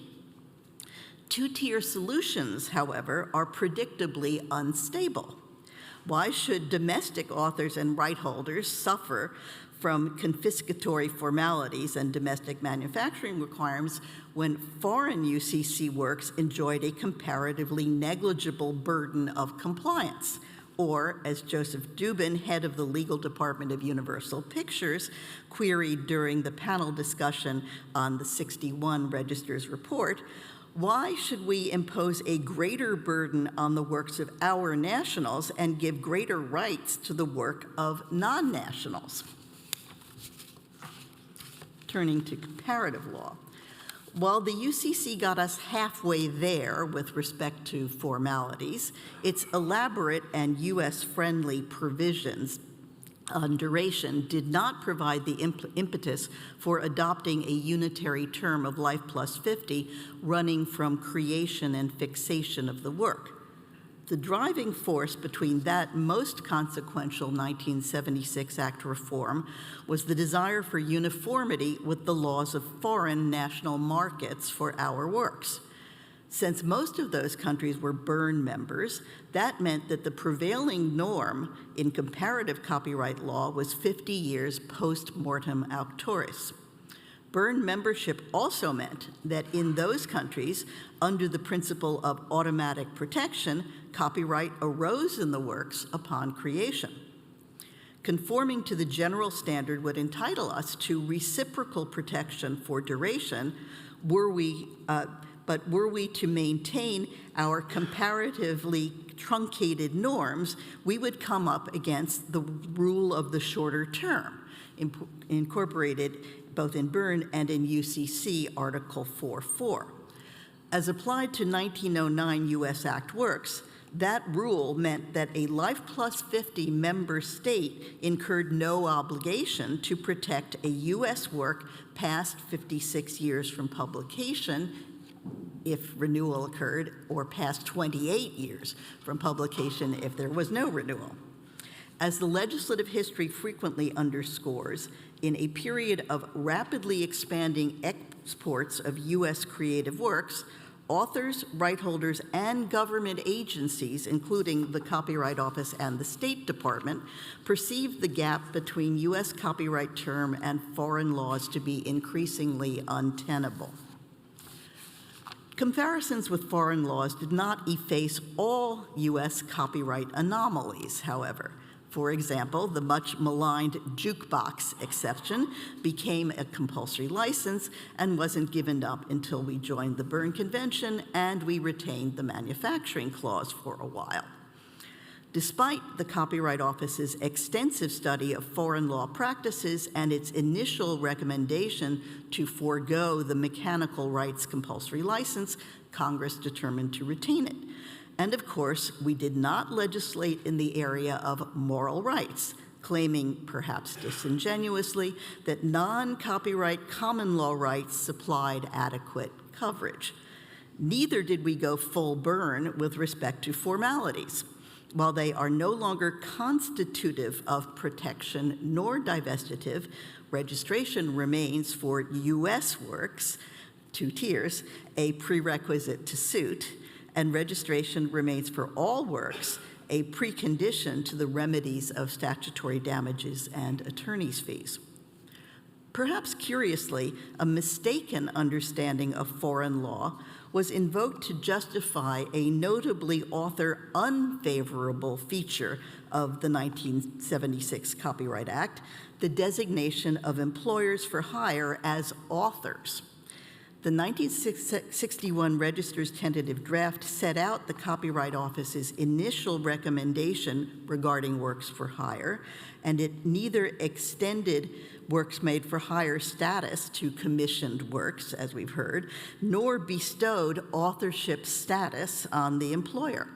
Two-tier solutions, however, are predictably unstable. Why should domestic authors and right holders suffer from confiscatory formalities and domestic manufacturing requirements when foreign UCC works enjoyed a comparatively negligible burden of compliance? Or, as Joseph Dubin, head of the legal department of Universal Pictures, queried during the panel discussion on the 61 Register's report, why should we impose a greater burden on the works of our nationals and give greater rights to the work of non-nationals? Turning to comparative law. While the UCC got us halfway there with respect to formalities, its elaborate and US-friendly provisions on duration did not provide the impetus for adopting a unitary term of life plus 50 running from creation and fixation of the work. The driving force between that most consequential 1976 Act reform was the desire for uniformity with the laws of foreign national markets for our works. Since most of those countries were Berne members, that meant that the prevailing norm in comparative copyright law was 50 years post-mortem auctoris. Berne membership also meant that in those countries, under the principle of automatic protection, copyright arose in the works upon creation. Conforming to the general standard would entitle us to reciprocal protection for duration, but were we to maintain our comparatively truncated norms, we would come up against the rule of the shorter term, incorporated both in Berne and in UCC Article 4.4. As applied to 1909 US Act works, that rule meant that a Life Plus 50 member state incurred no obligation to protect a US work past 56 years from publication if renewal occurred, or past 28 years from publication if there was no renewal. As the legislative history frequently underscores, in a period of rapidly expanding exports of US creative works, authors, right holders, and government agencies, including the Copyright Office and the State Department, perceived the gap between US copyright term and foreign laws to be increasingly untenable. Comparisons with foreign laws did not efface all US copyright anomalies, however. For example, the much maligned jukebox exception became a compulsory license and wasn't given up until we joined the Berne Convention, and we retained the manufacturing clause for a while. despite the Copyright Office's extensive study of foreign law practices and its initial recommendation to forego the mechanical rights compulsory license, Congress determined to retain it. And of course, we did not legislate in the area of moral rights, claiming, perhaps disingenuously, that non-copyright common law rights supplied adequate coverage. Neither did we go full burn with respect to formalities. While they are no longer constitutive of protection nor divestitive, registration remains for U.S. works, 2 tiers, a prerequisite to suit, and registration remains for all works, a precondition to the remedies of statutory damages and attorney's fees. Perhaps curiously, a mistaken understanding of foreign law was invoked to justify a notably author unfavorable feature of the 1976 Copyright Act, the designation of employers for hire as authors. The 1961 Register's tentative draft set out the Copyright Office's initial recommendation regarding works for hire, and it neither extended works made for hire status to commissioned works, as we've heard, nor bestowed authorship status on the employer.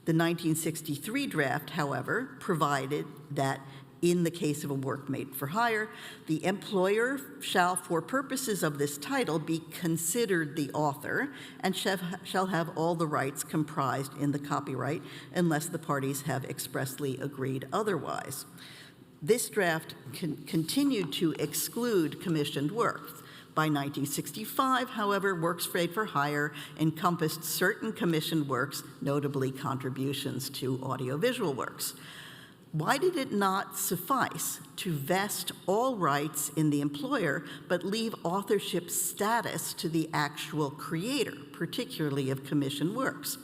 The 1963 draft, however, provided that in the case of a work made for hire, the employer shall, for purposes of this title, be considered the author and shall have all the rights comprised in the copyright unless the parties have expressly agreed otherwise. This draft continued to exclude commissioned works. By 1965, however, works made for hire encompassed certain commissioned works, notably contributions to audiovisual works. Why did it not suffice to vest all rights in the employer, but leave authorship status to the actual creator, particularly of commissioned works?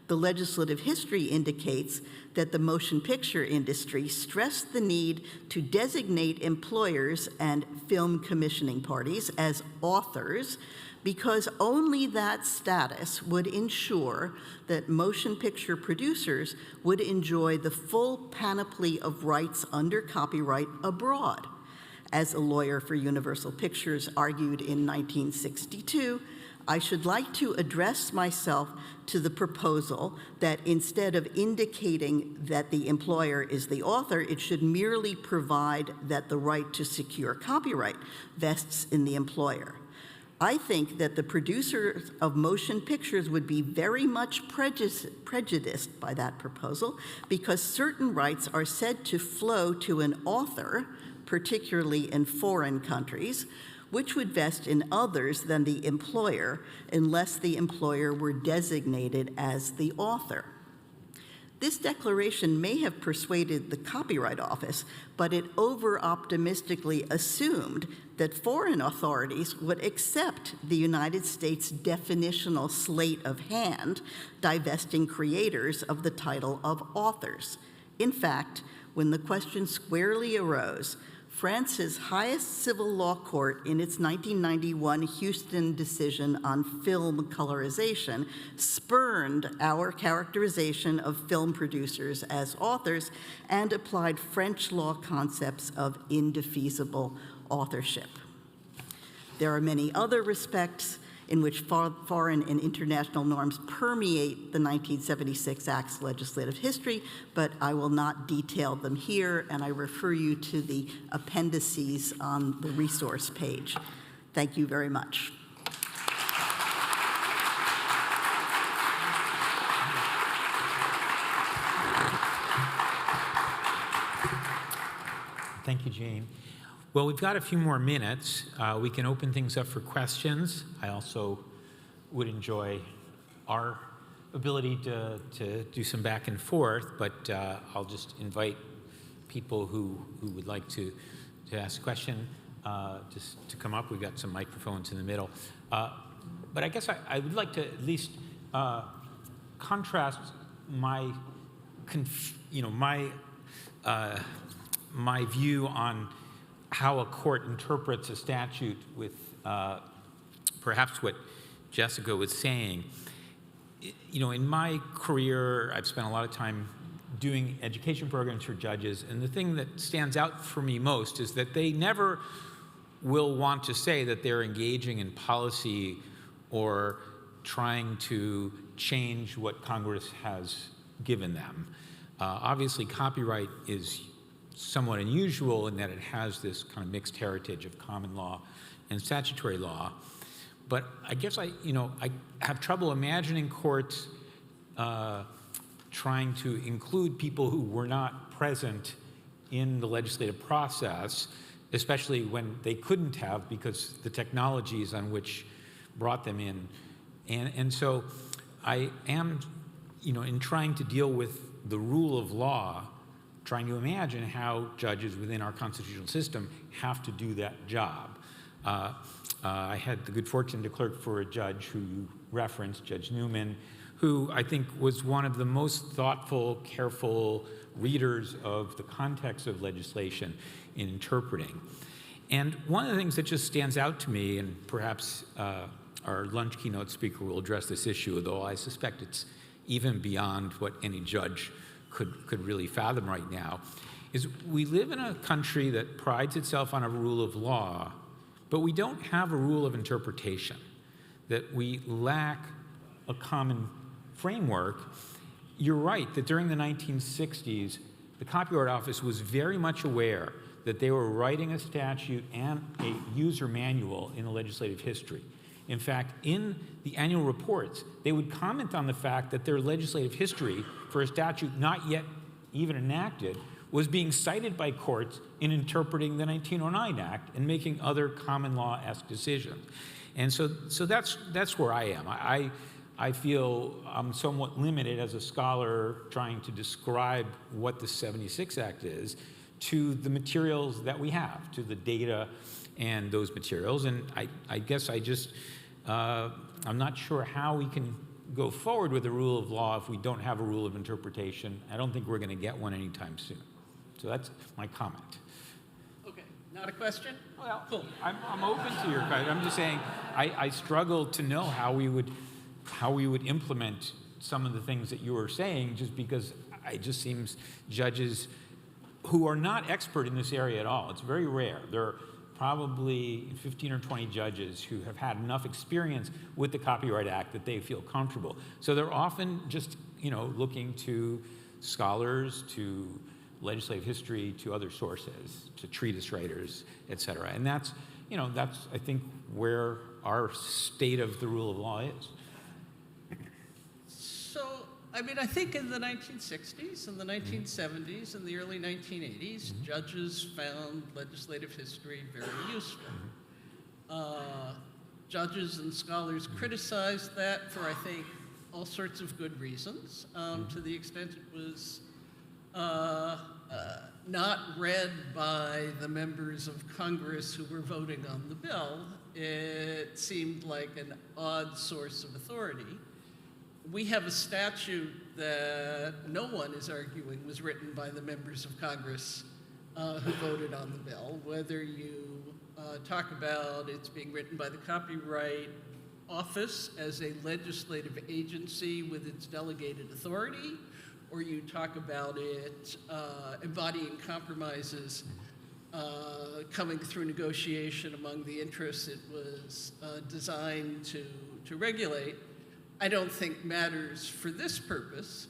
The legislative history indicates that the motion picture industry stressed the need to designate employers and film commissioning parties as authors because only that status would ensure that motion picture producers would enjoy the full panoply of rights under copyright abroad. As a lawyer for Universal Pictures argued in 1962, I should like to address myself to the proposal that instead of indicating that the employer is the author, it should merely provide that the right to secure copyright vests in the employer. I think that the producers of motion pictures would be very much prejudiced by that proposal because certain rights are said to flow to an author, particularly in foreign countries, which would vest in others than the employer unless the employer were designated as the author. This declaration may have persuaded the Copyright Office, but it over-optimistically assumed that foreign authorities would accept the United States definitional slate of hand, divesting creators of the title of authors. In fact, when the question squarely arose, France's highest civil law court, in its 1991 Houston decision on film colorization, spurned our characterization of film producers as authors and applied French law concepts of indefeasible authorship. There are many other respects in which foreign and international norms permeate the 1976 Act's legislative history, but I will not detail them here, and I refer you to the appendices on the resource page. Thank you very much. Thank you, Jane. Well, we've got a few more minutes. We can open things up for questions. I also would enjoy our ability to do some back and forth, but I'll just invite people who would like to ask a question just to come up. We've got some microphones in the middle. But I guess I would like to at least contrast my view on how a court interprets a statute with perhaps what Jessica was saying. In my career, I've spent a lot of time doing education programs for judges, and the thing that stands out for me most is that they never will want to say that they're engaging in policy or trying to change what Congress has given them. Obviously, copyright is somewhat unusual in that it has this kind of mixed heritage of common law and statutory law. But I guess I have trouble imagining courts trying to include people who were not present in the legislative process, especially when they couldn't have because the technologies on which brought them in. And so I am, in trying to deal with the rule of law, trying to imagine how judges within our constitutional system have to do that job. I had the good fortune to clerk for a judge who you referenced, Judge Newman, who I think was one of the most thoughtful, careful readers of the context of legislation in interpreting. And one of the things that just stands out to me, and perhaps our lunch keynote speaker will address this issue, though I suspect it's even beyond what any judge could really fathom right now, is we live in a country that prides itself on a rule of law, but we don't have a rule of interpretation, that we lack a common framework. You're right that during the 1960s, the Copyright Office was very much aware that they were writing a statute and a user manual in the legislative history. In fact, in the annual reports, they would comment on the fact that their legislative history for a statute not yet even enacted was being cited by courts in interpreting the 1909 Act and making other common law-esque decisions. And so that's where I am. I feel I'm somewhat limited as a scholar trying to describe what the 76 Act is to the materials that we have, to the data and those materials. And I guess I'm not sure how we can go forward with a rule of law if we don't have a rule of interpretation. I don't think we're going to get one anytime soon. So that's my comment. Okay, not a question? Well, Cool. I'm open to your question. I'm just saying I struggle to know how we would implement some of the things that you were saying, just because it just seems judges who are not expert in this area at all, it's very rare. There are probably 15 or 20 judges who have had enough experience with the Copyright Act that they feel comfortable. So they're often just, looking to scholars, to legislative history, to other sources, to treatise writers, et cetera. And that's I think where our state of the rule of law is. So, I think in the 1960s and the 1970s and the early 1980s, judges found legislative history very useful. Judges and scholars criticized that for, I think, all sorts of good reasons, to the extent it was not read by the members of Congress who were voting on the bill. It seemed like an odd source of authority. We have a statute that no one is arguing was written by the members of Congress who voted on the bill, whether you talk about it's being written by the Copyright Office as a legislative agency with its delegated authority, or you talk about it embodying compromises coming through negotiation among the interests it was designed to regulate, I don't think matters for this purpose.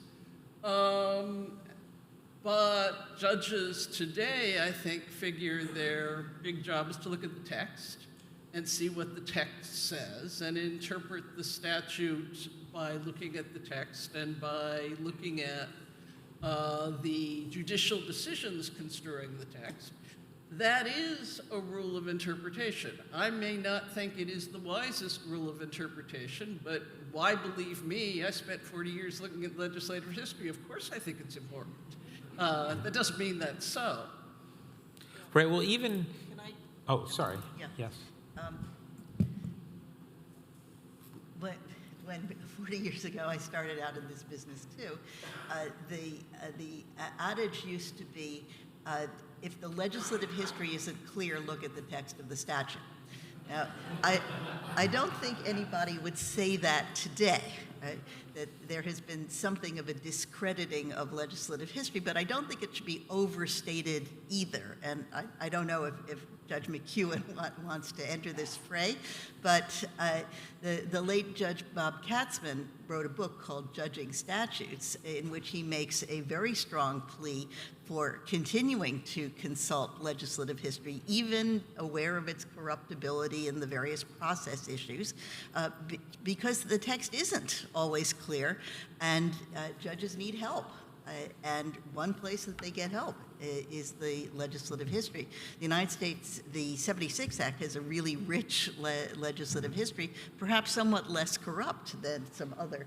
But judges today, I think, figure their big job is to look at the text and see what the text says and interpret the statute by looking at the text and by looking at the judicial decisions construing the text. That is a rule of interpretation. I may not think it is the wisest rule of interpretation, but why believe me? I spent 40 years looking at legislative history. Of course I think it's important. That doesn't mean that's so. Right, well, even... Can I? Oh, sorry. Yeah. Yes. When 40 years ago I started out in this business too, the adage used to be, if the legislative history isn't clear, look at the text of the statute. Now, I don't think anybody would say that today, right? That there has been something of a discrediting of legislative history, but I don't think it should be overstated either. And I don't know if Judge McEwen wants to enter this fray, but the late Judge Bob Katzman wrote a book called Judging Statutes, in which he makes a very strong plea for continuing to consult legislative history, even aware of its corruptibility and the various process issues, because the text isn't always clear, and judges need help. And one place that they get help is the legislative history. The United States, the 76 Act has a really rich legislative history, perhaps somewhat less corrupt than some other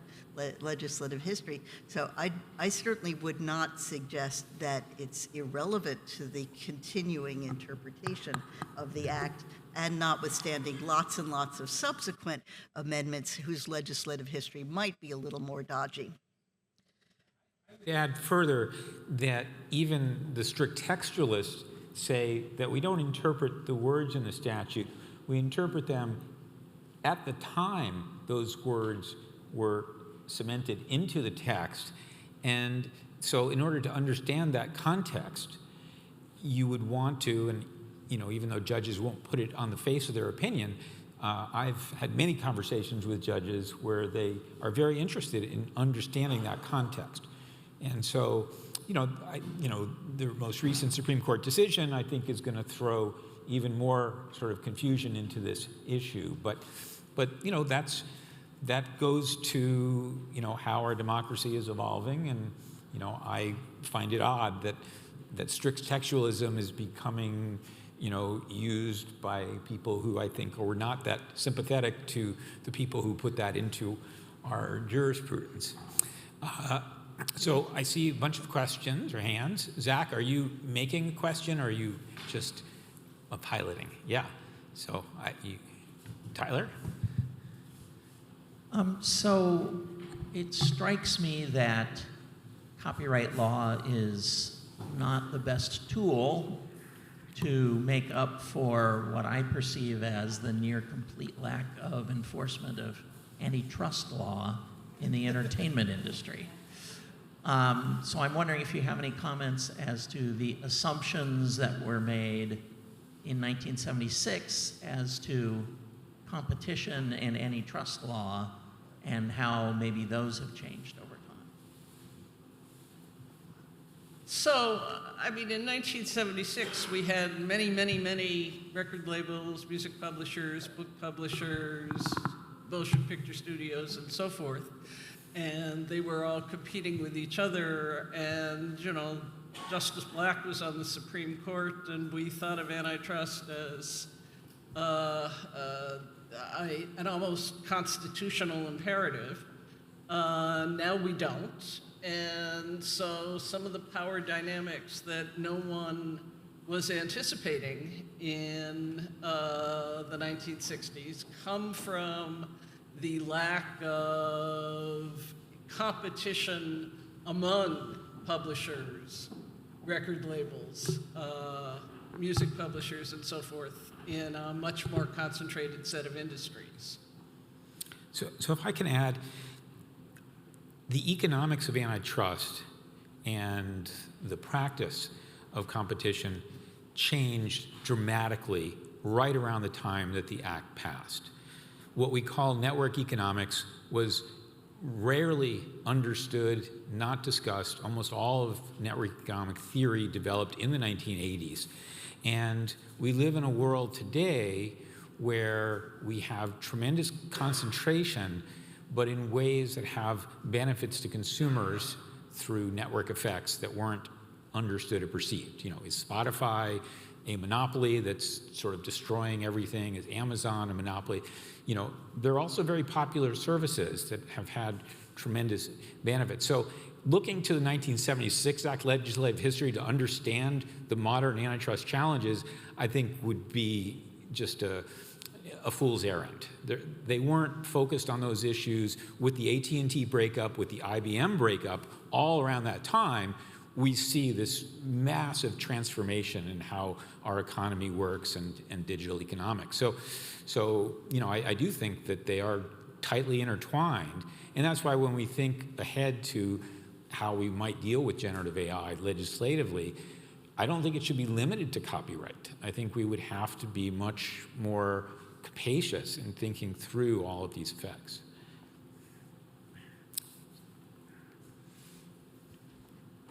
legislative history. So I certainly would not suggest that it's irrelevant to the continuing interpretation of the Act, and notwithstanding lots and lots of subsequent amendments whose legislative history might be a little more dodgy. Add further that even the strict textualists say that we don't interpret the words in the statute, we interpret them at the time those words were cemented into the text. And so in order to understand that context, you would want to, and even though judges won't put it on the face of their opinion, I've had many conversations with judges where they are very interested in understanding that context. And so, the most recent Supreme Court decision, I think, is going to throw even more sort of confusion into this issue. But that goes to how our democracy is evolving, and I find it odd that strict textualism is becoming used by people who I think are not that sympathetic to the people who put that into our jurisprudence. So I see a bunch of questions or hands. Zach, are you making a question, or are you just piloting? Yeah. So Tyler? So it strikes me that copyright law is not the best tool to make up for what I perceive as the near complete lack of enforcement of antitrust law in the entertainment industry. So I'm wondering if you have any comments as to the assumptions that were made in 1976 as to competition and antitrust law, and how maybe those have changed over time. So, in 1976, we had many record labels, music publishers, book publishers, motion picture studios, and so forth. And they were all competing with each other, and Justice Black was on the Supreme Court, and we thought of antitrust as an almost constitutional imperative. Now we don't, and so some of the power dynamics that no one was anticipating in the 1960s come from the lack of competition among publishers, record labels, music publishers, and so forth, in a much more concentrated set of industries. So if I can add, the economics of antitrust and the practice of competition changed dramatically right around the time that the Act passed. What we call network economics was rarely understood, not discussed. Almost all of network economic theory developed in the 1980s. And we live in a world today where we have tremendous concentration, but in ways that have benefits to consumers through network effects that weren't understood or perceived. Is Spotify a monopoly that's sort of destroying everything? Is Amazon a monopoly? They're also very popular services that have had tremendous benefits. So looking to the 1976 Act legislative history to understand the modern antitrust challenges, I think would be just a fool's errand. They weren't focused on those issues with the AT&T breakup, with the IBM breakup, all around that time. we see this massive transformation in how our economy works and digital economics. So I do think that they are tightly intertwined, and that's why when we think ahead to how we might deal with generative AI legislatively, I don't think it should be limited to copyright. I think we would have to be much more capacious in thinking through all of these effects.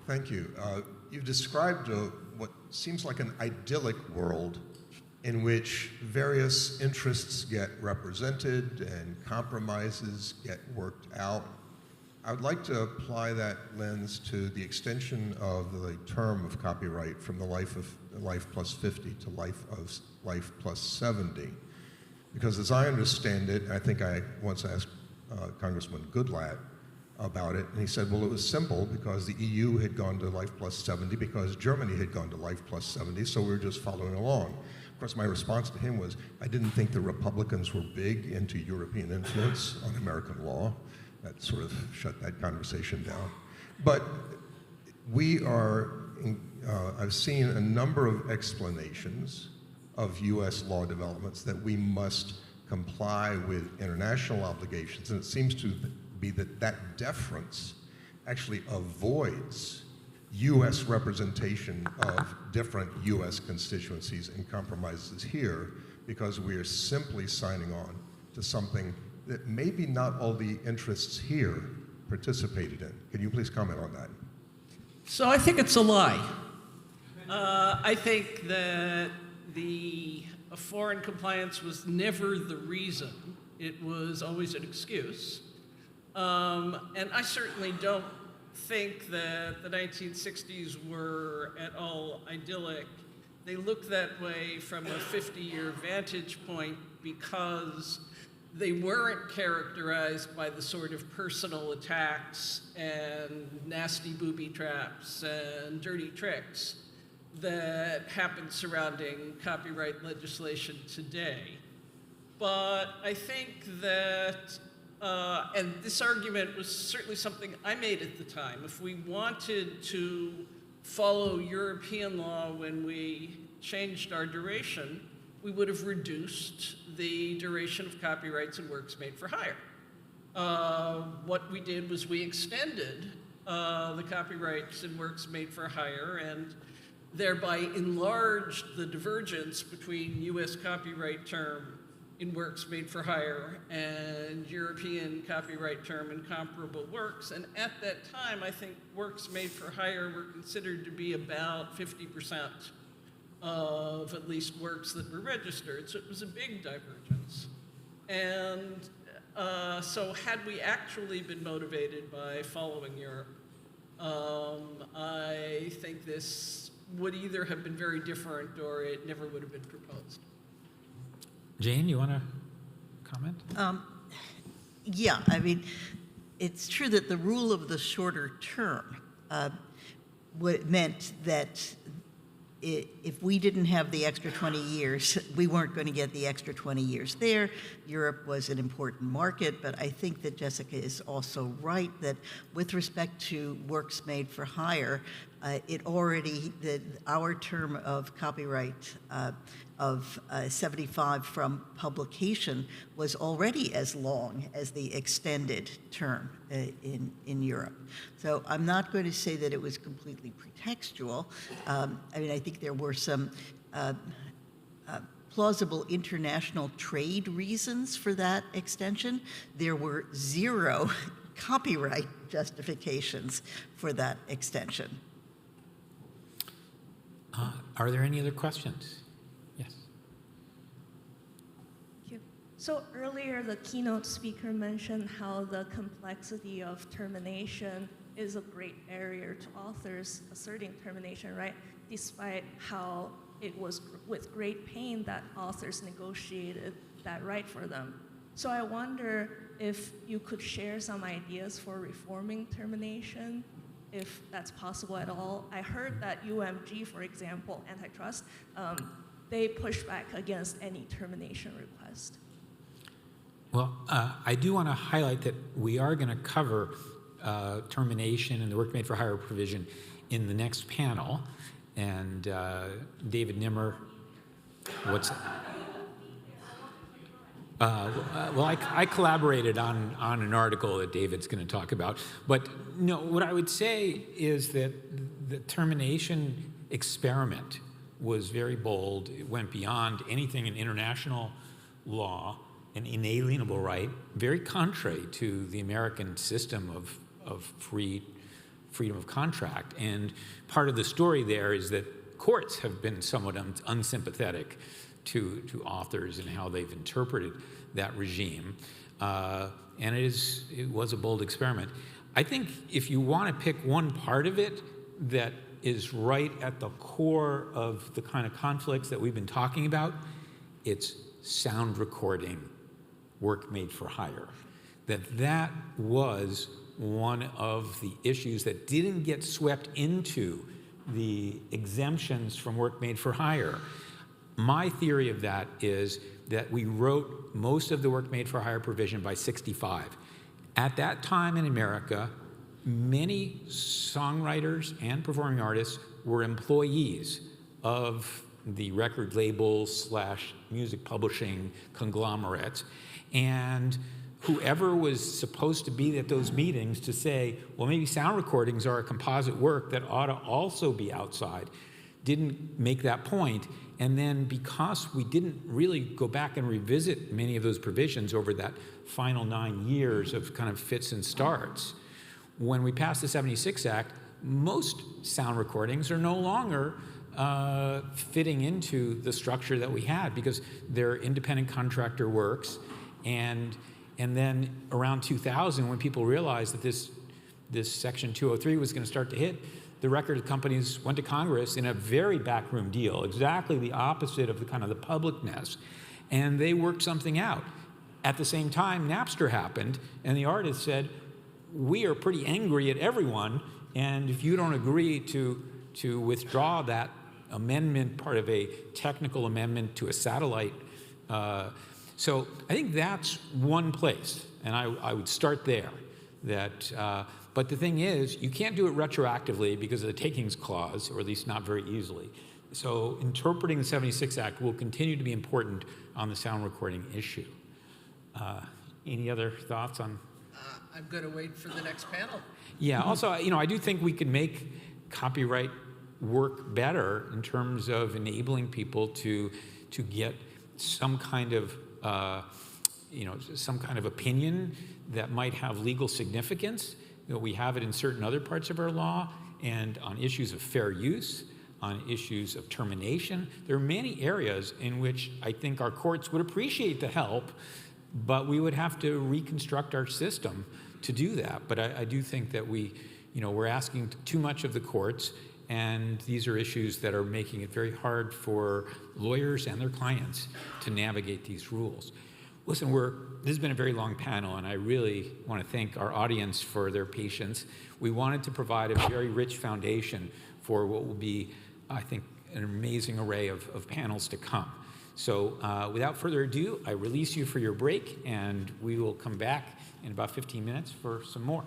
Thank you. You've described what seems like an idyllic world in which various interests get represented and compromises get worked out. I would like to apply that lens to the extension of the term of copyright from the life plus 50 to life plus 70. Because as I understand it, I think I once asked Congressman Goodlatte about it, and he said, well, it was simple because the EU had gone to life plus 70 because Germany had gone to life plus 70, so we were just following along. Of course, my response to him was, I didn't think the Republicans were big into European influence on American law. That sort of shut that conversation down. But we are, I've seen a number of explanations of US law developments that we must comply with international obligations, and it seems to be that deference actually avoids US representation of different US constituencies and compromises here because we are simply signing on to something that maybe not all the interests here participated in. Can you please comment on that? So I think it's a lie. I think that the foreign compliance was never the reason. It was always an excuse. And I certainly don't think that the 1960s were at all idyllic. They look that way from a 50-year vantage point because they weren't characterized by the sort of personal attacks and nasty booby traps and dirty tricks that happen surrounding copyright legislation today. But I think that, and this argument was certainly something I made at the time, if we wanted to follow European law when we changed our duration, we would have reduced the duration of copyrights and works made for hire. What we did was we extended the copyrights and works made for hire and thereby enlarged the divergence between US copyright term in works made for hire and European copyright term in comparable works. And at that time, I think works made for hire were considered to be about 50% of at least works that were registered. So it was a big divergence. And so had we actually been motivated by following Europe, I think this would either have been very different or it never would have been proposed. Jane, you want to comment? Yeah, I mean, it's true that the rule of the shorter term meant that if we didn't have the extra 20 years, we weren't going to get the extra 20 years there. Europe was an important market, but I think that Jessica is also right that with respect to works made for hire, our term of copyright of 75 from publication was already as long as the extended term in Europe. So I'm not going to say that it was completely pretextual. I mean, I think there were some plausible international trade reasons for that extension. There were zero copyright justifications for that extension. Are there any other questions? Yes. Thank you. So earlier, the keynote speaker mentioned how the complexity of termination is a great barrier to authors asserting termination, right? Despite how it was with great pain that authors negotiated that right for them. So I wonder if you could share some ideas for reforming termination, if that's possible at all. I heard that UMG, for example, antitrust, they push back against any termination request. Well, I do want to highlight that we are going to cover termination and the work made for hire provision in the next panel. And David Nimmer, what's well, I collaborated on an article that David's going to talk about. But no, what I would say is that the termination experiment was very bold. It went beyond anything in international law, an inalienable right, very contrary to the American system of freedom of contract. And part of the story there is that courts have been somewhat unsympathetic to authors and how they've interpreted that regime. And it was a bold experiment. I think if you want to pick one part of it that is right at the core of the kind of conflicts that we've been talking about, it's sound recording, work made for hire. That was one of the issues that didn't get swept into the exemptions from work made for hire. My theory of that is that we wrote most of the work made for hire provision by 65. At that time in America, many songwriters and performing artists were employees of the record labels / music publishing conglomerates. And whoever was supposed to be at those meetings to say, well, maybe sound recordings are a composite work that ought to also be outside, didn't make that point. And then because we didn't really go back and revisit many of those provisions over that final 9 years of kind of fits and starts, when we passed the 76 Act, most sound recordings are no longer fitting into the structure that we had because they're independent contractor works. And then around 2000, when people realized that this Section 203 was going to start to hit, the record companies went to Congress in a very backroom deal, exactly the opposite of the kind of the publicness, and they worked something out. At the same time, Napster happened, and the artists said, we are pretty angry at everyone, and if you don't agree to withdraw that amendment, part of a technical amendment to a satellite. So I think that's one place, and I would start there. But the thing is, you can't do it retroactively because of the takings clause, or at least not very easily. So interpreting the 76 Act will continue to be important on the sound recording issue. Any other thoughts on? I'm going to wait for the next panel. Yeah, also, I do think we can make copyright work better in terms of enabling people to get some kind of opinion that might have legal significance. We have it in certain other parts of our law, and on issues of fair use, on issues of termination. There are many areas in which I think our courts would appreciate the help, but we would have to reconstruct our system to do that. But I do think that we're asking too much of the courts, and these are issues that are making it very hard for lawyers and their clients to navigate these rules. Listen, this has been a very long panel, and I really want to thank our audience for their patience. We wanted to provide a very rich foundation for what will be, I think, an amazing array of panels to come. So without further ado, I release you for your break, and we will come back in about 15 minutes for some more.